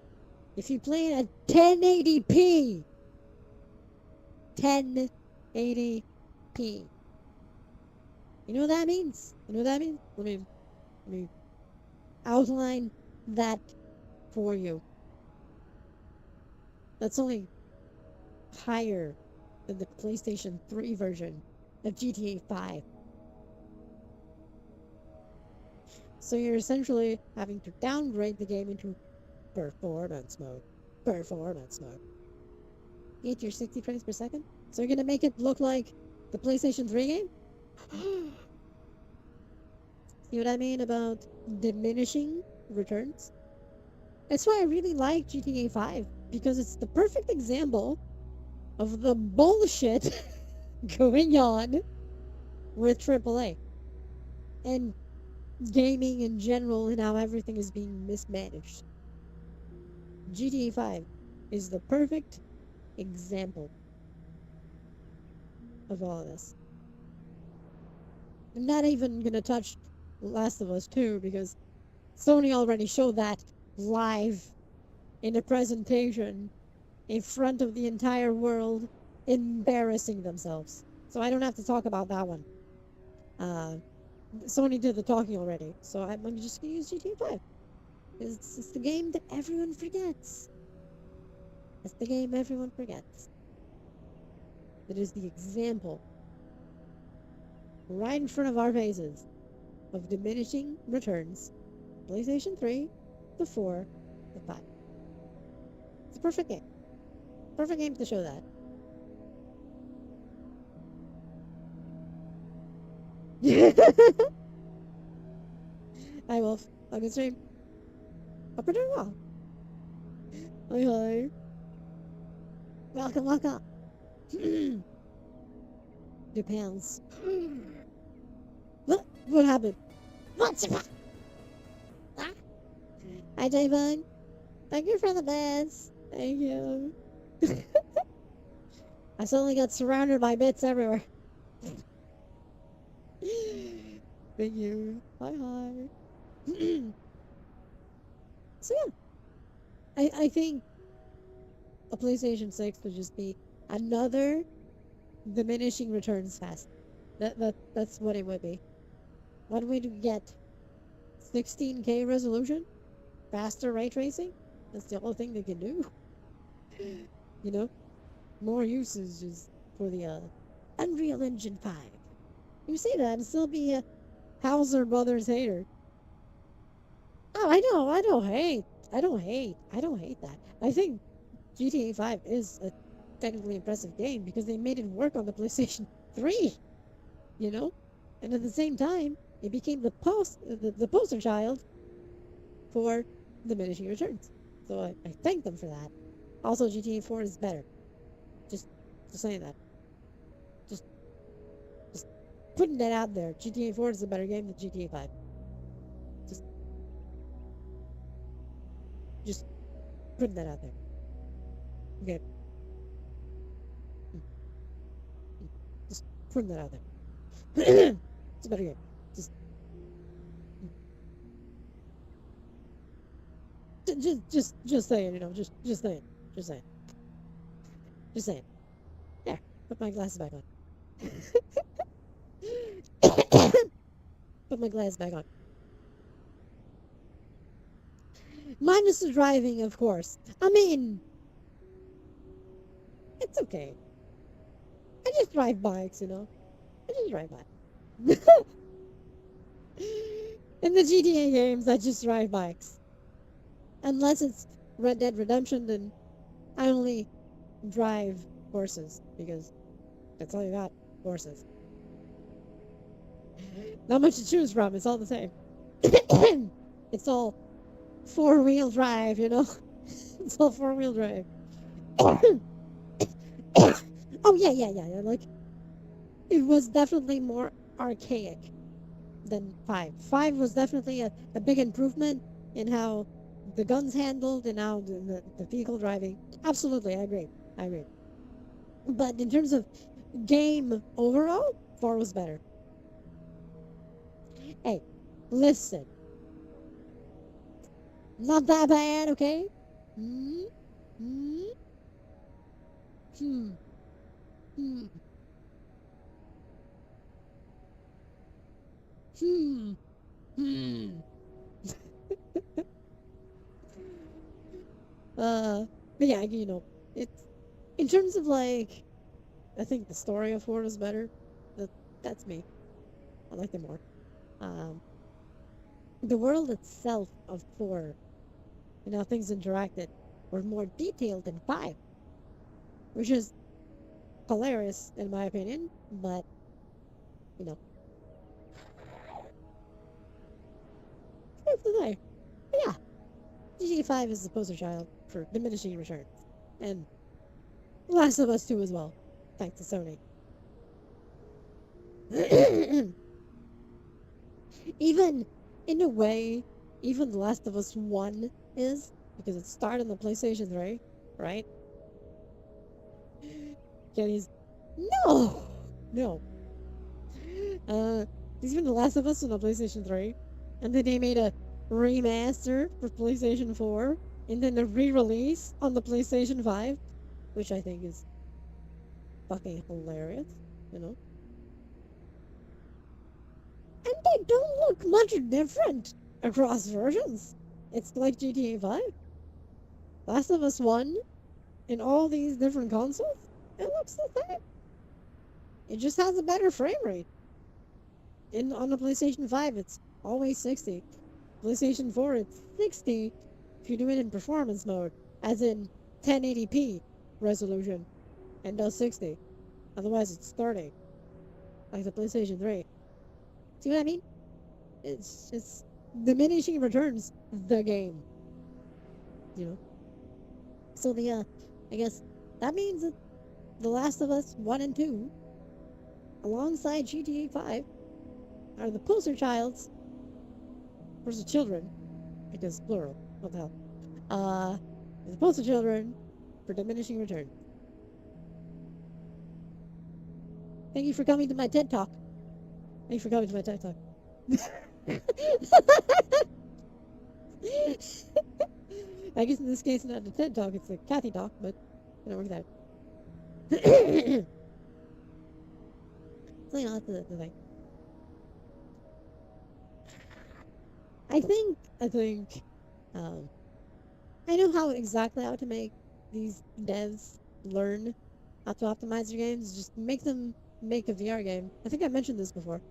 if you play it at 1080p. 1080p. You know what that means? You know what that means? Let me outline that for you. That's only higher than the PlayStation 3 version of GTA 5. So you're essentially having to downgrade the game into performance mode. Performance mode. Get your 60 frames per second? So you're gonna make it look like the PlayStation 3 game? See what I mean about diminishing returns? That's why I really like GTA 5, because it's the perfect example of the bullshit going on with AAA and gaming in general and how everything is being mismanaged. GTA 5 is the perfect example of all of this. I'm not even gonna touch Last of Us 2 because Sony already showed that live in a presentation in front of the entire world, embarrassing themselves. So I don't have to talk about that one. Uh, Sony did the talking already, so I'm just gonna use GTA 5. It's the game that everyone forgets. It's the game everyone forgets. It is the example right in front of our faces of diminishing returns. PlayStation 3, the 4, the 5. It's a perfect game. Perfect game to show that. Hi, Wolf. Welcome stream. Hope you're doing well. Hi, hi. Welcome, welcome. Depends. What happened? What's up? Ah. Hi, Javon. Thank you for the bits. Thank you. I suddenly got surrounded by bits everywhere. Thank you. Hi, hi. So yeah, I think a PlayStation 6 would just be another diminishing returns fast. That's what it would be. What we do get 16K resolution, faster ray tracing. That's the only thing they can do. You know, more usages for the Unreal Engine 5. You say that and still be a Hauser Brothers hater. Oh, I know. I don't hate that. I think GTA 5 is a technically impressive game because they made it work on the PlayStation 3, you know? And at the same time, it became the poster child for diminishing returns. So I thank them for that. Also, GTA 4 is better. Just saying that. Just just putting that out there. GTA 4 is a better game than GTA 5. Just just putting that out there. Okay. Just putting that out there. It's a better game. Just saying, you know, just saying, just saying, just saying. Yeah. Put my glasses back on. Put my glasses back on. Minus the driving, of course. I mean, it's okay. I just drive bikes, you know. I just drive bikes. In the GTA games, I just drive bikes. Unless it's Red Dead Redemption, then I only drive horses because that's all you got, horses. Not much to choose from. It's all the same. It's all four-wheel drive, you know. It's all four-wheel drive. Oh yeah. Like it was definitely more archaic than 5. 5 was definitely a big improvement in how the guns handled and how the vehicle driving. Absolutely, I agree. I agree. But in terms of game overall, 4 was better. Hey, listen. Not that bad, okay? Hmm? Hmm? Hmm? Hmm? Hmm? Hmm? Uh, but yeah, you know, it's in terms of like, I think the story of 4 was better. That that's me. I like it more. Um, the world itself of 4 and how things interacted were more detailed than 5, which is hilarious in my opinion. But you know, it's the thing. But yeah, GTA 5 is the poster child for diminishing returns, and Last of Us 2 as well, thanks to Sony. Even in a way, even The Last of Us 1 is because it started on the PlayStation 3, right? Kenny's no, no. Uh, even The Last of Us on the PlayStation 3, and then they made a remaster for PlayStation 4, and then a re-release on the PlayStation 5, which I think is fucking hilarious, you know. And they don't look much different across versions. It's like GTA 5, Last of Us 1, in all these different consoles. It looks the same. It just has a better frame rate. On the PlayStation 5, it's always 60. PlayStation 4, it's 60 if you do it in performance mode, as in 1080p resolution, and does 60. Otherwise, it's 30, like the PlayStation 3. See what I mean? It's just diminishing returns the game, you know? So I guess that means that The Last of Us 1 and 2, alongside GTA 5, are the poster childs for the children, because plural, what the hell? Uh, the poster children for diminishing return. Thank you for coming to my TED Talk. Thank you for coming to my TED Talk. I guess in this case, not a TED Talk, it's a Kathy Talk, but it don't work that. So, you know, that's the thing. I think, um, I know how exactly how to make these devs learn how to optimize their games. Just make them make a VR game. I think I mentioned this before.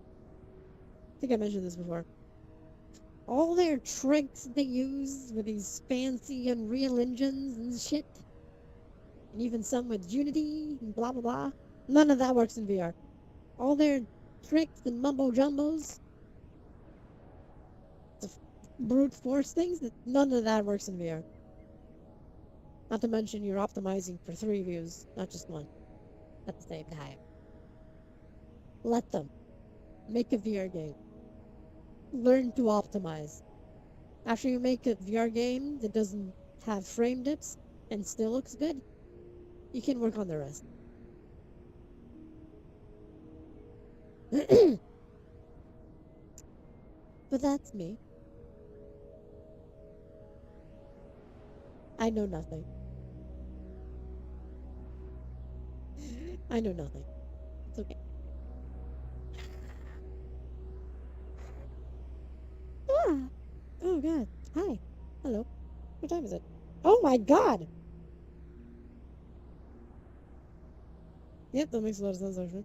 All their tricks they use with these fancy Unreal engines and shit, and even some with Unity and blah blah blah. None of that works in VR. All their tricks and mumbo jumbos, the brute force things, none of that works in VR. Not to mention you're optimizing for 3 views, not just one, at the same time. Let them make a VR game. Learn to optimize. After you make a VR game that doesn't have frame dips and still looks good, you can work on the rest. But that's me. I know nothing. I know nothing. It's okay. Ah! Oh god. Hi. Hello. What time is it? Oh my god! Yep, that makes a lot of sense actually.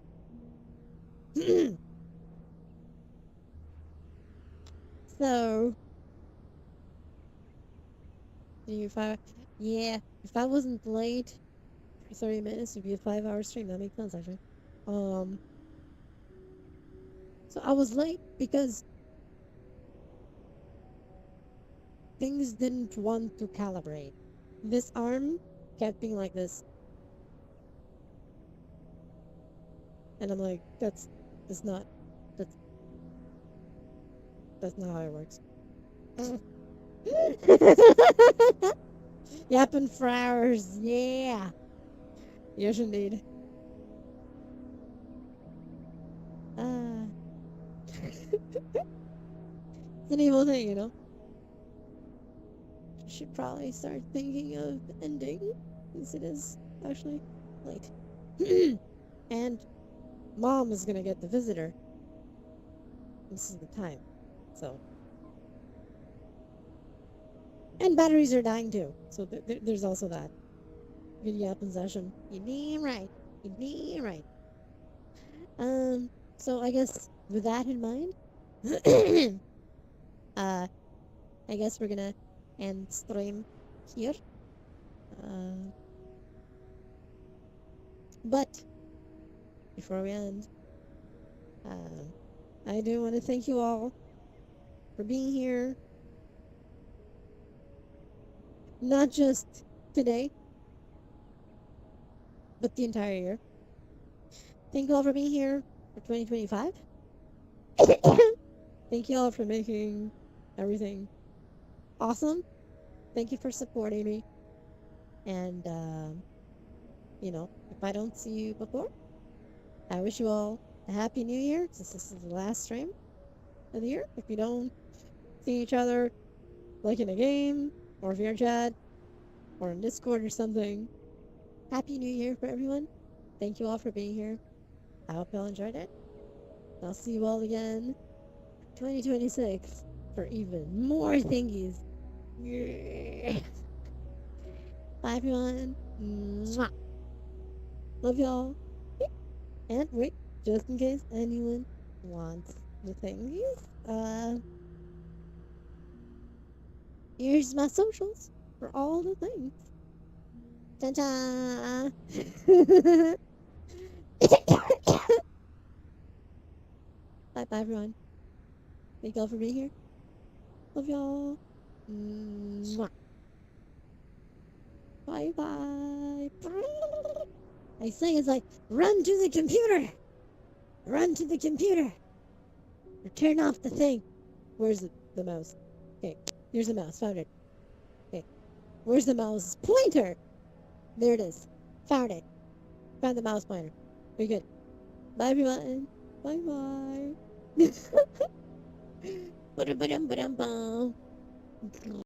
So, if I, yeah, if I wasn't late for 30 minutes, it'd be a 5 hour stream. That makes sense actually. Um, so I was late because things didn't want to calibrate. This arm kept being like this, and I'm like, that's not, that's, that's not how it works. Yapping for hours, yeah. Yes, indeed. Uh, it's an evil thing, you know? Should probably start thinking of ending, since it is actually late. And mom is gonna get the visitor. This is the time. So. And batteries are dying too. So there's also that. Good yapping session. You damn right. You damn right. So I guess with that in mind, uh, I guess we're gonna end stream here. Uh, but before we end, uh, I do want to thank you all for being here. Not just today, but the entire year. Thank you all for being here for 2025. Thank you all for making everything awesome. Thank you for supporting me. And, if I don't see you before, I wish you all a happy new year, since this is the last stream of the year. If you don't see each other, like in a game, or VR chat, or in Discord or something, happy new year for everyone. Thank you all for being here. I hope you all enjoyed it. I'll see you all again 2026 for even more thingies. Yeah. Bye, everyone. Mwah. Love y'all. And wait, just in case anyone wants the thingies, here's my socials for all the things. Ta-ta! Bye bye, everyone. Thank y'all for being here. Love y'all. Mwah. Bye bye. I say it's like, run to the computer. Run to the computer. Or turn off the thing. Where's the mouse? Okay, here's the mouse. Found it. Okay, where's the mouse pointer? There it is. Found it. Found the mouse pointer. Very good. Bye, everyone. Bye bye. Ba-dum-ba-dum-ba-dum-bum.